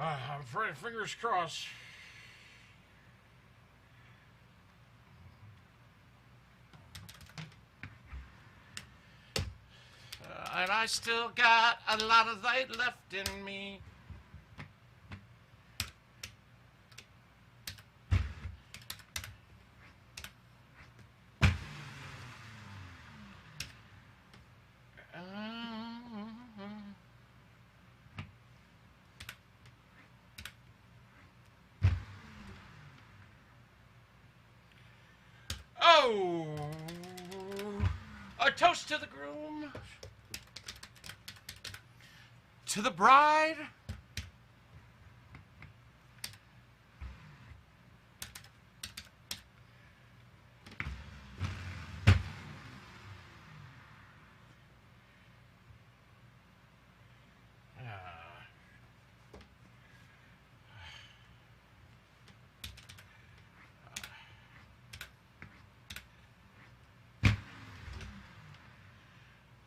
Speaker 1: I'm afraid, fingers crossed. And I still got a lot of light left in me. Oh, a toast to the groom, to the bride.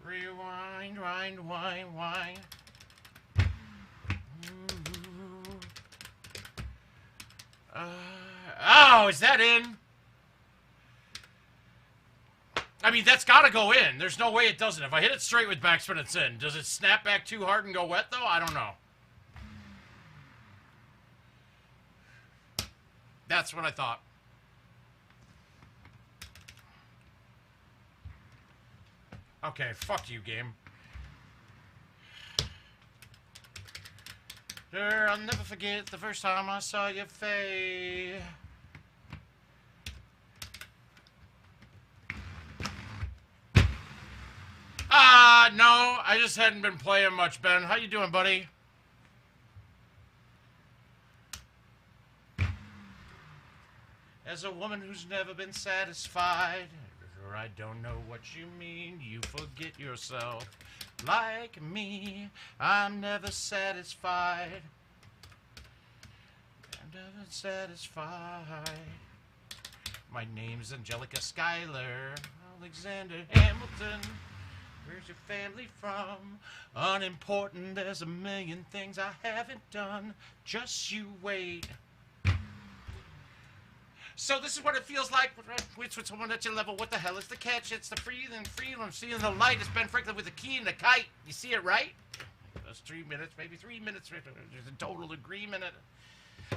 Speaker 1: Rewind, wind, wind, wind. Oh, is that in? I mean, that's got to go in. There's no way it doesn't. If I hit it straight with backspin, it's in. Does it snap back too hard and go wet, though? I don't know. That's what I thought. Okay, fuck you, game. I'll never forget the first time I saw your face. No, I just hadn't been playing much, Ben. How you doing, buddy? As a woman who's never been satisfied, or I don't know what you mean, you forget yourself. Like me, I'm never satisfied. I'm never satisfied. My name's Angelica Schuyler, Alexander Hamilton. Where's your family from? Unimportant, there's a million things I haven't done. Just you wait. So this is what it feels like with someone at your level. What the hell is the catch? It's the freedom. Seeing the light. It's Ben Franklin with the key and the kite. You see it, right? That's 3 minutes, maybe 3 minutes. There's a total agreement.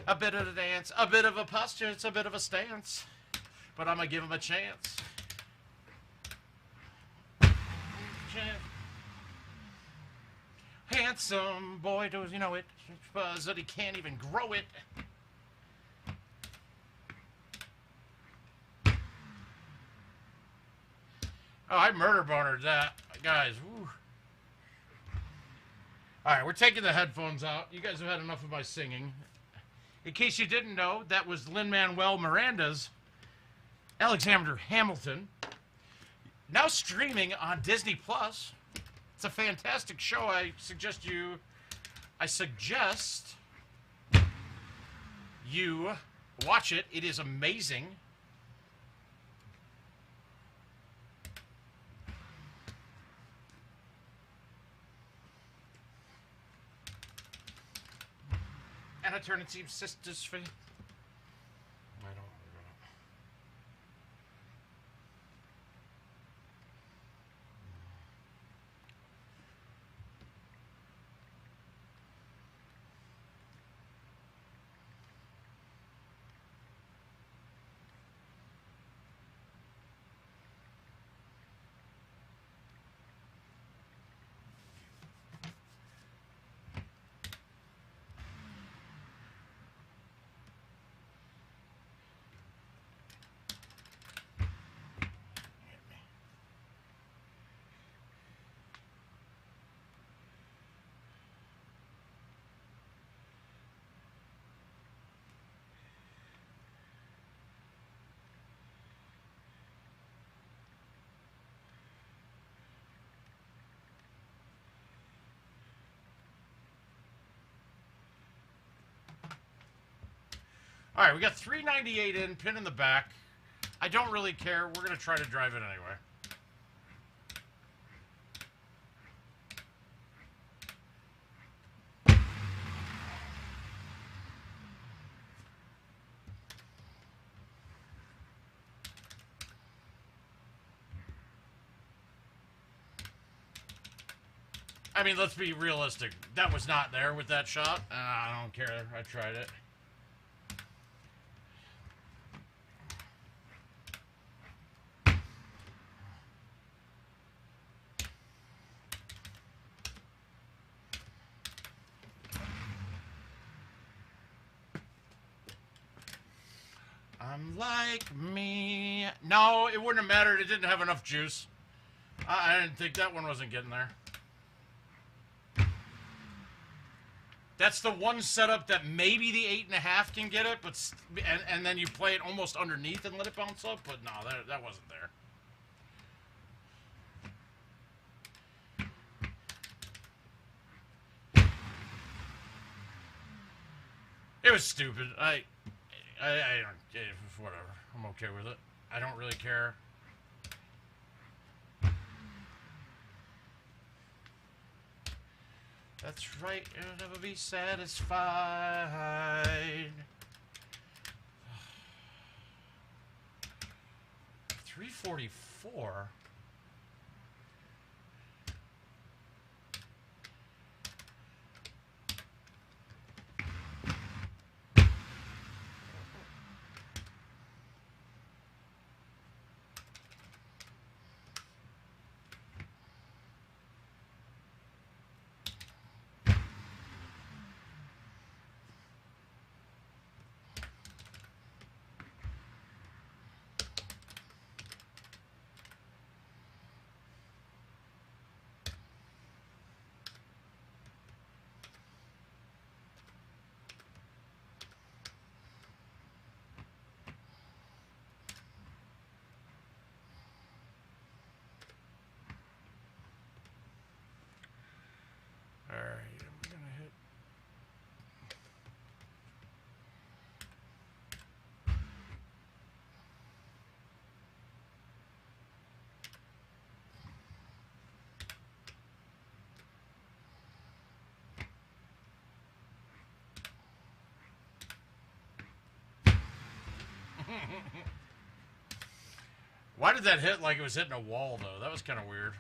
Speaker 1: A bit of a dance, a bit of a posture. It's a bit of a stance. But I'm going to give him a chance. Handsome boy, does you know it? That he can't even grow it. Oh, I murder bonered that. Guys, woo. Alright, we're taking the headphones out. You guys have had enough of my singing. In case you didn't know, that was Lin-Manuel Miranda's Alexander Hamilton. Now streaming on Disney Plus. It's a fantastic show. I suggest you watch it. It is amazing. And Eternity Sisters for... All right, we got 398 in, pin in the back. I don't really care. We're going to try to drive it anyway. I mean, let's be realistic. That was not there with that shot. I don't care. I tried it. Unlike me. No, it wouldn't have mattered. It didn't have enough juice. I didn't think that one wasn't getting there. That's the one setup that maybe the 8.5 can get it, but and then you play it almost underneath and let it bounce up. But no, that wasn't there. It was stupid. I don't. Whatever. I'm okay with it. I don't really care. That's right, you'll never be satisfied. 344? Alright, I'm gonna hit. Why did that hit like it was hitting a wall, though? That was kind of weird.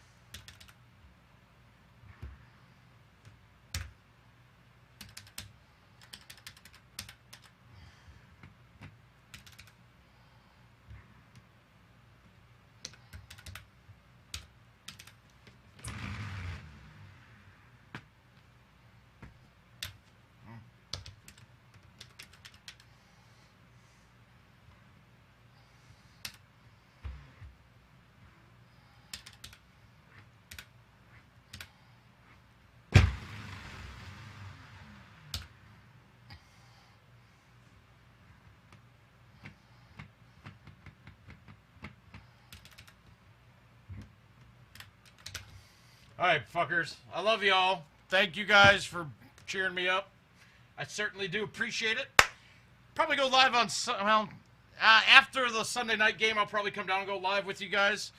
Speaker 1: Alright, fuckers. I love y'all. Thank you guys for cheering me up. I certainly do appreciate it. Probably go live on... Well, after the Sunday night game, I'll probably come down and go live with you guys.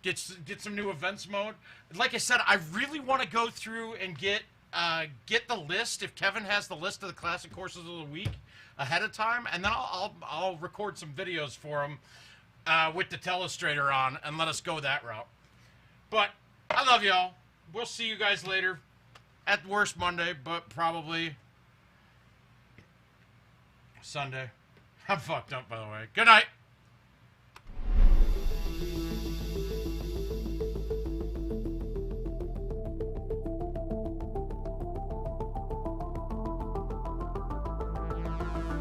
Speaker 1: Get some new events mode. Like I said, I really want to go through and get the list, if Kevin has the list of the classic courses of the week ahead of time, and then I'll record some videos for him with the telestrator on and let us go that route. But... I love y'all. We'll see you guys later. At worst Monday, but probably Sunday. I'm fucked up, by the way. Good night.